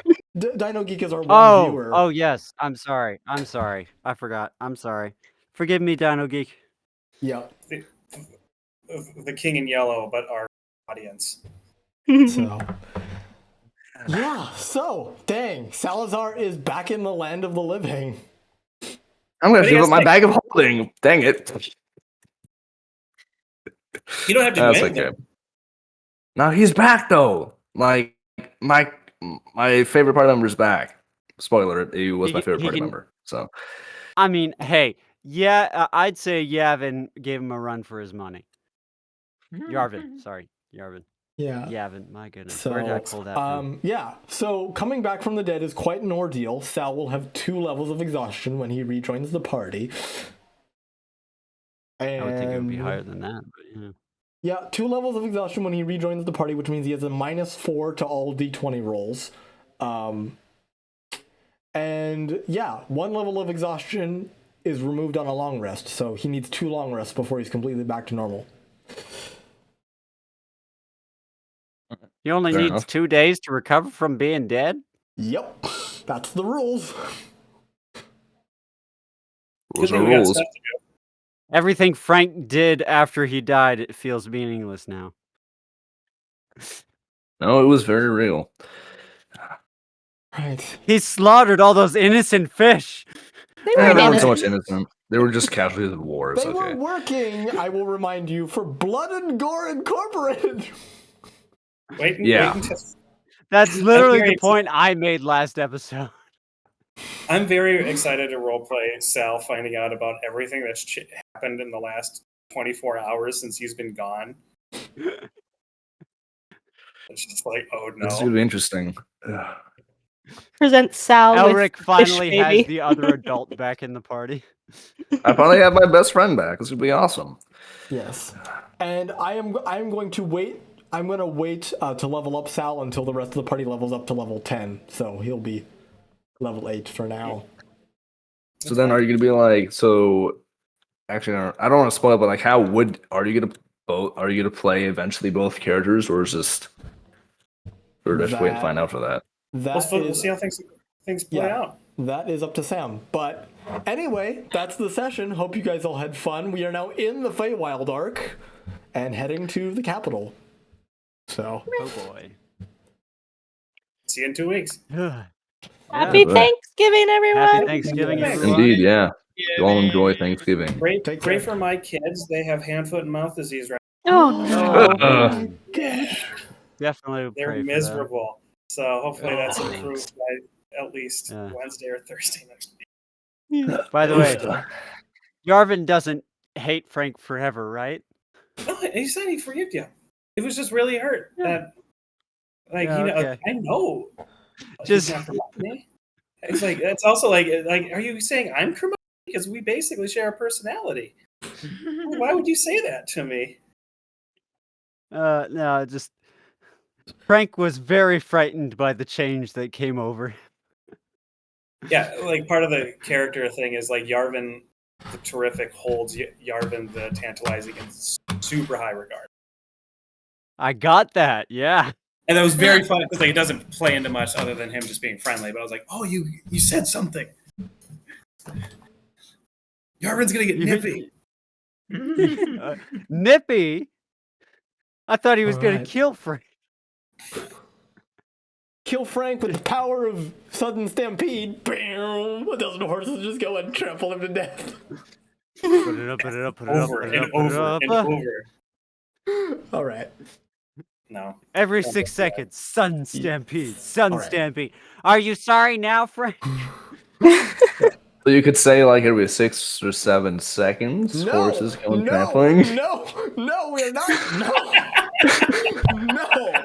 Dino Geek is our one viewer. Oh yes. I'm sorry. I forgot. I'm sorry. Forgive me, Dino Geek. Yeah. The King in Yellow, but our audience. So yeah. So dang, Salazar is back in the land of the living. I'm gonna But he give has up my like- bag of holding. Dang it. You don't have to do That's anything. okay. No, he's back though. Like my favorite party member is back. Spoiler: he was my favorite He party can- member. So I mean, hey, yeah, I'd say Yavin gave him a run for his money. Yarvin, sorry, Yarvin. Yeah. Yavin, my goodness, So, where did I pull that from? yeah. So coming back from the dead is quite an ordeal. Sal will have 2 levels of exhaustion when he rejoins the party. And I would think it would be higher than that, but yeah. Yeah, 2 levels of exhaustion when he rejoins the party, which means he has a -4 to all d20 rolls. And yeah, 1 level of exhaustion is removed on a long rest, so he needs 2 long rests before he's completely back to normal. He only Fair needs enough. 2 days to recover from being dead? Yep, that's the rules. rules Good are thing we got rules. stuff to do. Everything Frank did after he died, it feels meaningless now. No, it was very real. Right. He slaughtered all those innocent fish. They Yeah, were they weren't so innocent. much innocent. They were just casualties of war. It's They okay. were working, I will remind you, for Blood and Gore Incorporated. Yeah. Wait until, That's literally very the point I made last episode. I'm very excited to roleplay Sal finding out about everything that's happened in the last 24 hours since he's been gone. It's just like, oh no. This is gonna be interesting. Ugh. Present Sal Elric with finally fish has baby. the other adult back in the party. I finally have my best friend back. This would be awesome. Yes. And I'm going to wait. I'm going to wait to level up Sal until the rest of the party levels up to level 10. So he'll be level 8 for now. So then, are you gonna be like? So, actually, I don't want to spoil, but like, are you gonna play eventually both characters, or is just, or just wait and find out for that? We'll see how things play out. That is up to Sam. But anyway, that's the session. Hope you guys all had fun. We are now in the Feywild arc and heading to the capital. So, Oh boy. See you in 2 weeks. Happy Yeah. Thanksgiving, everyone. Happy Thanksgiving, Thanks. everyone. Indeed, yeah. You all enjoy Thanksgiving. Pray Take care. for my kids. They have hand, foot, and mouth disease right Oh no. Ugh. Definitely They're pray for that. miserable. So hopefully that's Oh. improved by at least Yeah. Wednesday or Thursday next week. By the way, Yarvin doesn't hate Frank forever, right? No, he said he forgave you. It was just really hurt that, like, Yeah, you know, okay. I know. Just- He's not promoting me. It's like it's also like, are you saying I'm criminal? Because we basically share a personality. Why would you say that to me? No, just Frank was very frightened by the change that came over. Yeah, like part of the character thing is like Yarvin the terrific holds Yarvin the Tantalizing in super high regard. I got that. Yeah. And that was very fun because like, it doesn't play into much other than him just being friendly. But I was like, oh, you said something. Yarvin's gonna get nippy. Nippy. I thought he was going Alright. to kill Frank. Kill Frank with the power of sudden stampede. Bam! A dozen horses just go and trample him to death. Put it up, put it up, put it up, Over put it and up, put it over up. and over. All right. No. Every Oh, 6 my seconds, sudden stampede, sudden Alright. stampede. Are you sorry now, Frank? So you could say like every 6 or 7 seconds, horses going trampling. No, we're not. No.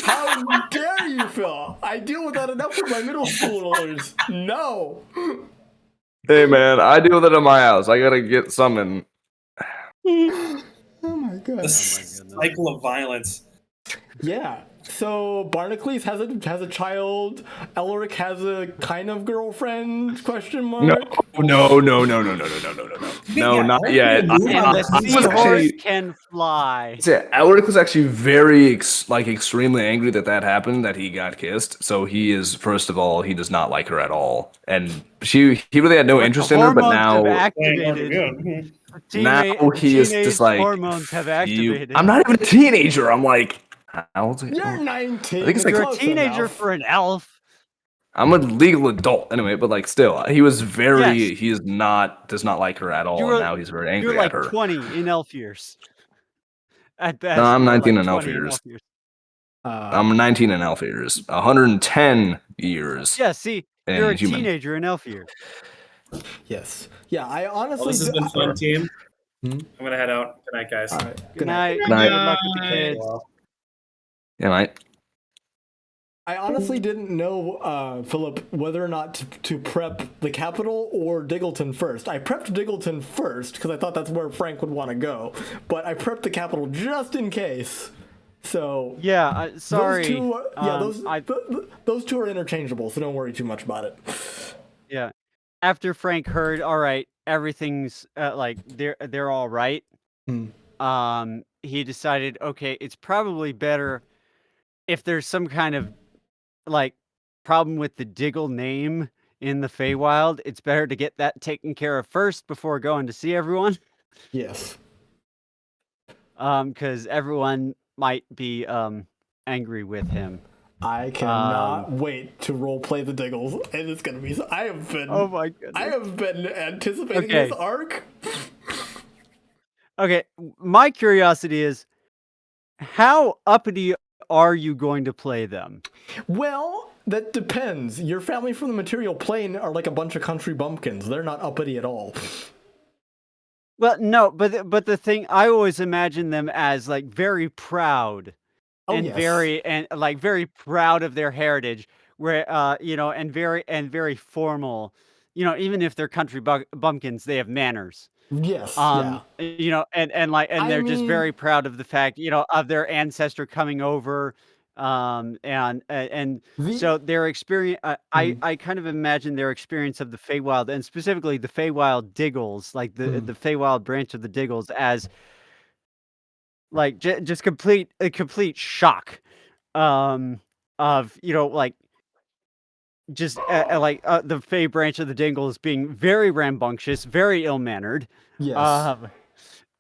How dare you, Phil? I deal with that enough with my middle schoolers. No. Hey man, I deal with it in my house. I gotta get something. Oh my god. The cycle of violence. Yeah. So Barnacles has a child. Elerich has a kind of girlfriend? Question mark. No, not yet. And the seahorse can fly. Elerich was actually very extremely angry that happened, that he got kissed. So he is, first of all, he does not like her at all, and he really had no interest in her. But now, now he is just like, hormones have activated. I'm not even a teenager. I'm like, how old is he? You're 19. I think it's like You're a close teenager enough. for an elf. I'm a legal adult anyway, but like still, he was very, Yes. he does not like her at all, You're- and now he's very angry You're like at her. 20 in elf years. At best. No, I'm you're 19 like in elf 20 years. Uh, I'm 19 in elf years, 110 years. Yeah, see, And you're a human. teenager in elf years. yes. Yeah, I honestly. Well, this has been fun, team. Hmm? I'm gonna head out. Good night, guys. All right. Good night. Good night. Good luck with the kids. Well, Yeah, mate. I honestly didn't know, Philip, whether or not to prep the capital or Diggleton first. I prepped Diggleton first because I thought that's where Frank would want to go, but I prepped the capital just in case. So Yeah, sorry. those two are interchangeable, so don't worry too much about it. Yeah. After Frank heard, all right, everything's like they're all right. He decided, okay, it's probably better if there's some kind of like problem with the Diggle name in the Feywild. It's better to get that taken care of first before going to see everyone. Yes. Because everyone might be angry with him. I cannot wait to roleplay the Diggles, and it's gonna be. I have been. Oh my goodness. I have been anticipating Okay. this arc. Okay, my curiosity is, how uppity are you going to play them? Well, that depends. Your family from the material plane are like a bunch of country bumpkins. They're not uppity at all. Well, no, but the thing, I always imagine them as like very proud. Oh, And yes. very proud of their heritage, where and very formal. Even if they're country bumpkins, they have manners. Yes. Yeah. And they're just very proud of the fact, of their ancestor coming over, so their experience. I kind of imagine their experience of the Feywild, and specifically the Feywild Diggles, like the Feywild branch of the Diggles, as like just a complete shock of the Fey branch of the Dingles being very rambunctious, very ill-mannered, Yes.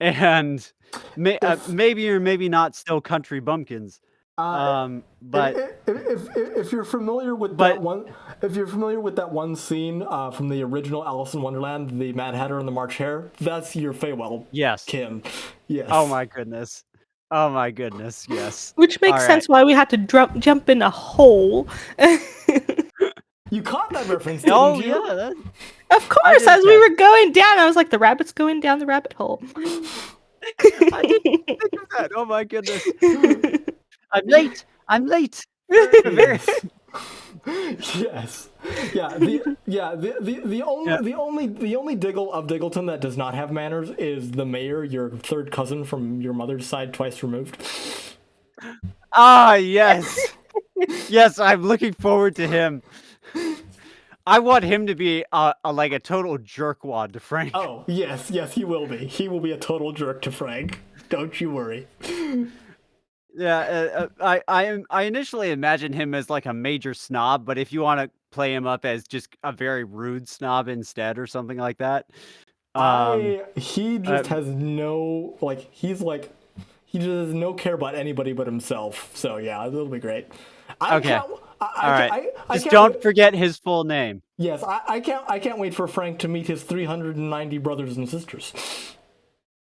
and maybe or maybe not still country bumpkins. But if you're familiar with that one scene from the original Alice in Wonderland, the Mad Hatter and the March Hare, that's your Feywild, yes. Kim. Yes. Oh my goodness. Yes. Which makes All sense why we had to jump in a hole. You caught that reference, didn't Oh you? yeah. Of course, as we were going down, I was like, the rabbit's going down the rabbit hole. I didn't think of that. Oh my goodness. I'm late. Yes. Yeah. The only Diggle of Diggleton that does not have manners is the mayor, your third cousin from your mother's side, twice removed. Ah, yes. Yes, I'm looking forward to him. I want him to be like a total jerkwad to Frank. Oh, yes, he will be. He will be a total jerk to Frank. Don't you worry. Yeah, I initially imagine him as like a major snob, but if you want to play him up as just a very rude snob instead or something like that. He just has no, like, he just has no care about anybody but himself. So yeah, it'll be great. Okay. All right. Just don't forget his full name. Yes, I can't wait for Frank to meet his 390 brothers and sisters.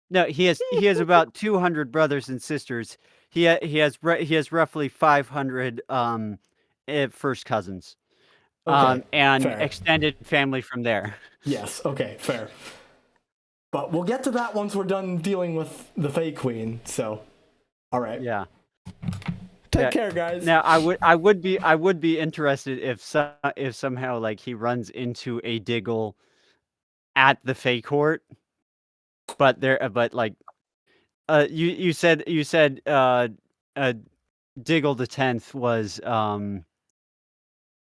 No, he has about 200 brothers and sisters. He has roughly 500 first cousins. Okay, and fair. extended family from there. Yes, okay, fair. But we'll get to that once we're done dealing with the Fey Queen. So, all right. Yeah. Take care, guys. Now, I would be interested if somehow like he runs into a Diggle at the Fey Court, but you said Diggle the 10th was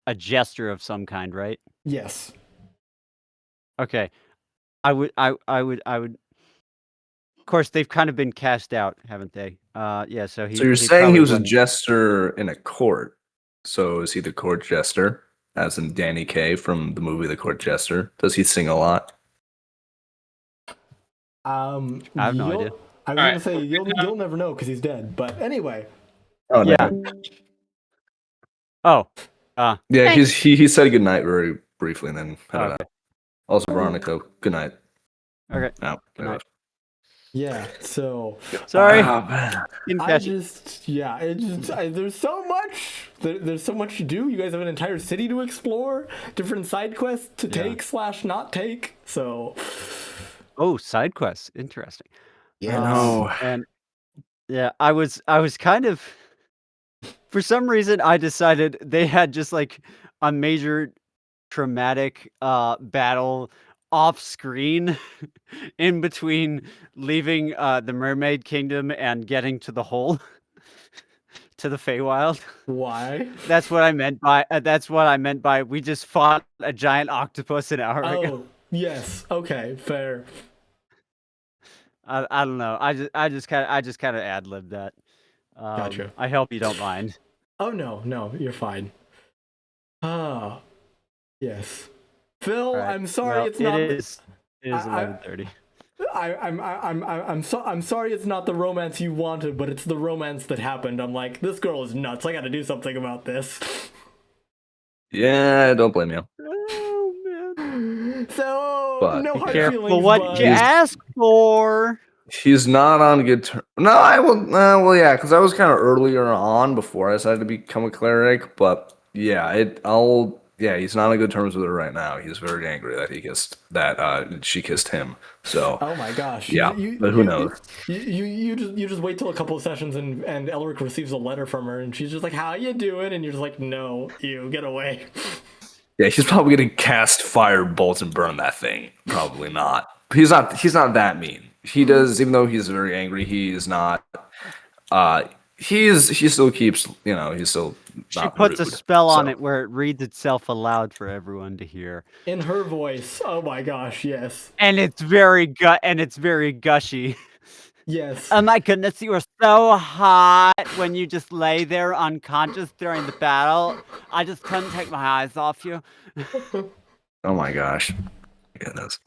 a jester of some kind, right? Yes. Okay. I would. Of course, they've kind of been cast out, haven't they? Yeah. So So you're saying he was a jester in a court. So is he the court jester, as in Danny Kaye from the movie The Court Jester? Does he sing a lot? I have no idea. I was gonna say you'll never know because he's dead. But anyway. Oh yeah. No. Oh. Yeah. He said goodnight very briefly, and then I don't know. Also, Veronica, good night. Okay. No, good night. Yeah, so sorry. There's so much. There's so much to do. You guys have an entire city to explore, different side quests to take / not take. So, side quests, interesting. Yeah, no. And yeah, I was kind of, for some reason, I decided they had just like a major traumatic battle off screen in between leaving the Mermaid Kingdom and getting to the hole to the Feywild. Why? That's what I meant by we just fought a giant octopus an hour ago. Oh, yes. Okay, fair. I don't know. I just kind of ad-libbed that. Gotcha. I hope you don't mind. Oh no, you're fine. Ah, yes. Phil, Right. I'm sorry Well, it's not. It is 11:30. I'm sorry it's not the romance you wanted, but it's the romance that happened. I'm like, this girl is nuts. I got to do something about this. Yeah, don't blame you. Oh man. So But no be hard Careful feelings. what but... you ask for. He's not on good terms. No, I will. Well, yeah, because I was kind of earlier on before I decided to become a cleric. But yeah, Yeah, he's not on good terms with her right now. He's very angry that she kissed him. So. Oh my gosh. Yeah, but who knows? You just wait till a couple of sessions and Elerich receives a letter from her and she's just like, "How you doing?" And you're just like, "No, you get away." Yeah, he's probably gonna cast fire bolts and burn that thing. Probably not. He's not that mean. He does, even though he's very angry. He's not. He still keeps. He's still. She Not puts rude, a spell on so. it where it reads itself aloud for everyone to hear. In her voice. Oh my gosh, yes. And it's very gushy. Yes. Oh my goodness, you were so hot when you just lay there unconscious during the battle. I just couldn't take my eyes off you. Oh my gosh. Goodness.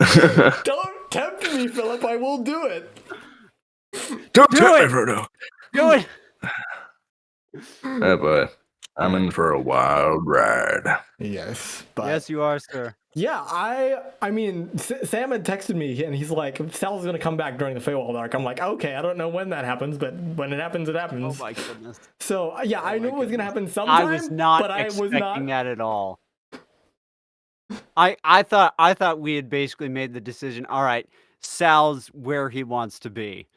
Don't tempt me, Philip. I will do it. Don't Do tempt me, it! Frodo. Do it! Oh boy. I'm in for a wild ride. Yes, but Yes, you are, sir. yeah, I mean, Sam had texted me and he's like, "Sal's gonna come back during the Feywild arc." I'm like, "Okay, I don't know when that happens, but when it happens, it Oh happens." my goodness. So yeah, I knew it was gonna happen I sometime. was not but I was expecting not. that at all. I thought we had basically made the decision, all right, Sal's where he wants to be.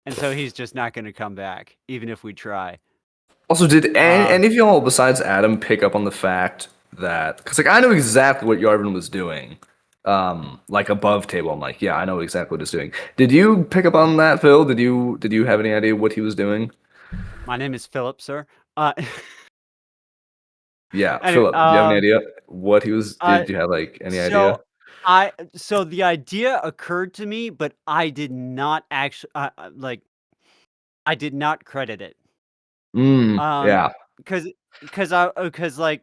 And so he's just not going to come back, even if we try. Also, did any of y'all besides Adam pick up on the fact that, because like I know exactly what Yarvin was doing, like above table. I'm like, yeah, I know exactly what he's doing. Did you pick up on that, Phil? Did you have any idea what he was doing? My name is Philip, sir. Yeah, Anyway, Philip, do you have any idea what he was? Did you have like any idea? So the idea occurred to me, but I did not actually I did not credit it. Yeah. Because like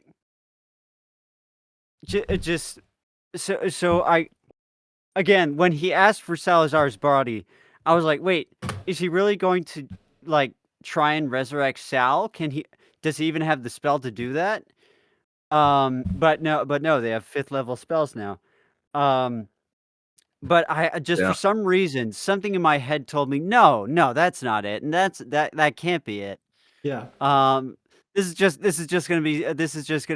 just so I again when he asked for Salazar's body, I was like, wait, is he really going to like try and resurrect Sal? Does he even have the spell to do that? But no, they have 5th level spells now. But I just Yeah. for some reason, something in my head told me, no, that's not it, and that can't be it. Yeah. This is just gonna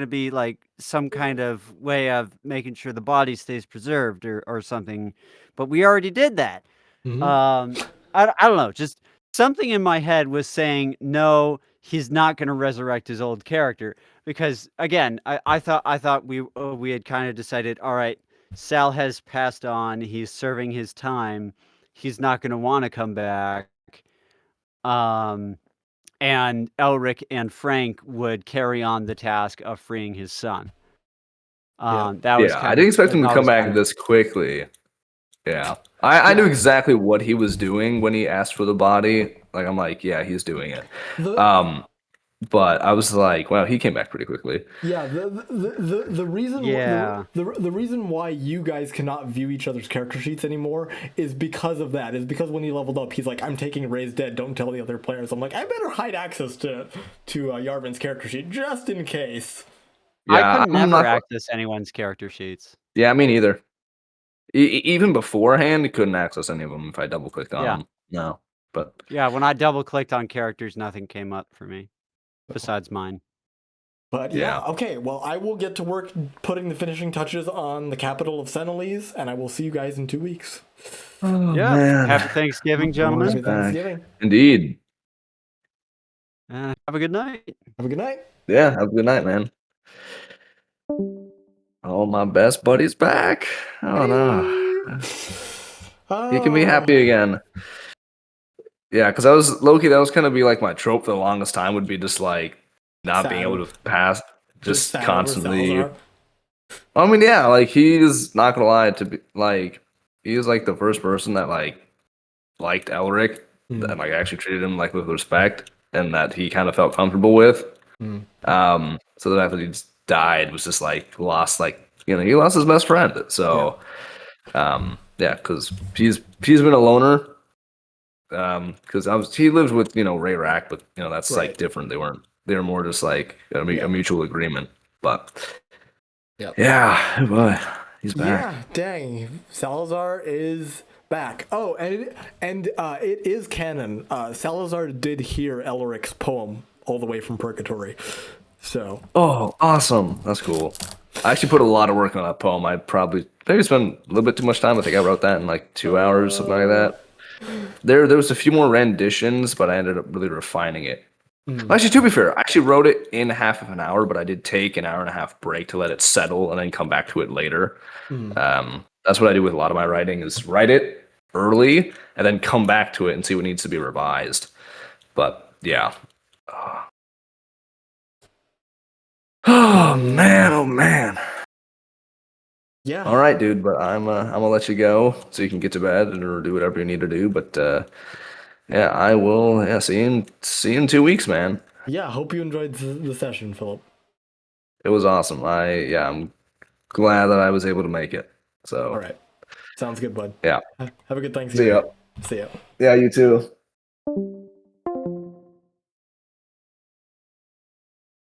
be like some kind of way of making sure the body stays preserved or something. But we already did that. Mhm. I don't know. Just something in my head was saying no. He's not going to resurrect his old character because again, I thought we had kind of decided. All right, Sal has passed on. He's serving his time. He's not going to want to come back. And Elerich and Frank would carry on the task of freeing his son. That was Yeah, I kind didn't of expect him to that come was back kind of this quickly. Yeah. I knew Yeah. exactly what he was doing when he asked for the body. Like I'm like, yeah, he's doing it. The- But I was like, wow, he came back pretty quickly. Yeah, the reason Yeah. the reason why you guys cannot view each other's character sheets anymore is because of that. Is because when he leveled up, he's like, "I'm taking Ray's dead. Don't tell the other players." I'm like, I better hide access to Yarvin's character sheet just in case. I Yeah, could I'm never not. access anyone's character sheets. Yeah, me neither. Even beforehand, couldn't access any of them if I double clicked on Yeah. them. No, but Yeah, when I double clicked on characters, nothing came up for me besides mine. But yeah, okay. Well, I will get to work putting the finishing touches on the capital of Senelese, and I will see you guys in 2 weeks. oh Yeah. man, Happy Thanksgiving, gentlemen. Happy Thanksgiving. Indeed. Have a good night. Have a good night. Yeah, have a good night, man. Oh, my best buddy's back. Oh no, he can be happy again. Yeah, because I was low-key, that was kind of be like my trope for the longest time would be just like not being able to pass, just sad over constantly. Salazar. I mean, yeah, like he's not gonna lie to be like he was like the first person that like liked Elric and like actually treated him like with respect and that he kind of felt comfortable with. So the fact that he just died was just like lost like he lost his best friend. So yeah, because he's been a loner. Because he lived with Ray Rack, but that's like different. They were more just like a mutual agreement. But yeah, boy, he's back. Yeah, dang, Salazar is back. Oh, and it is canon. Salazar did hear Elrich's poem all the way from Purgatory. So. Oh, awesome! That's cool. I actually put a lot of work on that poem. I probably maybe spent a little bit too much time. I think I wrote that in like 2 hours, something like that. There was a few more renditions, but I ended up really refining it. Actually, to be fair, I actually wrote it in half of an hour, but I did take an hour and a half break to let it settle and then come back to it later. That's what I do with a lot of my writing: is write it early and then come back to it and see what needs to be revised. But yeah. Oh man! Oh man! Yeah. All right, dude. But I'm gonna let you go so you can get to bed or do whatever you need to do. But yeah, I will. Yeah, see you in 2 weeks, man. Yeah, hope you enjoyed the session, Philip. It was awesome. I'm glad that I was able to make it. So All right. Sounds good, bud. yeah. Have a good Thanksgiving. See ya. See ya. Yeah, you too.